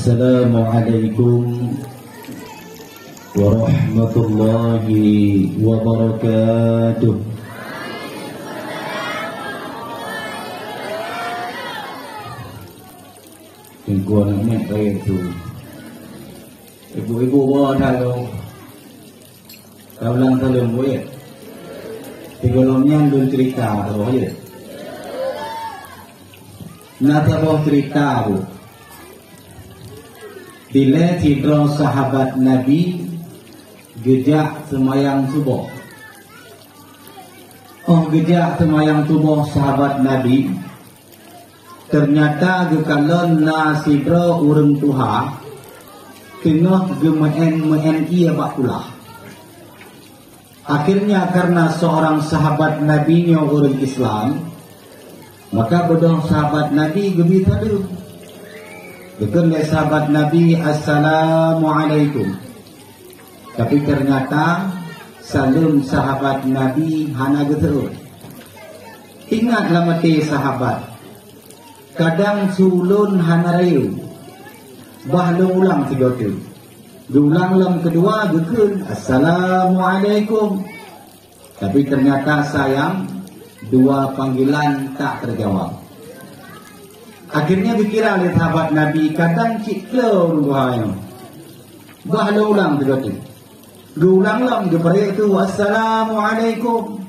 Assalamualaikum warahmatullahi wabarakatuh. Tunggu anak baik tu. Ibu-ibu bawa tahu. Kau ulang tahun boleh. Tigolongnya dulu cerita tu aja. Nata bawa cerita tu. Bila tidro sahabat Nabi gejak semayang subuh. Gejak semayang subuh sahabat Nabi. Ternyata gekalon nasidro urang tuha tengah gemen ia bakulah. Akhirnya karena seorang sahabat Nabi nya orang Islam, maka bedong sahabat Nabi gebita dulu. Bukan sahabat Nabi Assalamualaikum. Tapi ternyata salam sahabat Nabi hana geterus. Ingatlah mati sahabat. Kadang sulun hana rayu. Bahlu ulang tiga tu. Diulang lam kedua gekun Assalamualaikum. Tapi ternyata sayang dua panggilan tak terjawab. Akhirnya dikira oleh sahabat Nabi kadang ciklo ruhaya. Bahlu ulang tiga tu. Diulang lam kepada itu Assalamualaikum.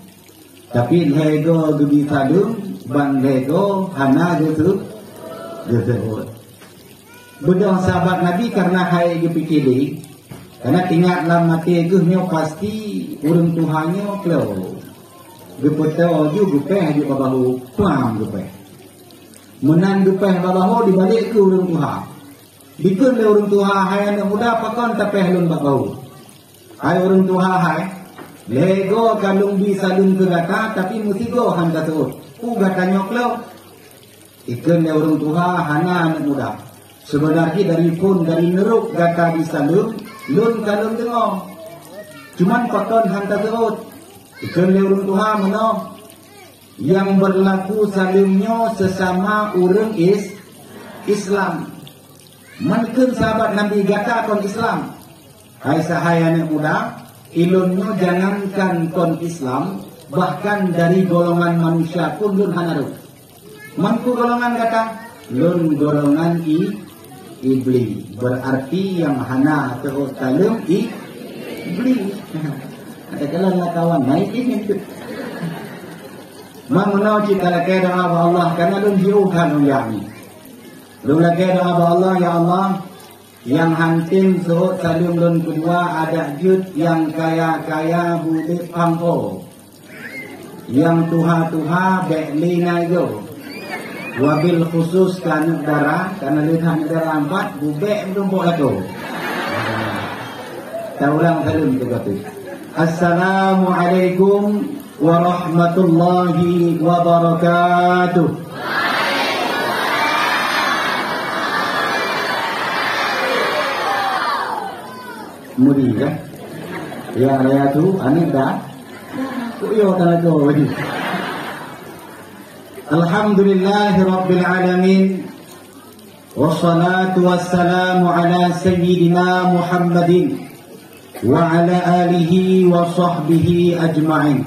Tapi lego gebita dum ban lego hana gitu. Bedong sahabat Nabi karena hai dipikiri, karena ingatlah mati guhnya pasti urang Tuhannya klo. Gepetau ju gupeh ju babahu pam gupeh. Menang gupeh babahu dibalik ke urang Tuhan. Dikun le urang Tuhan hai anak muda pakon tapeh lun babahu. Hai urang Tuhan hai lego kalung bisa lun ke gata tapi mesti go han kata gata nyoklo. Ikun le urang Tuhan hana anak muda. Sebenarnya dari neruk gata bisa lun kalung tengok. Cuman pakon hantar terut. Ikan leurung Tuhan menong. Yang berlaku salimnya sesama orang Islam. Mungkin sahabat Nabi gata kon Islam. Hai sahaya anak muda. Ilunnya jangankan kon Islam. Bahkan dari golongan manusia pun lun hanaru. Mangku golongan gata. Lun golongan iblis, berarti yang hana terus kalem iblis. Ada jalan lah kawan naik ini. Mengenal kita lagi doa Allah karena dun jauhkan yang ini. Dun lagi doa Allah ya Allah yang hantin suruh salim dun kedua ada jut yang kaya bulik pangko. Yang tuha beklina itu. Wabil khusus karena darah, karena lihat negara 4 bubek tumpuk lagu. Kita ulang salam juga tu. Assalamualaikum warahmatullahi wabarakatuh. Mudi ya? Ya raya tu, aneh dah. Kuyo kalau tu wajib. Alhamdulillahi Rabbil Alamin. Wassalatu wassalamu ala Sayyidina Muhammadin wa ala alihi wa sahbihi ajma'in.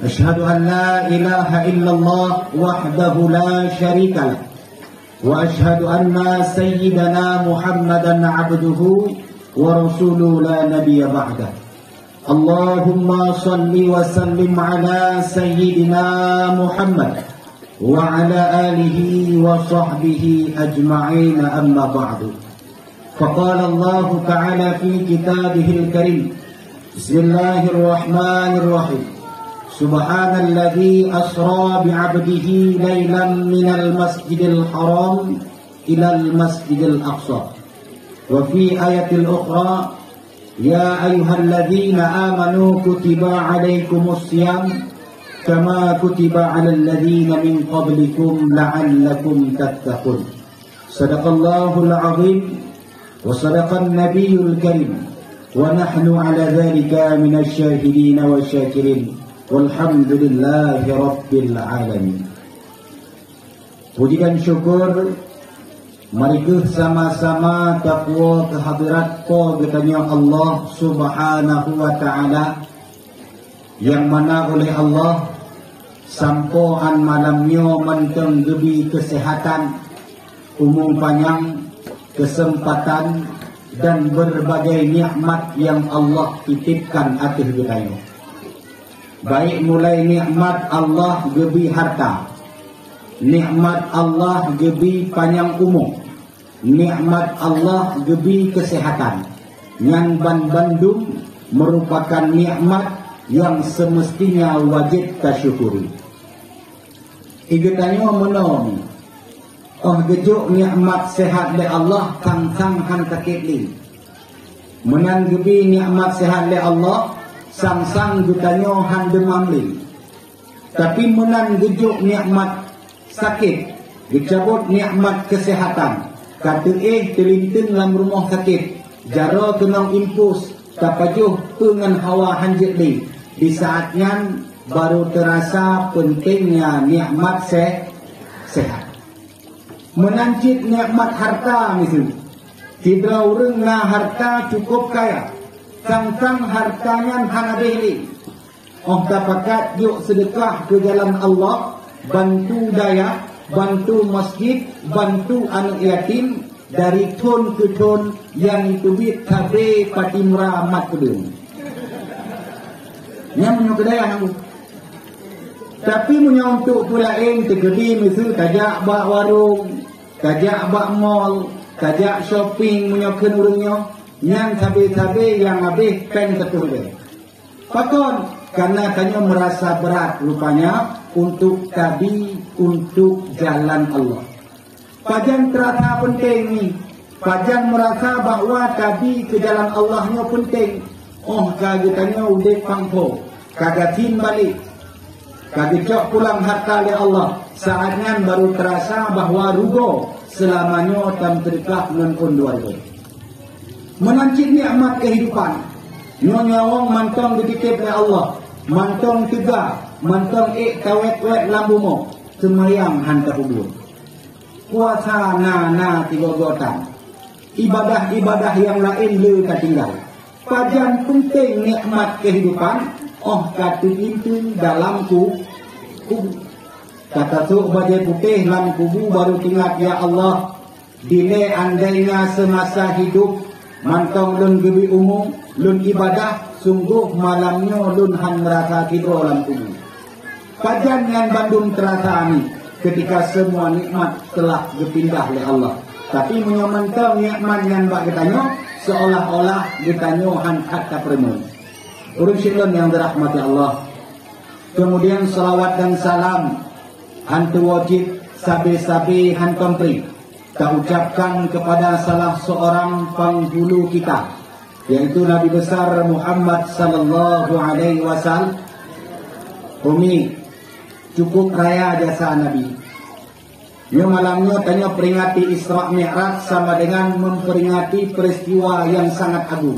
Ashhadu an la ilaha illallah wahdahu la syarika lah. Wa ashhadu anna Sayyidina Muhammadan abduhu wa rasuluhu la nabiyya ba'dah. Allahumma salli wa sallim ala Sayyidina Muhammad وعلى آله وصحبه أجمعين أما بعد فقال الله تعالى في كتابه الكريم بسم الله الرحمن الرحيم سبحان الذي أسرى بعبده ليلا من المسجد الحرام إلى المسجد الأقصى وفي آية الأخرى يا أيها الذين آمنوا كتب عليكم الصيام كما كتب على الذين من قبلكم لعلكم تتقون صدق الله العظيم وصدق النبي الكريم ونحن على ذلك من الشاهدين والشاكرين والحمد لله رب العالمين. Puji dan syukur Mereka sama-sama takwa kehadirat ko katanya Allah Subhanahu wa ta'ala, yang mana oleh Allah sampoan malamnya menteng gebi kesehatan, umur panjang, kesempatan dan berbagai nikmat yang Allah titipkan atas kita. Baik mulai nikmat Allah gebi harta, nikmat Allah gebi panjang umur, nikmat Allah gebi kesehatan. Yang bandung merupakan nikmat yang semestinya wajib tasyukuri. Igetanyo menom, gejuk nikmat sehat le Allah sang han takit li. Menan gebi nikmat sehat le Allah sang getanyo han demam li. Tapi menan gejuk nikmat sakit, dicabut nikmat kesehatan. Kata terlinting dalam rumah sakit, jara kenang impus, tapajuh pengen hawa hanjit li. Di saatnya baru terasa pentingnya nikmat sehat. Menancit nikmat harta misalnya. Tidak orang na harta cukup kaya, sang hartanya hanabeli. Tapakat yuk sedekah ke jalan Allah, bantu daya, bantu masjid, bantu anak yatim, dari ton ke ton yang itu bit kabe patimra mat kedung. Yang menyokdaya aku. Tapi menyontuk pula tegedi misal kajak bak warung, kajak bak mall, kajak shopping menyokkan urungnya, yang tabe-tabe yang habis pen ketuh. Pakon karena tanya merasa berat rupanya untuk tadi untuk jalan Allah. Pajan terasa penting ni. Pajan merasa bahawa tadi ke jalan Allahnya penting. Kagetanya udah pangpo, kagatin balik, kagecok pulang harta oleh Allah. Saatnya baru terasa bahawa rugo selamanya tam terdekat dengan keluarga. Menancit nikmat kehidupan, nyawang mantong dititip oleh Allah, mantong tegak, mantong tawet-wet lambumo, semayang hantar hubur. Puasa na tiga gotan, ibadah-ibadah yang lain le tinggal. Pajan penting nikmat kehidupan, kata itu dalam kubu. Kata tu bajai putih dalam kubu baru ingat ya Allah. Bila andainya semasa hidup mantong lun gebi umum, lun ibadah, sungguh malamnya lun han merasa tidur dalam kubu. Pajan yang bandung terasa ini ketika semua nikmat telah berpindah oleh Allah. Tapi menyamantau nikmat yang bak katanya seolah-olah ditanya han kata perempuan. Urus syaitan yang dirahmati Allah. Kemudian salawat dan salam hantu wajib sabi-sabi han kompri. Kita ucapkan kepada salah seorang penghulu kita, yaitu Nabi besar Muhammad sallallahu alaihi wasallam. Umi cukup raya jasa Nabi. Yang malamnya tanya peringati Isra Mi'raj sama dengan memperingati peristiwa yang sangat agung.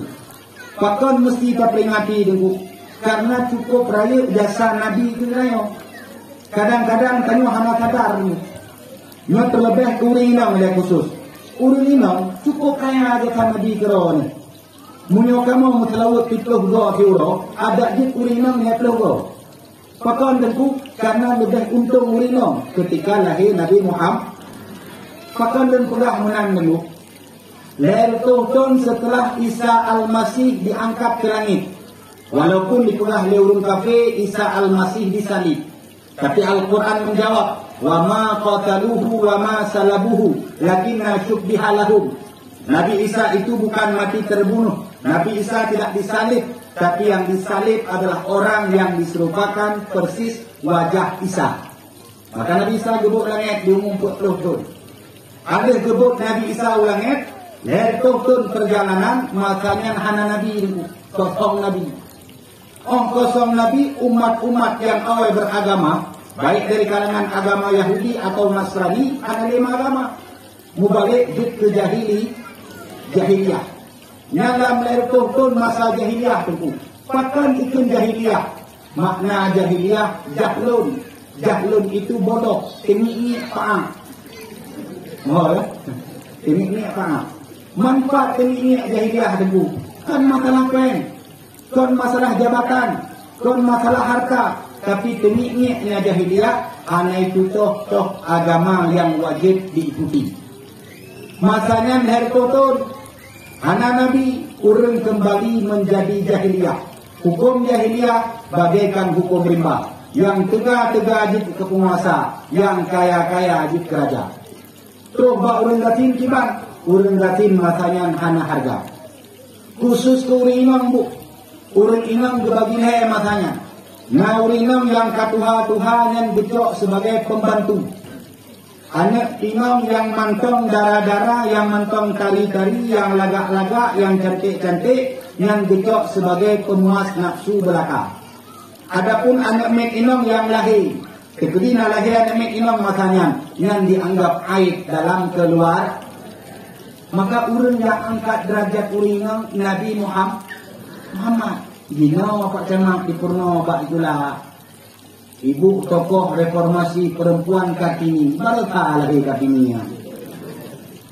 Pakon mesti kita peringati dulu, karena cukup raya jasa Nabi itu raya. Kadang-kadang tanya hana sadar ni. Nya terlebih urinang dia khusus. Urinang cukup kaya jasa Nabi kero ni. Munyo kamu mutlawat 72 euro, ada di urinang ya euro. Pakon tentu karena lebih untung urinong ketika lahir Nabi Muhammad. Pakon dan pegah menang dulu. Lertoton setelah Isa Al-Masih diangkat ke langit. Walaupun dipegah leurung kafe Isa Al-Masih disalib. Tapi Al-Quran menjawab, wa ma qataluhu wa ma salabuhu lakinna syubbiha lahum. Nabi Isa itu bukan mati terbunuh. Nabi Isa tidak disalib, tapi yang disalib adalah orang yang diserupakan persis wajah Isa. Maka Nabi Isa gebuk langit di umum 40 tahun. Ada gebuk Nabi Isa langit, lertoton perjalanan, makanya hana Nabi itu kosong Nabi. Kosong Nabi, umat-umat yang awal beragama, baik dari kalangan agama Yahudi atau Nasrani, ada 5 agama. Mubalik ke jahiliyah. Dalam lertoton masa jahiliyah tentu. Pakan ikut jahiliyah. Makna jahiliyah jahlun. Jahlun itu bodoh. Ini paang. Ini apa? Manfaat ini jahiliyah debu. Kan masalah pen, kan masalah jabatan, kan masalah harta. Tapi temiknya jahiliyah hanya itu toh agama yang wajib diikuti. Masanya dari tutur anak Nabi urang kembali menjadi jahiliyah. Hukum jahiliyah bagaikan hukum rimba. Yang tegak-tegak ajib ke penguasa, yang kaya-kaya ajib ke raja. Terus bak urang gatin kiban, urang gatin masanya hana harga. Khusus ke urang imam bu, urang imam dibagi leher masanya. Nah urang imam yang katuha-tuhan yang becok sebagai pembantu. Anak imam yang mantong darah-darah, yang mantong tari-tari, yang lagak-lagak, yang cantik-cantik, yang becok sebagai pemuas nafsu belaka. Adapun anak mek imam yang lahir, ketika lahir anak mek imam masanya yang dianggap aib dalam keluar, maka urang yang angkat derajat urang Nabi Muhammad. Gino Pak Camat di Purno Pak itulah ibu tokoh reformasi perempuan Kartini, baru tak lagi Kartini.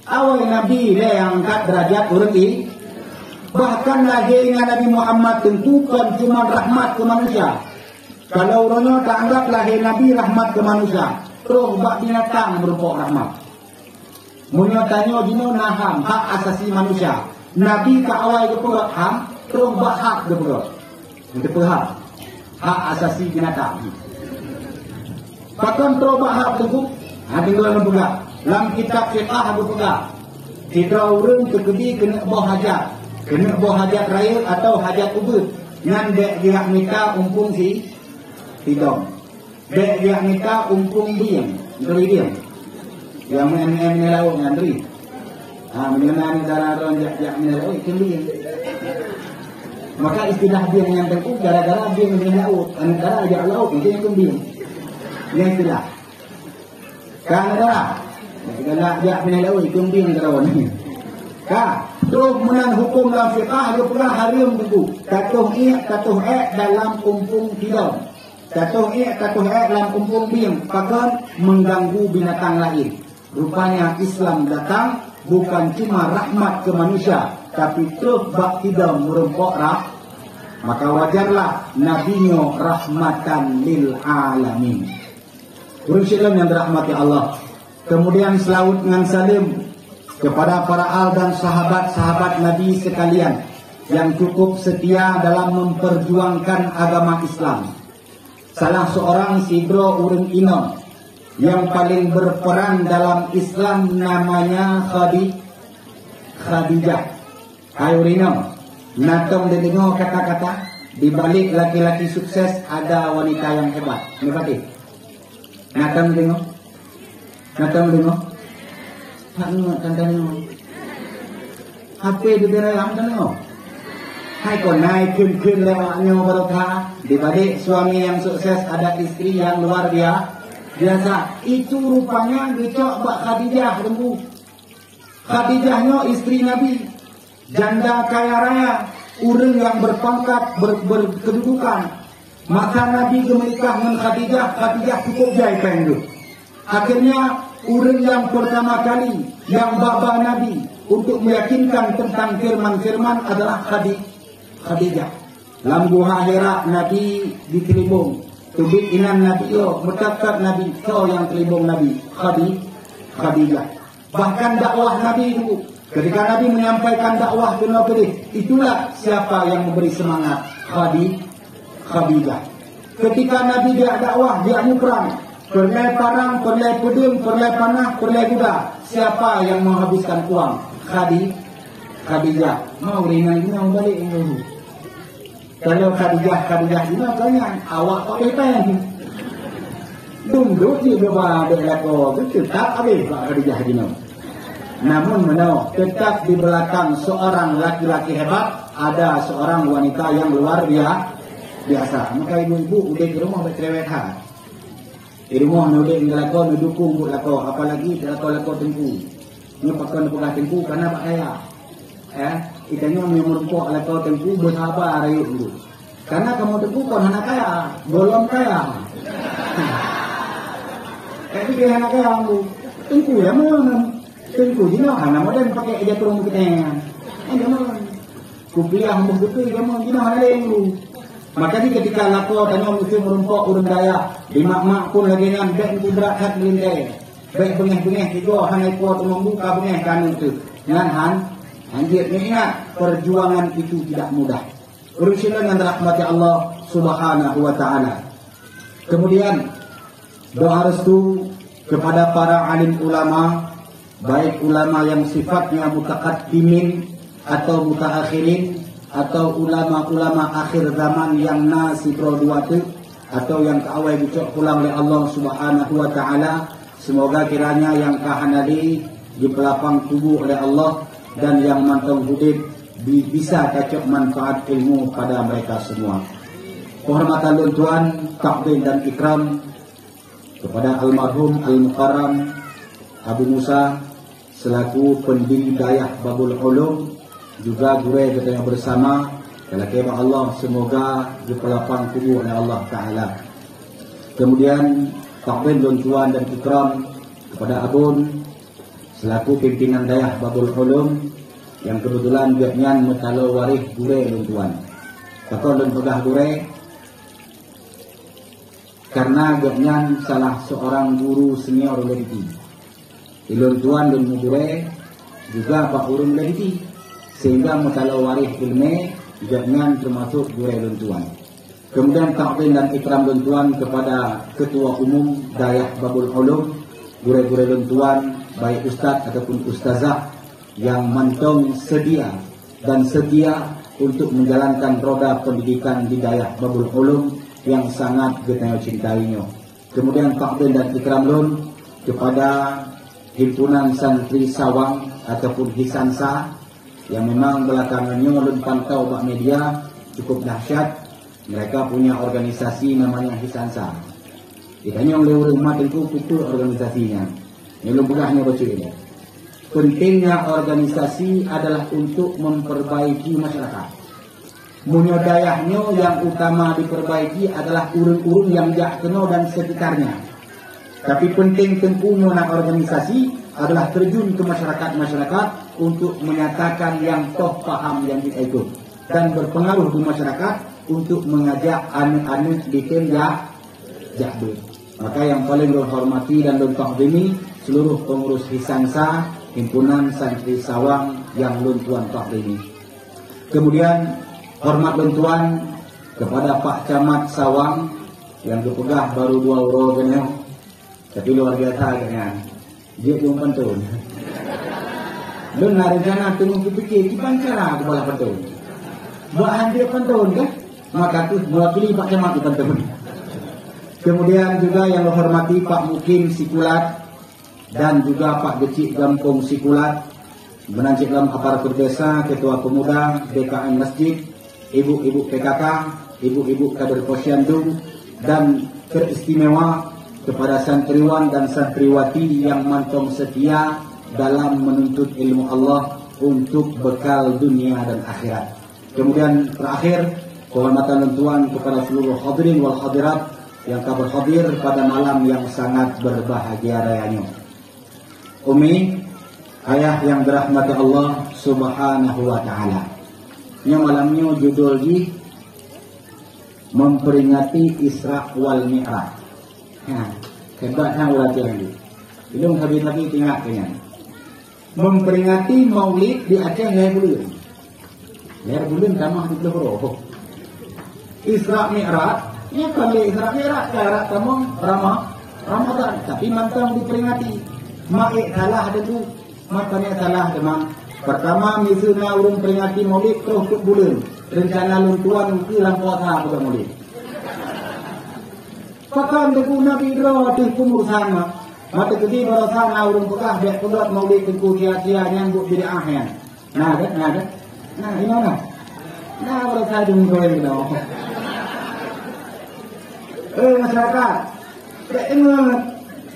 Awal Nabi dia yang angkat derajat urang ini. Bahkan lahirnya Nabi Muhammad tentukan cuma rahmat ke manusia. Kalau orangnya tak anggap lahir Nabi rahmat ke manusia, terus bak binatang berupa rahmat. Menyatanya jino naham hak asasi manusia. Nabi tak awal ke pegat ham, terus bak hak ke pegat. Itu hak asasi binatang. Bahkan terus bak hak teguh, ada dalam pegat. Dalam kitab fiqah ada pegat. Kita orang kekedi kena bawa hajat. Kena bawa hajat raya atau hajat ubud. Ngan dek dia minta umpung si hidung. Dek dia minta umpung biang. Dari dia. Yang main-main laut ngandri. Mengenai darah-darah jak minelaut itu biang. Maka istilah biang yang tentu gara-gara biang minelaut. Antara ajak laut itu yang biang. Yang istilah. Karena darah. Kalau jak minelaut itu biang darah ni. Terus menang hukum dalam fiqah dia pernah haram tentu. Katuh dalam umpung hidung. Katuh dalam umpung biang. Pakan mengganggu binatang lain. Rupanya Islam datang bukan cuma rahmat ke manusia, tapi terus bak hidung merempok maka wajarlah nabinya rahmatan lil alamin. Bersyukur yang dirahmati Allah. Kemudian selawat dengan salim kepada para al dan sahabat-sahabat Nabi sekalian yang cukup setia dalam memperjuangkan agama Islam. Salah seorang sidro urang inom yang paling berperan dalam Islam namanya Khadijah. Hai urang, natong dengar kata-kata di balik laki-laki sukses ada wanita yang hebat. Hebat. Natong dengar. Tak ingat tanda-tanda. HP di berayam tanda. Hai kau naik kun lewatnya barokah. Di balik suami yang sukses ada istri yang luar biasa. Itu rupanya dicok bak Khadijah rembu. Khadijahnya istri Nabi, janda kaya raya, urang yang berpangkat berkedudukan. Maka Nabi menikah dengan Khadijah cukup jai pendu. Akhirnya urang yang pertama kali yang bapa Nabi untuk meyakinkan tentang firman-firman adalah Khadijah. Lambu Hira Nabi diteribung. Tubik inan Nabi mertakat Nabi yang teribung Nabi Khadijah. Bahkan dakwah Nabi itu ketika Nabi menyampaikan dakwah ke Nabi, itulah siapa yang memberi semangat Khadijah. Ketika Nabi dia dakwah dia perang. Perlai parang, perlai pedung, perlai panah, perlai kuda. Siapa yang menghabiskan uang? Khadijah. Mau ringan balik ini. Kalau Khadijah ini kalian awak pakai pen. Tunggu di bawah belakang tetap habis Pak Khadijah ini. Namun tetap di belakang seorang laki-laki hebat ada seorang wanita yang luar biasa. Maka ibu-ibu udah di rumah bercerewet di rumah nudik ngelakon dukung buat lakon, apalagi lakon tengku. Ini pakai pegah tengku karena pak saya. Itanya merumpok lakon tengku bersabar rayu dulu. Karena kamu tengku kon anak kaya, belum kaya. Tapi dia anak kaya kamu tengku ya mana? Tengku je nak, nama dan pakai eja turun kita. Jangan. Kupiah hambung betul, jangan gina lain lu. Maka ni ketika lapor tanya musim merumpok urang daya, di mak-mak pun lagi dengan beg berat hat melindai. Beg bengeh-bengeh tiga hanai kuat membuka bengeh kanu tu. Dengan anjir ni ingat perjuangan itu tidak mudah. Urusan dengan rahmat Allah Subhanahu wa taala. Kemudian doa restu kepada para alim ulama, baik ulama yang sifatnya mutaqaddimin atau mutaakhirin atau ulama-ulama akhir zaman yang nasi produatu atau yang kaawai dicok pulang oleh Allah Subhanahu wa taala. Semoga kiranya yang kahanadi di pelapang tubuh oleh Allah dan yang mantong hidup bisa kacok manfaat ilmu pada mereka semua. Penghormatan Tuan, takdim dan ikram kepada almarhum Al-Mukarram Abu Musa selaku pendiri Dayah Babul Ulum, juga gure kita yang bersama. Kalau kebah Allah, semoga dipelapang tubuh oleh Allah Ta'ala. Kemudian takdim Tuan dan ikram kepada Abun selaku pimpinan Dayah Babul Ulum yang kebetulan biaknyan metalo warih gure Tuan. Takon dan pegah gure karena biaknyan salah seorang guru senior lelaki. Ilun Tuan dan gure juga Pak Urung lelaki. Sehingga mutala warih ilmu jangan termasuk gure Tuan. Kemudian takdim dan ikram Tuan kepada Ketua Umum Dayah Babul Ulum, gure-gure Tuan, baik ustaz ataupun ustazah yang mantong sedia dan setia untuk menjalankan roda pendidikan di Dayah Babul Ulum yang sangat kita cintainya. Kemudian takdim dan ikram kepada himpunan santri Sawang ataupun Hisansa yang memang belakangannya ulun pantau bak media cukup dahsyat. Mereka punya organisasi namanya Hisansa. Ditanya oleh rumah tentu betul organisasinya. Ini belum pernahnya baca ini. Pentingnya organisasi adalah untuk memperbaiki masyarakat. Munyodayahnya yang utama diperbaiki adalah urun-urun yang jak kena dan sekitarnya. Tapi penting tentunya nak organisasi adalah terjun ke masyarakat-masyarakat untuk menyatakan yang toh paham yang kita ikut dan berpengaruh di masyarakat untuk mengajak anak-anak bikin jahdu. Maka yang paling berhormati dan bertakdimi seluruh pengurus Hisansa, himpunan santri Sawang yang Tuan takdimi. Kemudian hormat Tuan kepada Pak Camat Sawang yang dipegah baru 2 euro geneo, tapi luar biasa kan. Dia belum pantun. Belum ada rencana tunggu fikir kipan cara kepala pantun. Bahan dia pantun kan? Maka tu mewakili Pak Camat di pantun. Kemudian juga yang menghormati Pak Mukim Sikulat dan juga Pak Gecik Gampung Sikulat, menancik dalam aparatur desa, ketua pemuda, BKM Masjid, ibu-ibu PKK, ibu-ibu kader Posyandu, dan teristimewa kepada santriwan dan santriwati yang mantong setia dalam menuntut ilmu Allah untuk bekal dunia dan akhirat. Kemudian terakhir, penghormatan Tuan kepada seluruh hadirin wal hadirat yang kabar hadir pada malam yang sangat berbahagia rayanya. Umi, ayah yang dirahmati Allah Subhanahu wa taala. Ini malamnya judul di memperingati Isra wal Mi'raj. Hebatnya ulati lagi. Belum habis lagi tinggal. Memperingati Maulid di Aceh Leher Bulan. Leher Bulan tamah di Pulau. Isra Mi'raj, ini kali Isra Mi'raj cara tamang Ramadan, tapi mantang diperingati. Mak salah dulu, makanya salah demang. Pertama misalnya urung peringati Maulid terus ke bulan. Rencana Tuan ke lampuasa pada Maulid. Pakan deku Nabi Idra di kumur sana. Mata kedi barasana urung pekah dek kodot Maulid deku sia-sia nyambut jadi ahyan. Nah, ini mana? Nah, barasa dung kowe gitu. Masyarakat, ingat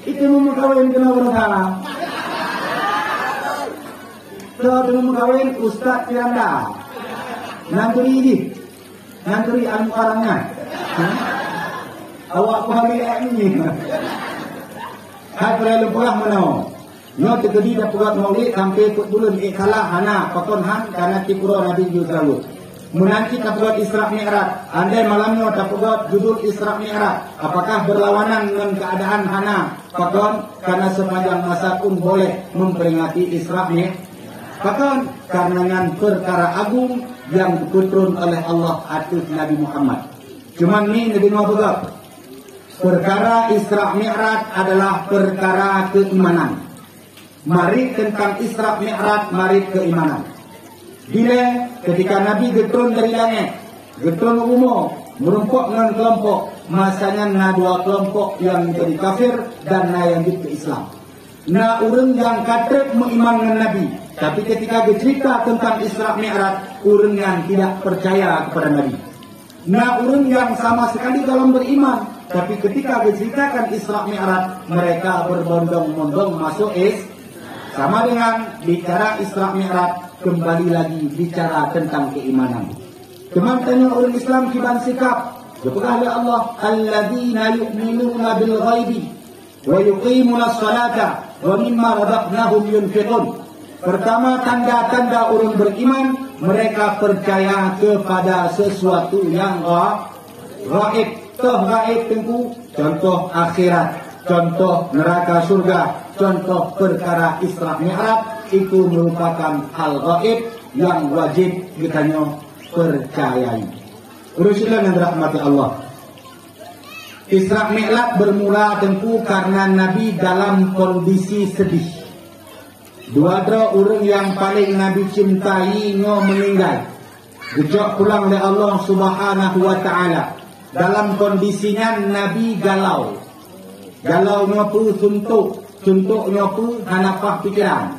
itu mau kawin kena barasa. Kalau mau kawin Ustaz Firanda. Nanturi ini. Nanturi al-mukarramnya. Awak pahami ini. Hai perlu pulang mana? Nyo tegedi dah pugat maulid sampai put bulan kalah hana pakon han karena tipuro Nabi Yusralu. Menanti tapugat Isra Mi'raj. Andai malamnya tapugat judul Isra Mi'raj. Apakah berlawanan dengan keadaan hana pakon karena sepanjang masa pun boleh memperingati Isra Mi'raj. Pakon karena dengan perkara agung yang diturun oleh Allah atas Nabi Muhammad. Cuman ni Nabi Muhammad perkara Isra Mi'raj adalah perkara keimanan. Mari tentang Isra Mi'raj, mari keimanan. Bila ketika Nabi getun dari langit, getun umur, merumpuk dengan kelompok, masanya na dua kelompok yang jadi kafir dan na yang ke Islam. Na orang yang kata mengiman dengan Nabi, tapi ketika bercerita tentang Isra Mi'raj, orang yang tidak percaya kepada Nabi. Na orang yang sama sekali dalam beriman, tapi ketika berceritakan Isra Mi'raj, mereka berbondong-bondong masuk sama dengan bicara Isra Mi'raj, kembali lagi bicara tentang keimanan. Teman-teman orang Islam kiban sikap. Kepada Allah, alladzina yu'minuna bil ghaibi wa yuqimuna as-salata wa mimma razaqnahum yunfiqun. Pertama tanda-tanda orang beriman, mereka percaya kepada sesuatu yang gaib. Gaib tentu contoh akhirat, contoh neraka surga, contoh perkara Isra Mi'raj itu merupakan hal gaib yang wajib kita percayai. Rasulullah yang dirahmati Allah. Isra Mi'raj bermula tentu karena Nabi dalam kondisi sedih. Dua orang yang paling Nabi cintai meninggal. Gejok pulang oleh Allah Subhanahu wa taala. Dalam kondisinya Nabi galau. Galau nyopu suntuk nyopu hanapah pikiran.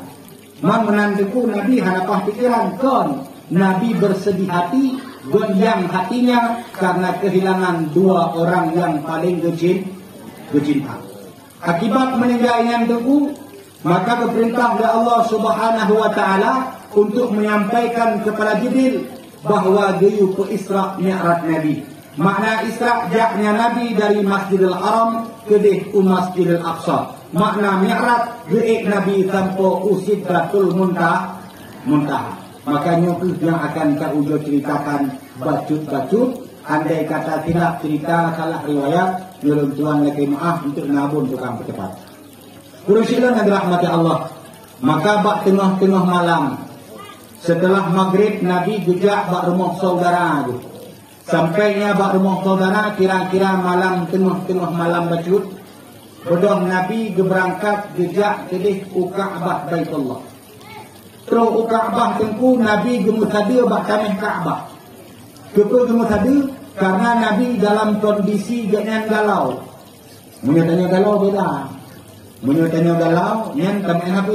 Man menandaku Nabi hanapah pikiran kon. Nabi bersedih hati, goyang hatinya karena kehilangan dua orang yang paling dicinta. Akibat meninggalnya teku, maka keperintah oleh Allah Subhanahu wa taala untuk menyampaikan kepada Jibril bahwa dia ke Isra Mi'raj Nabi. Makna Isra jaknya Nabi dari Masjidil Haram ke Masjidil Aqsa. Makna Mi'raj geik Nabi tanpa Sidratul Muntaha. Makanya itu yang akan kau ceritakan bacut-bacut. Andai kata tidak cerita salah riwayat, nyuruh Tuhan lagi maaf untuk nabun tukang percepat. Rasulullah yang dirahmati Allah. Maka bak tengah-tengah malam, setelah maghrib Nabi jejak bak rumah saudara itu. Sampainya bak rumah saudara kira-kira malam tengah-tengah malam bacut. Bedong Nabi berangkat jejak ke Ka'bah Baitullah. Terus Ka'bah tengku Nabi gemusada bak tamih Ka'bah. Kenapa gemusada? Karena Nabi dalam kondisi jangan galau. Menyatanya galau beda. Menyatanya galau yang tamih HP.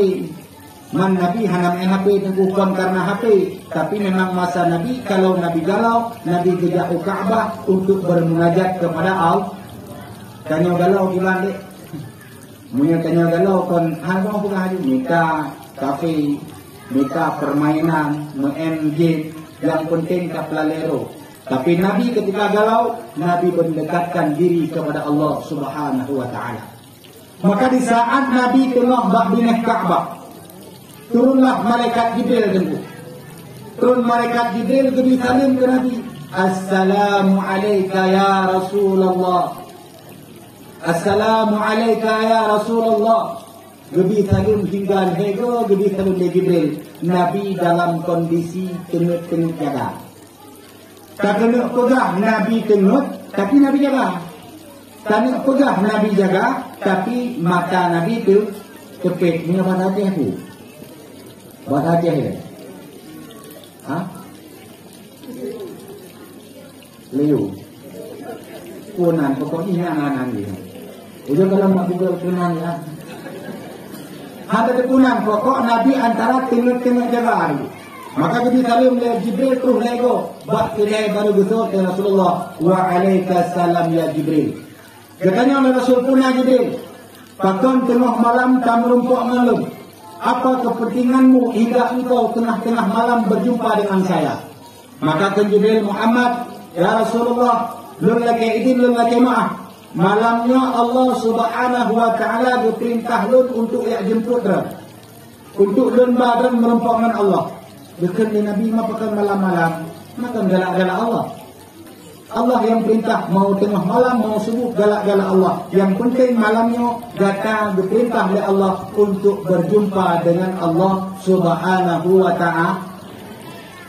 Man Nabi hanya main HP tengku kon karena HP. Tapi memang masa Nabi kalau Nabi galau, Nabi jejak Ka'bah untuk bermunajat kepada Allah. Tanya galau gimana dek? Menyatanya galau kon hanya bukan hanya nikah, kafe, nikah permainan, main game, yang penting kaplalero. Tapi Nabi ketika galau, Nabi mendekatkan diri kepada Allah Subhanahu wa taala. Maka di saat Nabi tengah bak binah Ka'bah, turunlah malaikat Jibril tentu. Turun malaikat Jibril beri salam ke Nabi. Assalamu alayka ya Rasulullah. Assalamu alayka ya Rasulullah. Gebi salam tinggal hego, gebi salam dari Jibril. Nabi dalam kondisi tengah-tengah jaga. Tak kena pegah Nabi tengah, tapi Nabi jaga. Tak kena pegah Nabi jaga, tapi mata Nabi itu kepek. Ini apa hati aku? Buat hati aku? Hah? Leo. Kunan, pokoknya anak-anak dia. Ujung kalau nak buka kunan ya. Ada kekunan pokok Nabi antara tengah-tengah jaga. Maka jadi salam dari Jibril terus lego. Bak kedai baru betul ke Rasulullah. Wa alaika salam ya Jibril. Katanya oleh Rasul punah Jibril. Pakon tengah malam tak merumpuk malam. Apa kepentinganmu hingga engkau tengah-tengah malam berjumpa dengan saya? Maka kan Jibril Muhammad, ya Rasulullah, lun laki idin lun laki maaf. Malamnya Allah Subhanahu wa taala berperintah lun untuk yak jemput ram. Untuk lun badran merempak dengan Allah. Dekat Nabi makan malam-malam, makan galak-galak Allah. Allah yang perintah mau tengah malam mau subuh galak-galak Allah. Yang penting malamnya datang diperintah oleh Allah untuk berjumpa dengan Allah Subhanahu wa taala.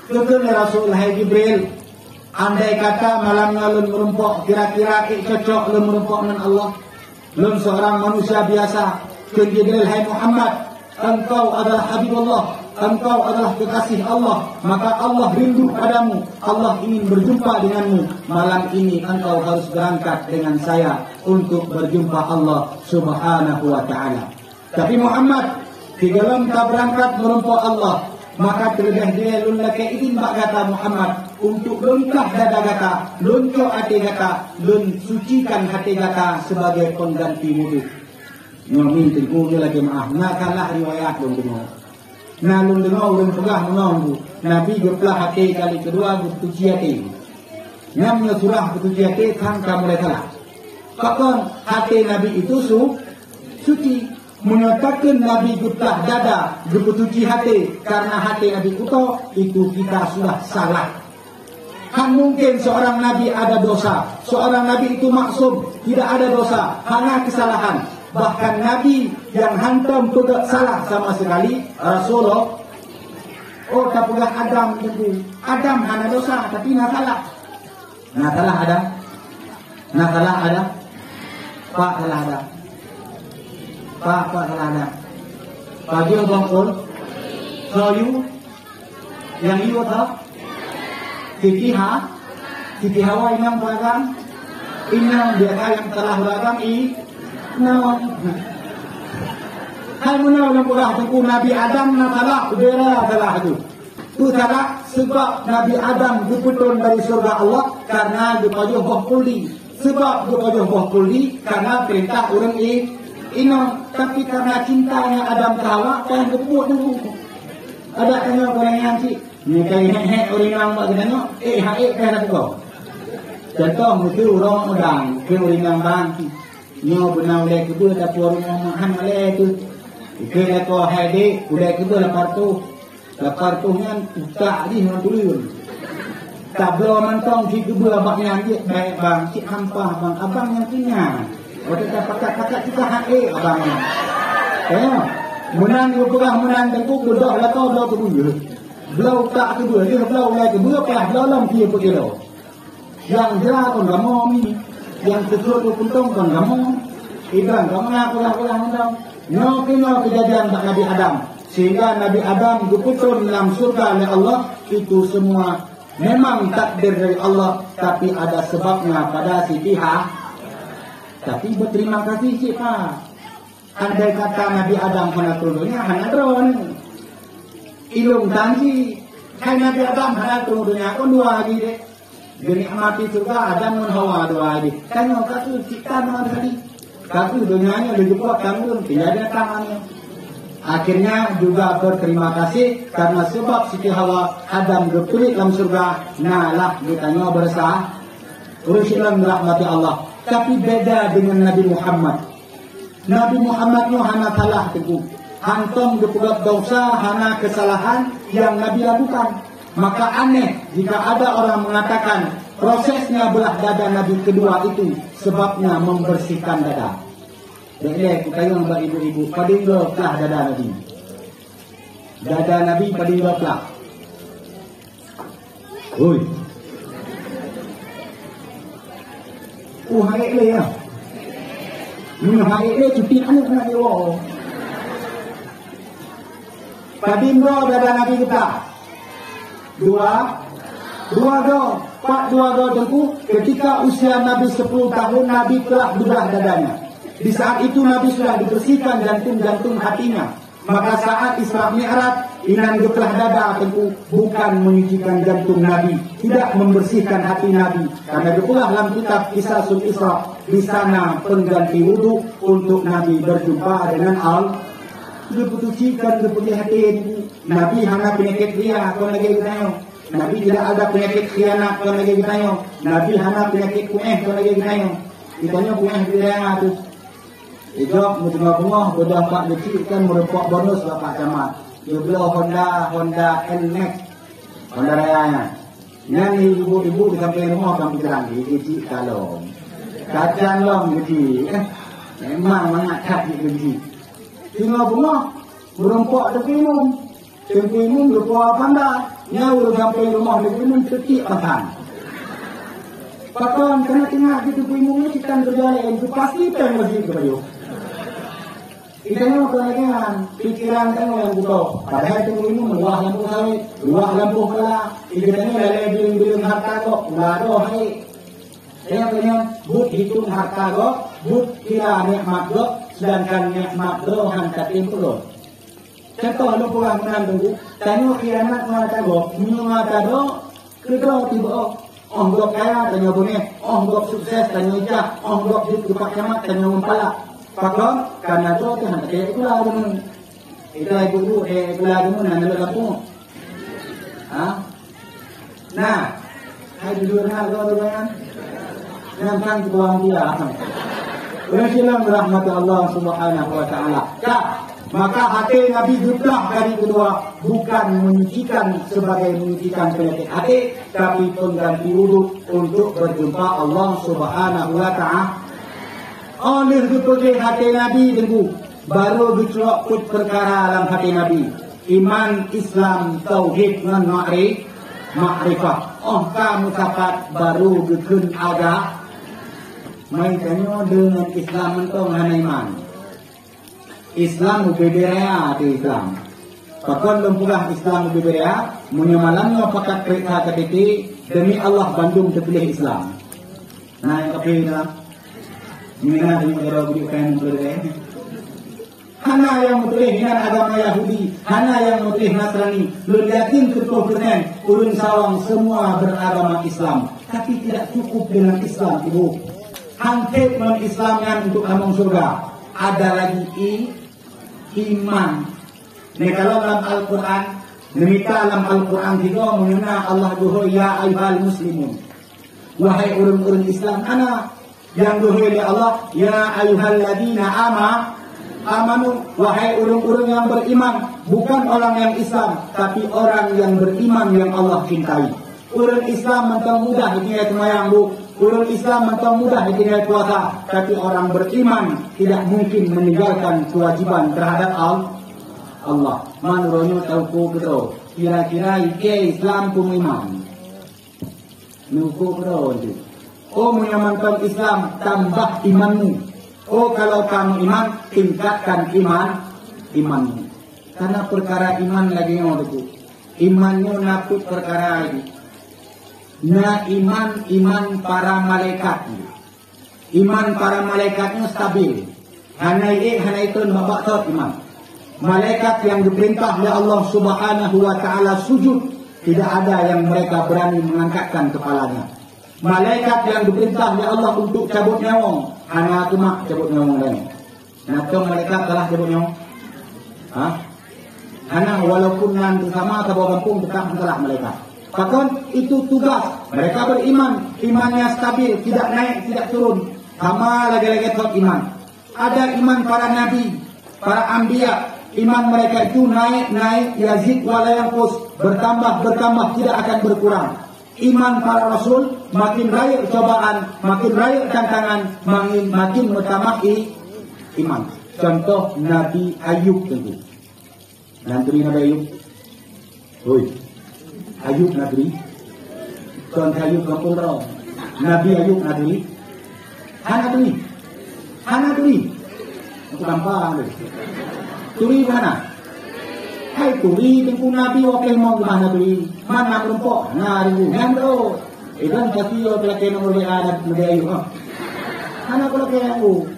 Kemudian Rasulullah Jibril, andai kata malamnya lun merempok, kira-kira cocok lun merempok dengan Allah. Lun seorang manusia biasa. Ke Jibril, hai Muhammad, engkau adalah Habibullah, engkau adalah kekasih Allah, maka Allah rindu padamu, Allah ingin berjumpa denganmu. Malam ini engkau harus berangkat dengan saya untuk berjumpa Allah Subhanahu wa taala. Tapi Muhammad, jika lun tak berangkat merempok Allah, maka terlebih dia lun laki izin bak kata Muhammad untuk lunkah dada kata, luncok hati kata, lun sucikan hati kata sebagai pengganti wudu. Ngamin tengku dia lagi maaf. Nak kalah riwayat lun dengar. Nah lun dengar lun pegah menunggu. Nabi berpelah hati kali kedua bertuji hati. Namnya surah bertuji hati sangka mulai kalah. Kapan hati Nabi itu suci. Menyatakan Nabi berpelah dada bertuji hati karena hati Nabi kuto itu kita sudah salah. Kan mungkin seorang Nabi ada dosa. Seorang Nabi itu maksum, tidak ada dosa, hanya kesalahan. Bahkan Nabi yang hantam tidak salah sama sekali. Rasulullah, oh tak pula Adam itu. Adam hanya dosa, tapi nak salah. Nak salah Adam. Nak salah Adam. Pak salah Adam. Pak salah Adam. Pak dia bangkul. So you, yang you tahu? Siti Hawa inang beragam. Inang dia yang telah beragam no. Hai menau dalam urah tengku Nabi Adam na salah, udara salah itu. Itu salah sebab Nabi Adam diputun dari surga Allah karena dipajuh boh kulli. Sebab dipajuh boh kulli karena perintah orang ino. Tapi karena cintanya Adam ke Hawa, kan dibuat dulu. Ada tanya orang yang si ni kai he orang yang mak kenano kaya kau. Contoh mesti orang udang ke orang yang bangki. Nyo benau le kedua tak puan mahan le tu. Ke ko hade udah kedua lapar tu ngan tak di non tulun. Tak belum mantong si kedua baknya dia baik bang si hampa bang abang yang punya. Oh kita pakat kita hade abangnya. Menang berperang menang tengku bedah lah kau belau kedua. Belau tak kedua dia belau le kedua pelah belau lam dia pergi. Yang jelas kon gamoh ni. Yang sesuatu puntong kan kamu Ibrahim kamu ngaku-ngaku no kejadian Pak Nabi Adam sehingga Nabi Adam diputun dalam surga oleh Allah. Itu semua memang takdir dari Allah, tapi ada sebabnya pada si pihak. Tapi berterima kasih si Pak. Andai kata Nabi Adam kena turunnya hanya drone ilung tansi hai Nabi Adam hanya turunnya kon dua lagi deh. Dinikmati surga Adam dan Hawa dua hari. Tanya kaku cipta mana tadi? Kaku dunianya lebih kuat kamu tidak ada tangannya. Akhirnya juga berterima kasih karena sebab Siti Hawa Adam berkulit dalam surga. Nalah ditanya bersah. Urusilah merahmati Allah. Tapi beda dengan Nabi Muhammad. Nabi Muhammad itu hanya salah teguh. Hantam dipegat dosa hanya kesalahan yang Nabi lakukan. Maka aneh jika ada orang mengatakan prosesnya belah dada Nabi kedua itu sebabnya membersihkan dada. Jadi kita yang bak ibu-ibu padinggo pelah dada Nabi. Dada Nabi padinggo pelah. Oi. Hai le ya. Ini hai le cuti anu kena dewa. Padinggo dada Nabi kita. Dua do tengku ketika usia Nabi 10 tahun Nabi telah belah dadanya. Di saat itu Nabi sudah dibersihkan jantung-jantung hatinya. Maka saat Isra Mi'raj inan belah dada tengku bukan menyucikan jantung Nabi, tidak membersihkan hati Nabi. Karena itulah dalam kitab Qisasul Isra di sana pengganti wudu untuk Nabi berjumpa dengan Allah. Sudah putuskan seperti hati Nabi hanya penyakit ria kalau lagi ditanya. Nabi tidak ada penyakit khianat kalau lagi ditanya. Nabi hanya penyakit kueh kalau lagi ditanya. Kitanya punya dia tu. Ijok tengah-tengah bedah pak kecil kan merepok bonus bapak camat. Dia bela Honda NMAX. Honda Raya. Yang ibu-ibu di samping rumah kan pikiran kecil kalau. Kacang long kecil. Memang mengangkat kecil. Tengah-tengah merempok tepi minum. Tepi minum berpuas pandai. Nyawa sampai rumah dia minum kecil makan. Pakon kena tengah gitu minumnya kita berjalan itu pasti pen masih kepada. Kita nak kenakan pikiran kan yang butuh. Padahal itu minum luah lampu sawit, luah lampu kala. Kita ni lelai bilang harta kok, lado hai. Saya punya but hitung harta kok, but kira nikmat kok, sedangkan nikmat doh hantar impulor. Contoh lu pulang menang tunggu, tanya kiamat mata kok, minum mata doh, kita tiba onggok kaya tanya punya, onggok sukses tanya ijah, onggok hidup kepak kiamat tanya mempala. Pakon karena itu kan kayak itu lah dulu. Itu ibu lah dulu nanti lo kampung. Nah, hai jujur hal kau tu kan. Jangan tuang dia. Bersyukur rahmat Allah Subhanahu Wa Taala. Maka hati Nabi Dutlah dari kedua bukan menyucikan sebagai menyucikan penyakit hati, tapi pengganti wudhu untuk berjumpa Allah Subhanahu Wa Taala. Oleh dipergi hati Nabi tunggu baru dicelok put perkara dalam hati Nabi iman Islam tauhid dan ma'rifah. Oh kamu dapat baru bikin agak mainkannya dengan Islam mentong hana iman. Islam berbeda di Islam. Pakon lempurah Islam berbeda menyamalannya pakat kereta kediti demi Allah Bandung terpilih Islam. Nah yang kepilih Mina dengan negara budikan berbeda. Hana yang memilih dengan agama Yahudi, hana yang memilih Nasrani. Lu yakin keturunan urun sawang semua beragama Islam, tapi tidak cukup dengan Islam ibu. Hankit non Islamnya untuk kampung surga. Ada lagi iman. Ini kalau dalam Al-Quran, demikian dalam Al-Quran juga mengenai Allah duhur ya ayyuhal muslimun. Wahai urun-urun Islam, ana yang duhur oleh Allah ya ayyuhalladzina amanu, wahai urun-urun yang beriman, bukan orang yang Islam, tapi orang yang beriman yang Allah cintai. Urun Islam mentang mudah ini semayang bu, urun Islam mentang mudah ini puasa, tapi orang beriman tidak mungkin meninggalkan kewajiban terhadap Allah. Manuronyo tahu ko kira-kira ike Islam pemiman. Nuko ko itu. Oh menyamankan Islam tambah imanmu. Oh kalau kamu iman tingkatkan imanmu. Karena perkara iman lagi itu. Imannya naput perkara lagi. Nah iman para malaikat. Iman para malaikatnya stabil. Hana itu babak tot iman. Malaikat yang diperintah oleh Allah Subhanahu Wa Taala sujud, tidak ada yang mereka berani mengangkatkan kepalanya. Malaikat yang diperintah oleh Allah untuk cabut nyawa, hana cuma cabut nyawa lain. Nah, tu malaikat telah cabut nyawa. Hana walaupun nanti sama atau kampung tetap telah malaikat. Bahkan itu tugas. Mereka beriman, imannya stabil, tidak naik, tidak turun. Sama lagi-lagi top iman. Ada iman para nabi, para anbiya. Iman mereka itu naik, yazid wala yanqus, bertambah, tidak akan berkurang. Iman para rasul makin raya cobaan, makin raya tantangan, makin bertambah iman. Contoh Nabi Ayub tentu. Nabi Ayub. Ayub Nabi. Contoh Ayub kampung roh. Nabi Ayub Nabi. Hana tuli. Aku nampak ni. Tuli mana? Hai tuli tengku Nabi wakil mau kemana tuli? Mana perempuan? Nah ribu. Ngamro. Iban pasti yo pelakon nomor ada Nabi Ayub. Hana kalau kayak aku.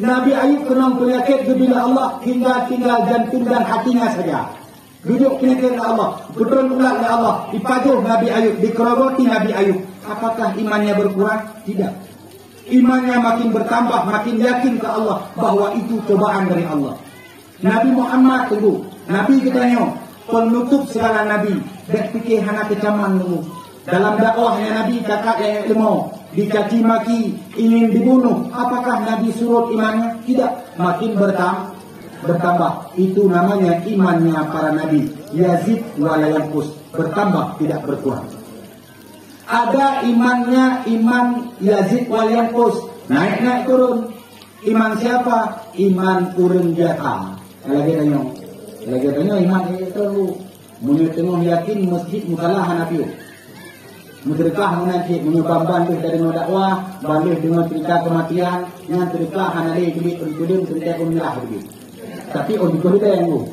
Nabi Ayub kena penyakit bila Allah tinggal jantung dan hatinya saja. Duduk penyakit Allah, betul ulang oleh Allah, dipajuh Nabi Ayub, dikerogoti Nabi Ayub. Apakah imannya berkurang? Tidak. Imannya makin bertambah, makin yakin ke Allah bahwa itu cobaan dari Allah. Nabi Muhammad tunggu, Nabi katanya penutup segala Nabi. Dek fikir hana kecaman tunggu. Dalam dakwahnya Nabi kakak yang ilmu dicaci maki, ingin dibunuh. Apakah Nabi surut imannya? Tidak, makin bertambah. Itu namanya imannya para nabi. Yazid wala yanqus, bertambah tidak berkurang. Ada imannya iman Yazid wala yanqus, naik turun. Iman siapa? Iman urang biasa. Lagi tanya iman itu munyo tengok yakin masjid mukalah Nabi. Mudrikah menanti menyubang bandih dari dakwah, bandih dengan cerita kematian, yang cerita hanale jadi kudim cerita kumilah begitu. Tapi on dikoda yang bu,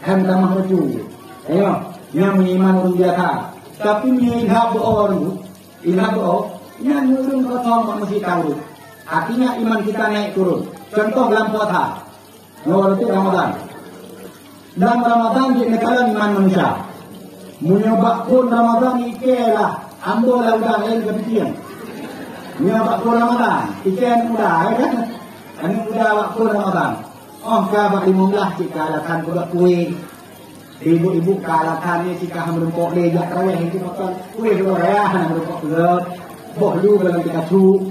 ham tamah rujuk. Ayo, yang mengiman orang biasa. Tapi menginhab orang, yang urung kau mesti tahu. Artinya iman kita naik turun. Contoh dalam puasa, itu Ramadan. Dalam Ramadan dia nekalan iman manusia. Menyobak pun Ramadan ikelah ambo lah udah lain kepikiran. Menyobak pun Ramadan ikan udah kan? Ini udah waktu Ramadan. Oh kabak 15 jika alasan buat kue. Ibu-ibu kalahkan ni jika merempok lejak raweh itu makan kue dua raya merempok berat. Boh lu dalam Pikachu.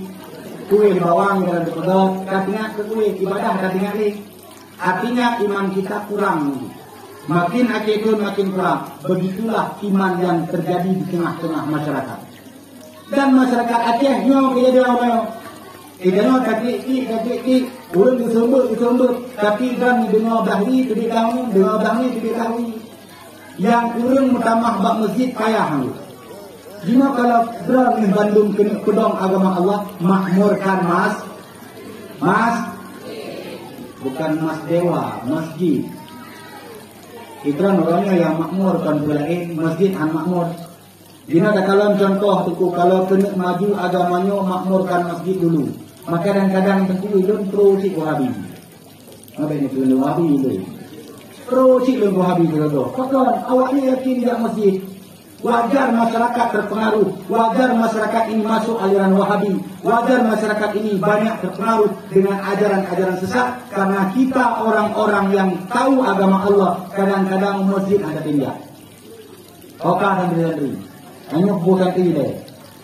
Kue bawang dalam berat. Katanya ke kue ibadah katanya ni. Artinya iman kita kurang. Makin akikun makin kurang. Begitulah iman yang terjadi di tengah-tengah masyarakat. Dan masyarakat Aceh nyo dia orang idano kaki urang disembut tapi dan dengar bahri tidak tahu yang urang mutamah bak masjid payah. Jika kalau berang Bandung kena pedong agama Allah makmurkan mas bukan mas dewa, masjid. Itulah orangnya yang makmur kan belain masjid an makmur. Dina ada kalau contoh tuku kalau kena maju agamanya makmurkan masjid dulu. Maka kadang-kadang tentu itu pro si Wahabi. Apa ini tu Wahabi itu? Pro si Wahabi itu. Pakon awaknya yakin tidak masjid. Wajar masyarakat terpengaruh. Wajar masyarakat ini masuk aliran Wahabi. Wajar masyarakat ini banyak terpengaruh dengan ajaran-ajaran sesat. Karena kita orang-orang yang tahu agama Allah. Kadang-kadang masjid ada tindak. Oka dan santri. Hanya bukan tidak.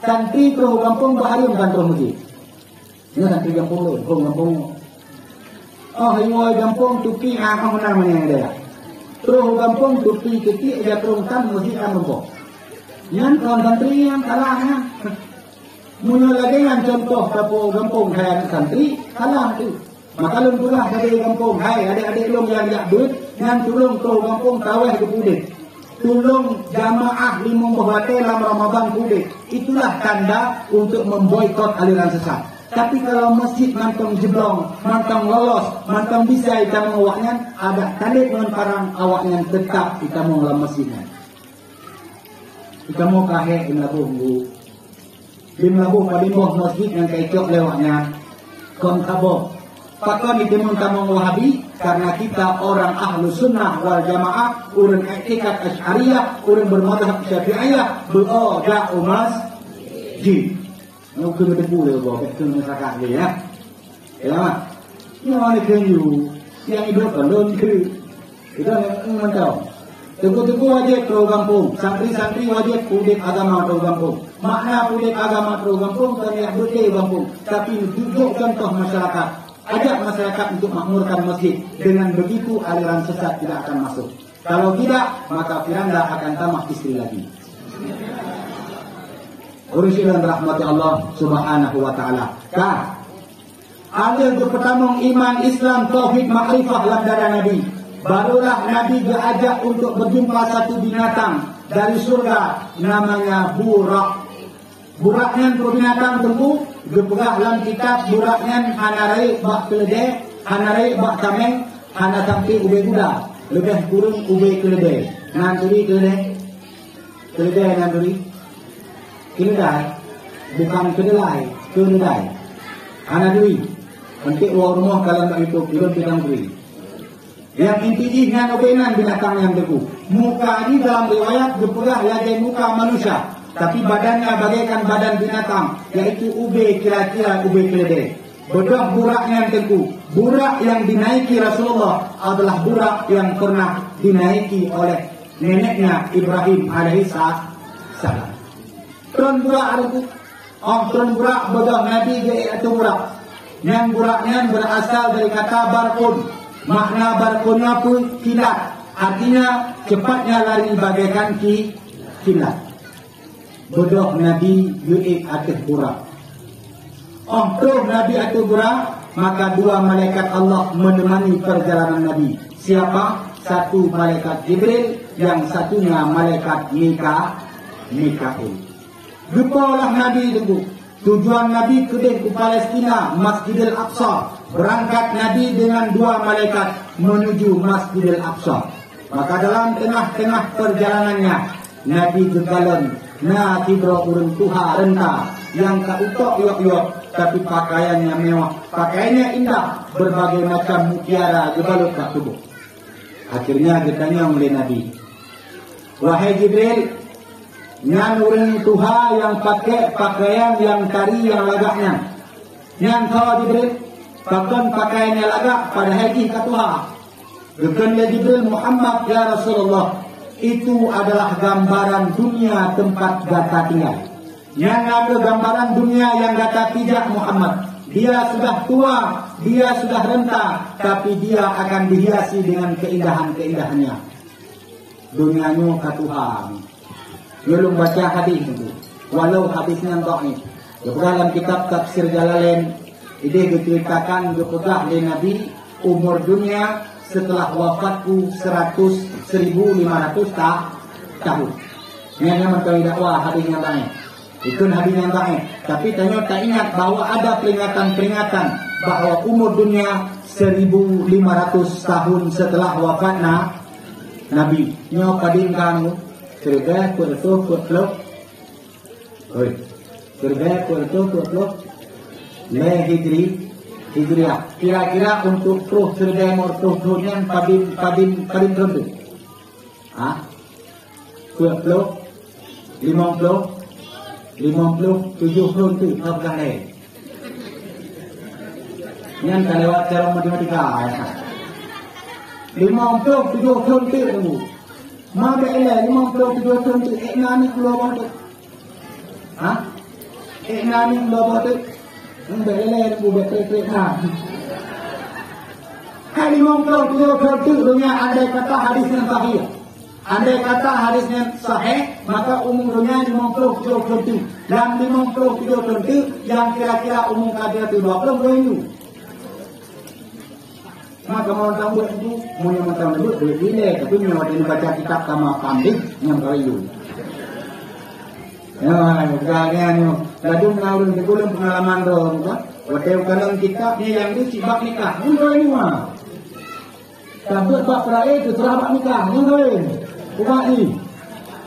Santri terus kampung bahari bukan terus masjid. Ini santri kampung tu. Kampung. Oh, ini kampung tuki apa namanya dia. Terus kampung tuki kecil dia terus kan masjid kan kampung. Yang kawan santri yang kalahnya. Munya lagi yang contoh kampung kampung kayak santri kalah tu. Maka lum pula dari kampung hai adik-adik lum yang tak duit yang tolong ke kampung taweh ke pudik. Tolong jamaah limong bahwate dalam Ramadan pudik. Itulah tanda untuk memboikot aliran sesat. Tapi kalau masjid mantong jeblong, mantong lolos, mantong bisa kita awaknya ada tanda dengan parang awaknya tetap kita mau dalam masjidnya. Kita mau kahek Labuh palimboh masjid yang kecok lewatnya kon kabo. Pakon itu muntamong Wahabi karena kita orang ahlu sunnah wal jamaah, urang etikat Asy'ariyah, urang bermadhab Syafi'iyah, beroda umas ji. Nggak kena tepu le bo, kena masyarakat dia ya. Ya, ini mana kenyu yang hidup belum ke. Kita mentau. Teguh-teguh wajib ke kampung, santri-santri wajib pudik agama ke kampung. Makna pudik agama ke kampung terlihat betul kampung. Tapi duduk contoh masyarakat. Ajak masyarakat untuk makmurkan masjid. Dengan begitu aliran sesat tidak akan masuk. Kalau tidak, maka Firanda akan tamak istri lagi. Urusilan rahmati Allah subhanahu wa ta'ala. Kah? Ada pertama iman Islam, tauhid, makrifah dalam darah Nabi. Barulah Nabi diajak untuk berjumpa satu binatang dari surga namanya burak. Buraknya binatang tentu gepegah dalam kitab buraknya hanarai bak keledai, hanarai bak tameng, hana sampai ube kuda, lebih kurang ube keledai. Nanturi keledai nanturi. Keledai bukan keledai. Hana duri. Nanti rumah kalian tak itu belum bidang duri. Yang inti dengan obenan binatang yang beku. Muka ini dalam riwayat gepegah lagi muka manusia, tapi badannya bagaikan badan binatang, yaitu ube kira-kira ube keledai. Bedah buraknya teku. Burak yang dinaiki Rasulullah adalah burak yang pernah dinaiki oleh neneknya Ibrahim alaihissalam. salam. Tron burak ada tu. Tron burak bodoh Nabi ke atau burak. Yang buraknya berasal dari kata barkun. Makna barkunnya pun kilat. Artinya cepatnya lari bagaikan kilat. Bodoh Nabi yu'ik atas burak. Terus Nabi atas burak, maka dua malaikat Allah menemani perjalanan Nabi. Siapa? Satu malaikat Jibril, yang satunya malaikat Mikail. Lupalah Nabi itu. Tujuan Nabi ke Palestina, Masjidil Aqsa. Berangkat Nabi dengan dua malaikat menuju Masjidil Aqsa. Maka dalam tengah-tengah perjalanannya, Nabi gegalan, na kibra urun tuha renta, yang tak utok yok-yok, tapi pakaiannya mewah, pakaiannya indah, berbagai macam mutiara dibalut kat tubuh. Akhirnya ditanya oleh Nabi, wahai Jibril, nyan urun tuha yang pakai pakaian yang tari yang lagaknya. Nyan kau Jibril, pakon pakaiannya lagak pada haji kat tuha. Gekanda Jibril, Muhammad ya Rasulullah, itu adalah gambaran dunia tempat gata tinggal. Yang ada gambaran dunia yang gata pijak Muhammad. Dia sudah tua, dia sudah renta, tapi dia akan dihiasi dengan keindahan-keindahannya. Dunianya katuhan. Belum baca hadis itu. Walau hadisnya dhaif. Dalam kitab Tafsir Jalalain, ini diceritakan dipegah oleh Nabi, umur dunia setelah wafatku 1.500 tahun. Ini memang dakwah hadis yang baik. Itu hadis yang baik. Tapi tanya tak ingat bahwa ada peringatan-peringatan bahwa umur dunia 1.500 tahun setelah wafat Nabi. Nyo kadin kamu surga kuat. Oi. Surga kuat. Le Hijriah. Kira-kira untuk terus surga mortuhnya padin tentu. Ah? 20 50 70 tu apa lain. Yang tak lewat cara matematika. 50 70 tu. Mana eleh 50 70 tu nani keluar tu. Ha? Nani keluar tu. Enggak eleh tu betul-betul ha. Kali 50 70 tu dunia ada kata hadis yang sahih. Andai kata hadisnya sahih, maka umurnya 50-70. Yang 50-70 yang kira-kira umur kadir itu 20 itu. Maka mau tahu itu, mau yang tahu itu boleh pilih. Tapi mau baca kitab sama pandit yang kayu. Ya, kalian ni, lalu mengaurun di bulan pengalaman dong, kan? Waktu kalau kitab ni yang itu cibak nikah, mungkin ini mah. Tapi bab peraih itu terabak nikah, mungkin. Ubah ni.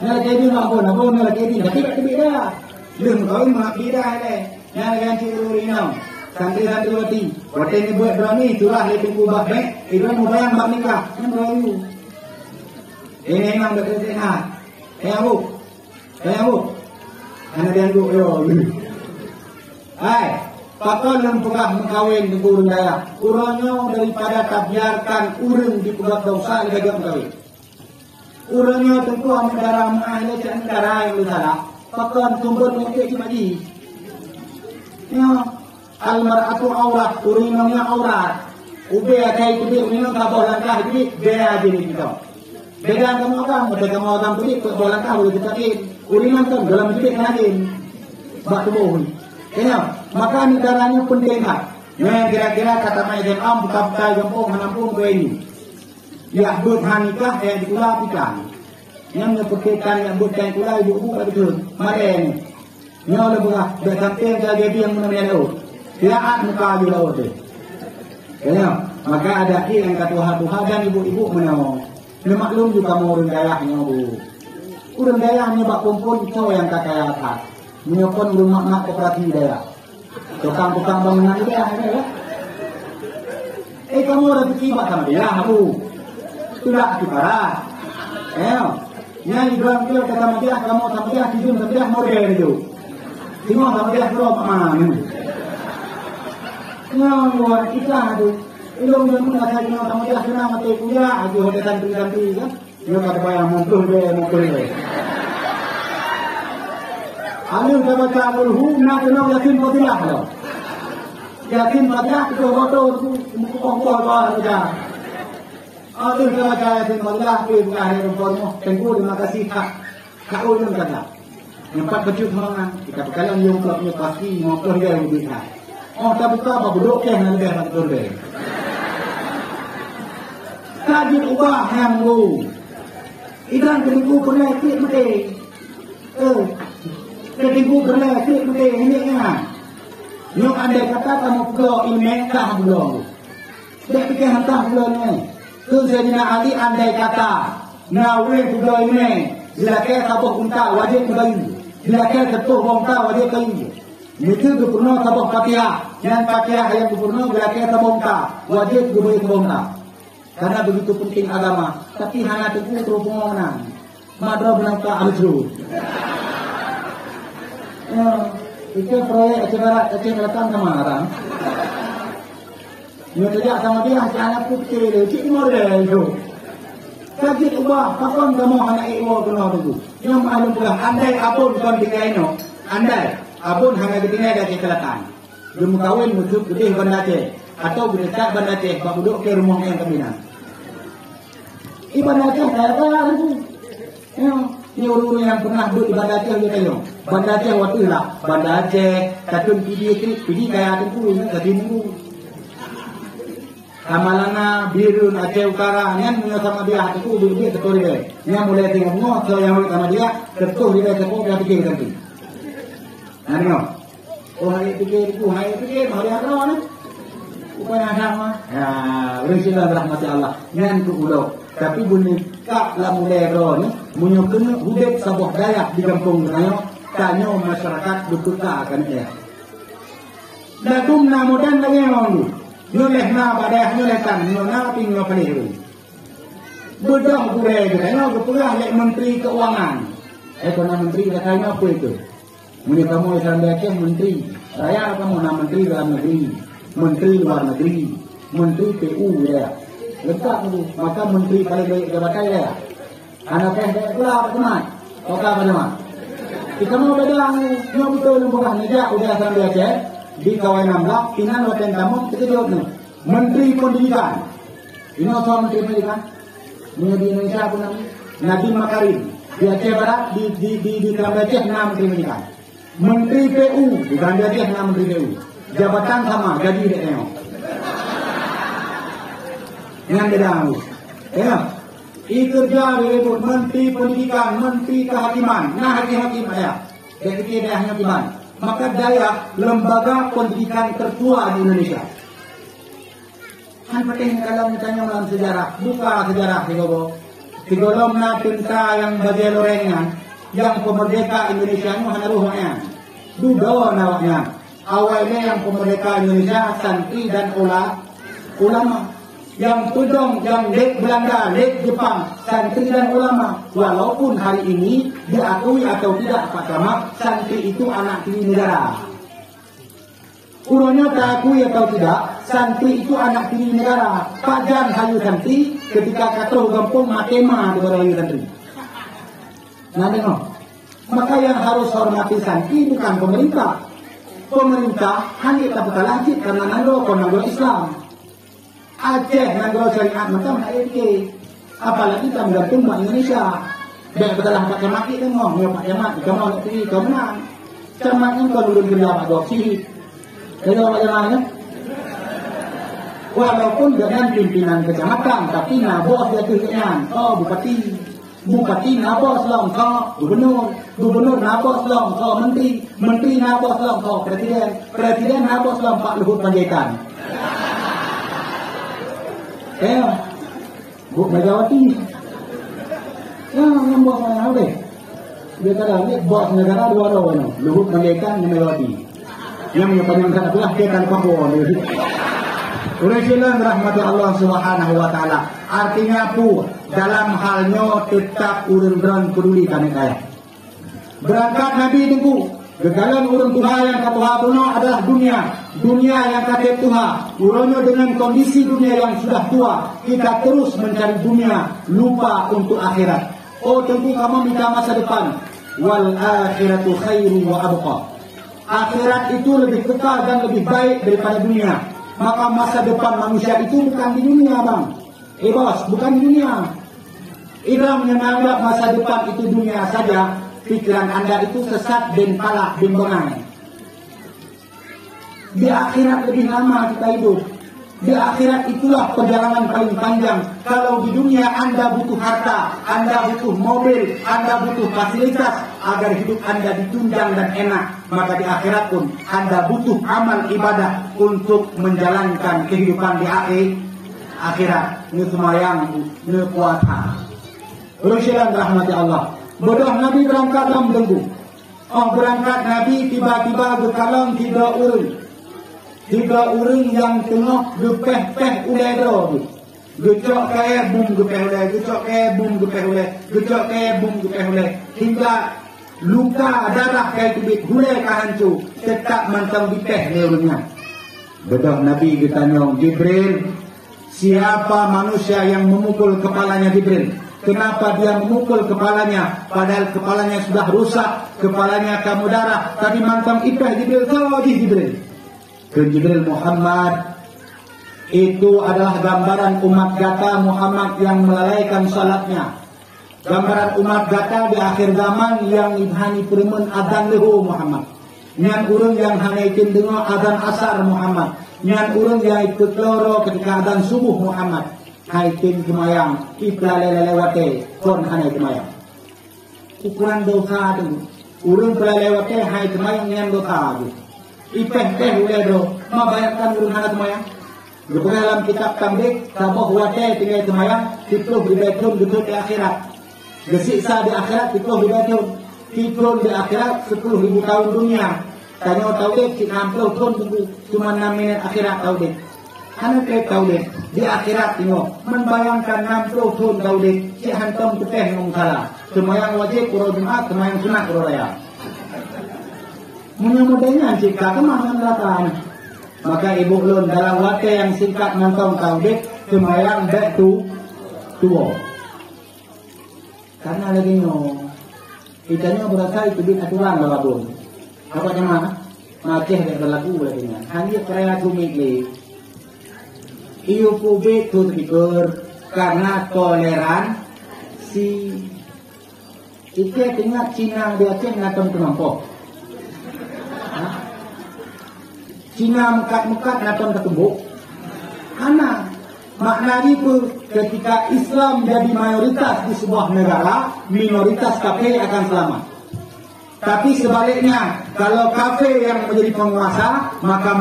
Nak jadi nak pun nak jadi. Tapi tak beda. Belum kau mak beda le. Yang ganti urinau. Santri-santri wati. Wati ni buat berani turah lebih ubah baik. Ibu bayang bab nikah. Yang berayu. Ini memang dah sehat. Abu. Anak dia duk yo. Hai. Pakon yang pegah mengkawin di urang daya. Urangnya daripada tak biarkan urang di pegah dosa di gajah mengkawin. Urangnya tentu negara mahal je negara yang salah. Pakon tumbut mungkin di ya, almaratu aurat, urinnya aurat. Ube akai tu urinnya tak boleh langkah jadi beda aja ni kita. Beda kamu orang tu boleh langkah boleh tetapi urinnya kan dalam jadi lain. Bak tubuh. Kena, maka negaranya penting tak. Yang kira-kira kata Maiden Am buka-buka jempol menampung ke ini. Ya buat nikah yang dikulah pikan. Yang nyeputikan yang buat yang kulah ibu-ibu tak betul. Mari ni. Ni oleh buka. Dah sampai ke jadi yang menamanya laut. Tiaat muka di laut tu. Kena. Maka ada yang kata Tuhan dan ibu-ibu menawang. Ni maklum juga mau orang dayahnya bu. Orang dayahnya bak kumpul cowok yang kata atas. Menyokong rumah mak kooperatif daya. Tukang-tukang bangunan itu ya. Kamu ada berkibat sama dia, bu. Itulah kiparat. Yang Ibrahim kira kata sama dia, kamu sama dia, tidur sama dia, mau dia itu. Tengok sama dia, keluar mana. Yang luar kita itu. Ilmu yang pun ada tengok sama dia, kena mati kuliah. Aduh, ada santri-santri kan. Dia kata bayang, mungkul dia. Alim ka baca mulhu na kenal yakin fadilah lo. Yakin fadilah itu foto buku baca. Alim ka baca yakin fadilah itu bukan hari reformo. Tengku terima kasih kak ulun kata. Empat baju orang kita berkalian yang klubnya pasti motor dia yang bisa. Oh tak buka apa duduk ke nanti ada motor dia. Kaji ubah yang lu. Ikan kedengku pernah ikut mati. Kedengku pernah ikut mati ini kan. Yang anda kata kamu pulau ini tak pulau. Tidak fikir hantar pulau ni. Tu Sayyidina Ali andai kata nawe pulau ini. Silakan sabuk unta wajib kayu. Silakan ketuh unta wajib kayu. Itu gubernur sabuk Fatihah. Yang Fatihah yang gubernur silakan sabuk unta wajib gubernur sabuk unta. Karena begitu penting agama, tapi hanya tengku terhubungan. Madra benangka amjru. Itu proyek acara datang sama orang. Dia kerja sama dia, anak putih, cik model itu. Kaji ubah, kapan kamu anak iwo kena tu? Yang maklum pula, andai abun kon tinggal ini, andai abun hanya ditinggal dari kecelakaan. Belum kawin musuh gede Banda Aceh atau berdekat Banda Aceh, bak duduk ke rumah yang kebina. Banda Aceh dah ada tu. Ni orang yang pernah duduk di Banda Aceh dia tahu. Banda Aceh waktu lah, Banda Aceh, katun pidi kaya tu ni tadi minggu. Kamalana Birun Aceh Utara yang punya sama dia hatiku duduk ketua dia. Yang mulai tengok semua so yang mulai sama dia ketua dia sekolah dia fikir nanti. Tengok. Oh hari fikir hari apa ni? Upaya sama. Ya, bersyukur rahmat Allah. Yang tu ulo. Tapi bunyi kak la mulai ro ni munyo kena hudep sabuh dayak di kampung rayo tanyo masyarakat bertukar akan dia. Datum namudan lagi orang nyoleh na badah nyoleh tan nyona ping nyopelih. Bedong pure kita no kepulah lek menteri keuangan. Kena menteri katanya apa itu? Muni kamu Islam Aceh menteri. Saya kamu nama menteri dalam negeri, menteri luar negeri, menteri PU dia. Letak tu, maka menteri paling baik jabatan dia. Anak saya pula teman. Oka teman. Kita mau bedang nyo betul lembaga negara udah Islam Aceh. Di kawanan Blak, Pinan, Waten Tamong, kita jawab ni. Menteri Pendidikan. Ini soal Menteri Pendidikan. Ini di Indonesia pun namanya. Nadiem Makarim. Di Aceh Barat, di Kerambi Aceh, nama Menteri Pendidikan. Menteri PU, di Kerambi Aceh, nama Menteri PU. Jabatan sama, gaji dia tengok. Yang beda aku. Ya. Kerja disebut Menteri Pendidikan, Menteri Kehakiman. Nah, hakim ada. Jadi dia hakiman. Maka daya lembaga pendidikan tertua di Indonesia. Kan penting kalau misalnya dalam sejarah, buka sejarah Tigolom na pinta yang bagi lorengan, yang pemerdeka Indonesia itu hanya ruhnya. Dudo nawaknya. Awalnya yang pemerdeka Indonesia santri dan ulama. Yang tudong, yang lek Belanda, lek Jepang, santri dan ulama. Walaupun hari ini diakui atau tidak Pak Camat, santri itu anak tiri negara. Urunnya tak akui atau tidak, santri itu anak tiri negara. Pajan hayu santri ketika kata gampung matema kepada hayu santri. Nah tengok. Maka yang harus hormati santri bukan pemerintah. Pemerintah hanya tak bakal lanjut karena nanggo Islam. Aceh negara syariat macam HRK. Apalagi kita bergantung Bank Indonesia. Baik betul Pak Camat kita ngomong, ya Pak Camat, kamu nak pilih, kamu menang. Camat ini kalau belum kerja Pak Doksi. Jadi Pak Camat walaupun dengan pimpinan kecamatan, tapi nabos dia tulisan. Oh Bupati nabos long kau, Gubernur nabos long kau, Menteri nabos long kau, Presiden nabos long Pak Luhut Panjaitan. Bu Megawati. Yang bos mana deh? Dia kata ni bos negara dua orang, Luhut Panjaitan dan Megawati. Yang menyebabkan itulah dia kan Papua. Rasulullah rahmati Allah Subhanahu wa taala. Artinya apa? Dalam halnya tetap urun-urun peduli kami kaya. Berangkat Nabi tengku. Gegalan urun Tuhan yang kata Tuhan adalah dunia yang kata Tuhan. Urunnya dengan kondisi dunia yang sudah tua, kita terus mencari dunia, lupa untuk akhirat. Oh tentu kamu minta masa depan. wal akhiratu khairu wa abqa. Akhirat itu lebih kekal dan lebih baik daripada dunia. Maka masa depan manusia itu bukan di dunia, bang. Bos, bukan di dunia. Ibrahim menganggap masa depan itu dunia saja. Pikiran anda itu sesat dan palak dan bengai. Di akhirat lebih lama kita hidup. Di akhirat itulah perjalanan paling panjang. Kalau di dunia anda butuh harta, anda butuh mobil, anda butuh fasilitas agar hidup anda ditunjang dan enak, maka di akhirat pun anda butuh amal ibadah untuk menjalankan kehidupan di akhirat. Ini semayang, ini puasa. Rasulullah rahmati Allah. Bodoh Nabi berangkat dalam belenggu. Berangkat Nabi tiba-tiba berkalang 3 orang. 3 orang yang tengah gepeh-peh ulai dah. Gecok kaya bum gepeh ulai, gecok kaya bum gepeh ulai, gecok kaya bum gepeh ulai. Hingga luka darah kaya tubik hulai ke hancur. Tetap mantang dipeh leurnya. Bodoh Nabi ditanya, Jibril, siapa manusia yang memukul kepalanya Jibril? Kenapa dia memukul kepalanya? Padahal kepalanya sudah rusak, kepalanya kamu darah. Tadi mantang ipeh Jibril, Jibril. Ke Jibril Muhammad, itu adalah gambaran umat gata Muhammad yang melalaikan salatnya. Gambaran umat gata di akhir zaman yang ibhani permen adzan lehu Muhammad. Nyan urang yang hanya ikin dengar adzan asar Muhammad. Nyan urang yang ikut loro ketika adzan subuh Muhammad. Haitin kemayang, iplalelewate, kon hanya kemayang. Ukuran dosa itu, urang pelalewate, hai kemayang nyan dosa itu. Ipeh udah do, ma bayangkan urang hana kemayang. Lepas dalam kitab tambik, sabah wate tinggal kemayang, titluh di betul di akhirat. Gesiksa di akhirat, titluh di betul. Titluh di akhirat 10.000 tahun dunia. Tanya tahu deh, kita 60 tahun tunggu, cuma 6 menit akhirat tahu deh. Hana kayak tahu deh, di akhirat tengok, membayangkan 60 tahun tahu deh, si hantam keteh ngomong salah. Kemayang wajib kurang Jumat, kemayang sunat kurang raya. Mudah-mudahnya jika kemana neraka. Maka ibu lun dalam wate yang singkat nonton tahu deh, kemayang dek tua. Karena lagi kitanya berasa itu di aturan bababun. Apa cuma maceh dek berlaku lagi nya. Hanya kerana tumik Iyo kubik tu terpikir karena toleransi. Itu tengah Cina dia Aceh ngatam kenampok. Cina mekat-mekat ngatam ketembuk. Karena maknanya itu ketika Islam jadi mayoritas di sebuah negara, minoritas kafir akan selamat. Tapi sebaliknya, kalau kafir yang menjadi penguasa, maka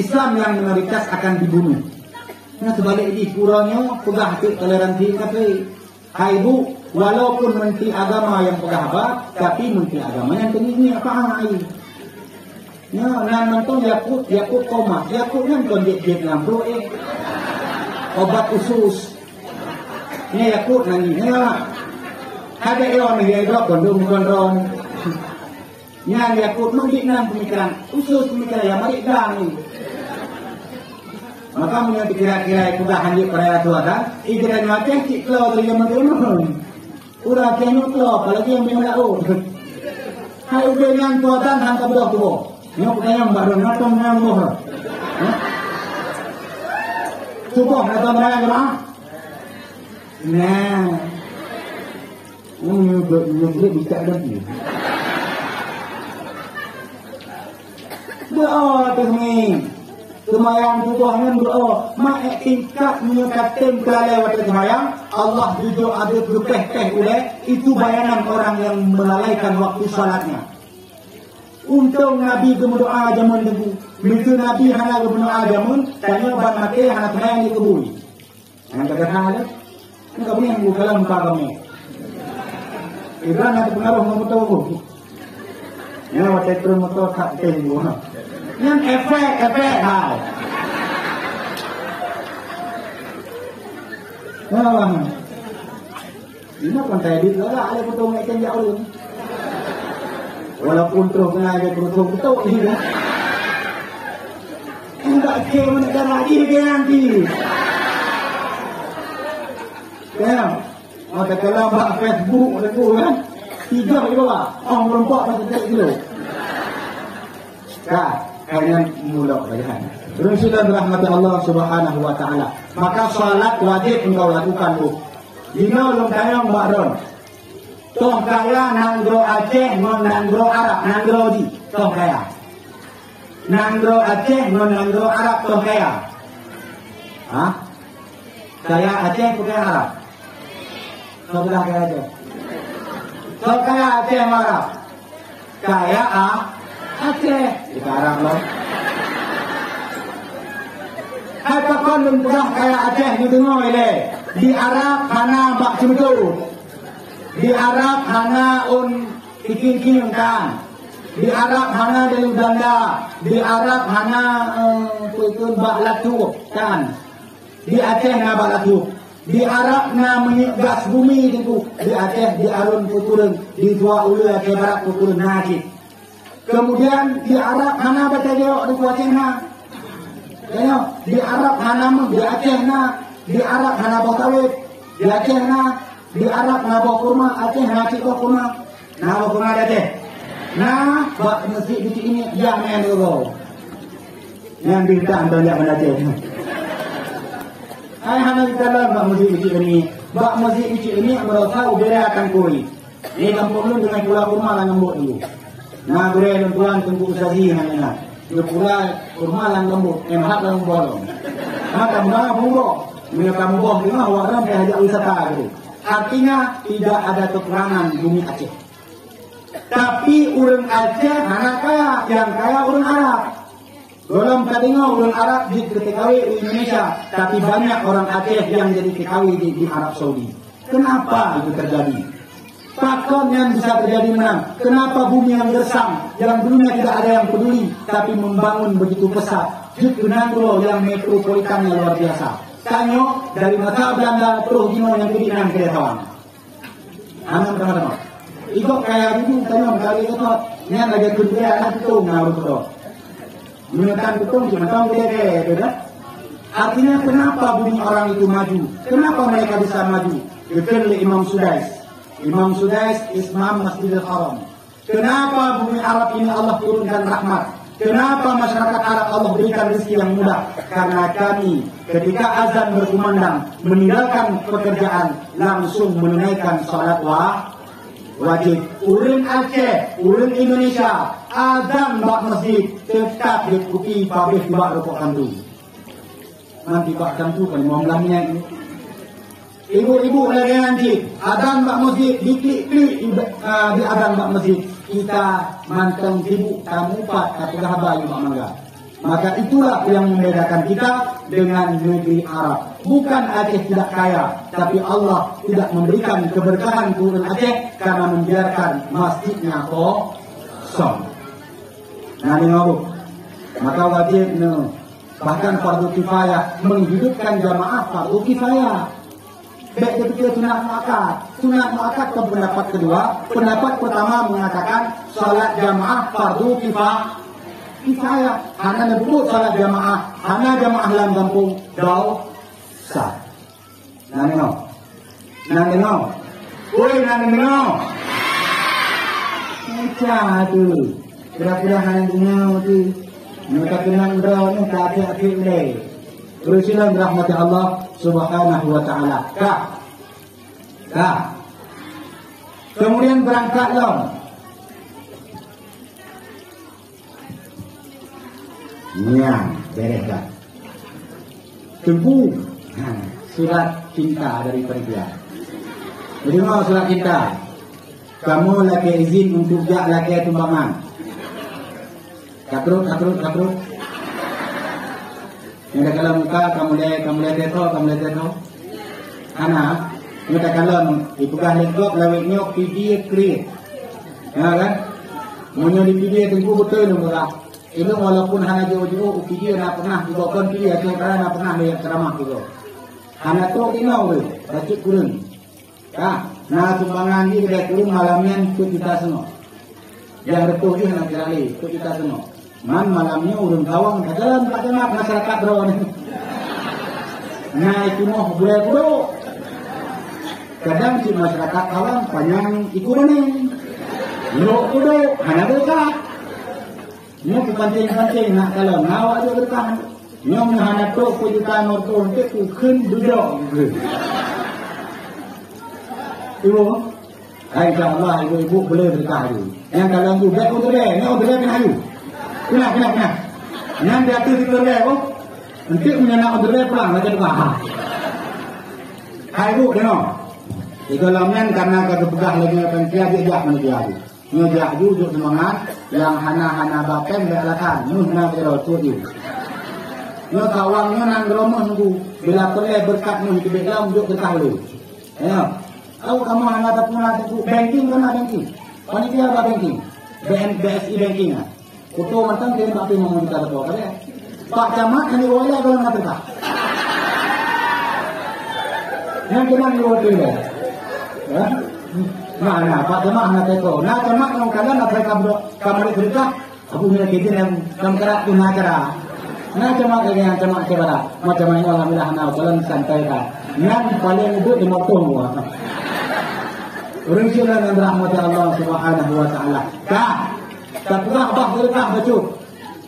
Islam yang minoritas akan dibunuh. Nah sebalik di kurangnya pegah toleransi kafir. Hai bu, walaupun menteri agama yang pegah apa, tapi menteri agama yang tinggi apa hai? Ya, nan nonton Yakut koma, Yakut kan konjek lampu obat usus. Ini Yakut nanti, ya. Ada yang dia drop kondom. Nya Yakut mungkin nan pemikiran usus pemikiran yang mari gang. Maka punya kira-kira itu dah hanjir peraya tua kan? Ikiran macam cik keluar dari zaman dulu. Udah kena keluar, apalagi yang bina lau. Hai udah yang tua dan hantar bedah tu. Yang pertanyaan baru natong yang bohong. Subuh natong raya jemaah. Nah, ini bisa lagi. Doa tu ni. Semayang tubuhnya berdoa, mak tingkat menyekatkan kelewat semayang, Allah juga ada berpeh-peh oleh itu bayangan orang yang melalaikan waktu salatnya. Untung Nabi berdoa zaman dulu, begitu Nabi hanya berdoa zaman, tanya ban mati hanya semayang di kebun. Yang kata ini kebun yang bukan muka kami. Ibrahim ada pengaruh memutuh. Ya, waktu itu memutuh tak tengok. Yang efek hal. Nah, ini pun saya edit lah, ada foto macam jauh. Walaupun terus kena ada foto ini kan. Enggak kira mana lagi ke nanti. Ya, ada kalau buat Facebook ada kan. 3 di bawah. Oh, merompak macam tu dulu. Kalian mulak bagian. Rasulullah rahmat Allah Subhanahu wa taala. Maka salat wajib engkau lakukan tu. Dino long tayong baron. Tong kaya nanggro Aceh non nanggro Arab nanggro di tong kaya. Nanggro Aceh non nanggro Arab tong kaya. Hah? Kaya Aceh bukan Arab. Kau bilang kaya Aceh. Tong kaya Aceh Arab. Kaya Aceh. Kita Arab loh. Hai pakon lun purah kaya Aceh ni dengar ile. Di Arab hana bak cemtu. Di Arab hana ikin kan. Di Arab hana dari Belanda. Di Arab hana kuikun bak latu kan. Di Aceh na bak latu. Di Arab na menyegas bumi itu. Di Aceh di alun puturun. Di dua ulu Aceh Barat puturun najib. Kemudian di Arab hana baca jawab di Aceh na. Di Arab hana di Aceh na. Di Arab hana bawtawit. Di Aceh na. Di Arab na bawa kurma, Aceh na cik bawa kurma. Na bawa kurma di Aceh. Na buat masjid di sini yang main dulu. Yang bintang dan yang Aceh. Hai hana kita lah buat masjid di sini. Buat masjid di sini merasa udara akan koi. Ini kampung lu dengan pula kurma lah ngembut dulu. Na gure dan tuan tunggu usahi hanya. Dia pula kurma lah ngembut. Emhat lah ngembut. Maka mana bumbu. Mereka mubah di mana orang yang ajak wisata itu. Artinya tidak ada kekurangan bumi Aceh. Tapi orang Aceh anak kaya, yang kaya orang Arab. Belum tadinya orang Arab di TKW di Indonesia, tapi banyak orang Aceh yang jadi TKW di Arab Saudi. Kenapa itu terjadi? Faktor yang bisa terjadi menang. Kenapa bumi yang gersang, yang dulunya tidak ada yang peduli, tapi membangun begitu pesat. Justru yang metropolitannya luar biasa. Tanyo dari masa Belanda terus Gino yang kedua ke Taiwan. Anak teman-teman. Ikut kaya dulu tanyo kali itu nya lagi kedua anak itu ngaruh tu. Menekan betul cuma tahu dia beda. Artinya kenapa bumi orang itu maju? Kenapa mereka bisa maju? Betul Imam Sudais. Imam Sudais Imam Masjidil Haram. Kenapa bumi Arab ini Allah turunkan rahmat? Kenapa masyarakat Arab Allah berikan rezeki yang mudah? Karena kami ketika azan berkumandang meninggalkan pekerjaan langsung menunaikan salat wajib. Urun Aceh, urun Indonesia, azan bak masjid tetap diikuti pabrik bak rokok kantu. Nanti bak kantu kan mau melangnya ini. Ibu-ibu lagi nanti azan bak masjid diklik-klik di azan bak masjid. Kita manteng sibuk tamu pat atau habai mak mangga. Maka itulah yang membedakan kita dengan negeri Arab. Bukan Aceh tidak kaya, tapi Allah tidak memberikan keberkahan turun Aceh karena membiarkan masjidnya kosong. Nah ini ngabuk. Maka wajib bahkan fardu kifayah menghidupkan jamaah fardu kifayah. Baik ketika sunat muakkad. Sunat muakkad ke pendapat kedua. Pendapat pertama mengatakan salat jamaah fardu kifayah. Hanya menyebut salat jamaah, hanya jamaah dalam kampung dosa. Nanti Oi nanti Macam tu. Kira-kira hanya dengar tu. Mereka kenal dah ni tak akhir ni. Rasulullah rahmat Allah Subhanahu wa taala. Kemudian berangkatlah. Beres dah. Tunggu. Surat cinta dari perempuan. Dengar surat cinta. Kamu lagi izin untuk jak lagi tumbangan. Katrut. Yang kalau muka kamu lihat teto. Anak, kita kalau itu kan lekok laweknya video create. Ya kan? Munyo di video tunggu betul murah. Itu walaupun hanya jauh-jauh video nak pernah dibawakan video atau nak pernah lihat ceramah gitu. Hanya tu tinau we, bacik kurun. Nah tumbangan ni dia kurun malamnya tu kita semua. Yang betul dia nak kali tu kita semua. Malamnya urun kawang jalan tak jenak masyarakat bro ni. Nah itu mau boleh bro. Kadang si masyarakat kawang panjang ikut ni. Lok duduk, hanya berkah. Nya kepancing-pancing nak kalau ngawak dia berkah. Nya hanya tu pujukan ortu untuk ku khun duduk. Ibu, insya-Allah ibu boleh berkah tu. Yang kalau ibu baik untuk dia, nya untuk dia kena ayu. Kena. Yang dia tu untuk dia oh. Nanti punya nak untuk dia pulang macam tu. Hai ibu tengok. Itu lamen karena kegepegah lagi pentia dia manusia tu. Ngejak duduk semangat yang hana-hana bapen beralasan nuhna berotu tu. Nyo kawangnya nang romah nunggu bila perlu berkat nu itu belam duduk berkah lu. Ya. Kau kamu hana tak pernah tu banking mana banking? Panitia apa banking? BSI banking ah. Foto mantan dia tak mau kita tahu kan? Pak Camat ni boleh kalau nak berkah. Yang kena ni boleh dah. Ya. Nah, Pak Camat nak teko. Nah, Camat yang kalian nak teko kamar berkah. Aku punya kerja yang kamera tu nak cara. Nah, Camat yang Camat kebara. Macam mana alhamdulillah nak jalan santai kan. Yang paling itu di motor gua. Orang siapa yang rahmat Allah Subhanahu Wa Taala. Dah. Terpegah bah berkah betul.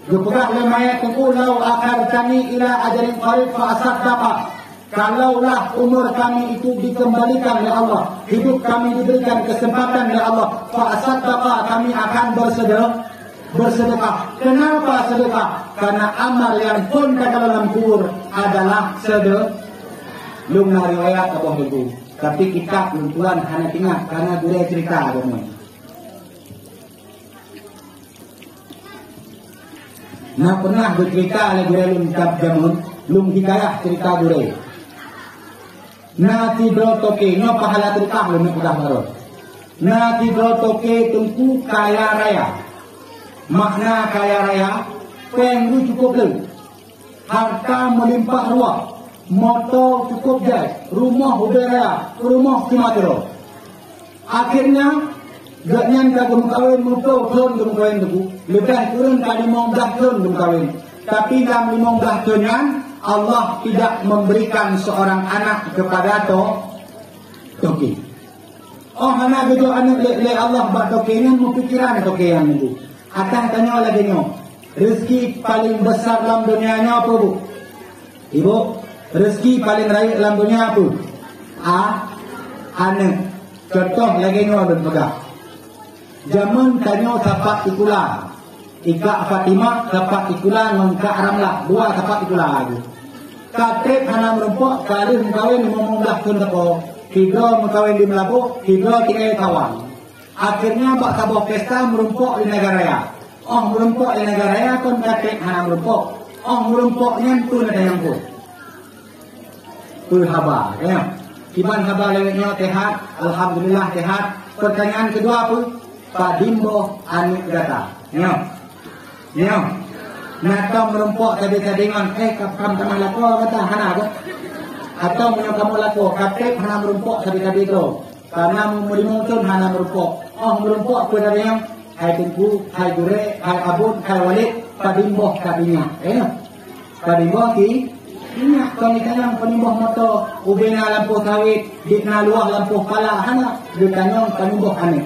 Berpegah lemaya tengku lau akar kami ila ajarin qarib fa asaddaqa. Kalaulah umur kami itu dikembalikan oleh Allah, hidup kami diberikan kesempatan oleh Allah, fa asaddaqa kami akan bersedekah. Kenapa sedekah? Karena amal yang pun kata dalam kubur adalah sedekah. Lumna riwayat abah itu. Tapi kita kumpulan hanya tinggal karena gure cerita agama. Nah pernah bercerita oleh gure lum tab jamun, lum hikayah cerita gure. Nati brotoke, no pahala cerita lum udah baru. Nati brotoke tungku kaya raya. Makna kaya raya, penggu cukup lem. Harta melimpah ruah. Motor cukup jai, rumah udara, rumah Sumatera. Akhirnya, gaknya kagum kawin motor turun kagum kawin tu, lebih turun kali 15 turun kagum kawin. Tapi dalam 15 turunan, Allah tidak memberikan seorang anak kepada toki. Oh, anak itu anak le Allah buat toki ni, mau pikiran toki yang itu. Akan tanya lagi nyo, rezeki paling besar dalam dunia nya apa bu? Ibu? Rezeki paling raya dalam dunia apa? Anak. Contoh lagi ni orang pegang. Zaman tanya tapak ikula. Ika Fatimah tapak ikula dengan Kak Ramlah. Dua tapak ikula lagi. Katrip hana merumpuk kali mengkawin 15 tahun teko. Hidro mengkawin di Melabu, hidro tinggal kawan. Akhirnya bak kabah pesta merumpuk di negara raya. Oh merumpuk di negara raya kon katrip hana merumpuk. Oh merumpuknya tu ada yang pun. Haba, ya. Kiban haba lewatnya tehat, alhamdulillah tehat. Pertanyaan kedua apa? Pak Dimbo anik data. Ya. Nata merumpuk tadi-tadingan, kapam teman lako kata hana ke? Atau punya kamu lako, kaptek hana merumpuk tadi-tadi itu. Karena merimutun hana merumpuk. Oh merumpuk aku dari yang hai tengku, hai gure, hai abud, hai walid, Pak Dimbo tadinya. Pak Dimbo ki ingat kalau ditanya penimbah motor, ubena lampu sawit, dikna luah lampu pala, hana ditanya penimbah aneh.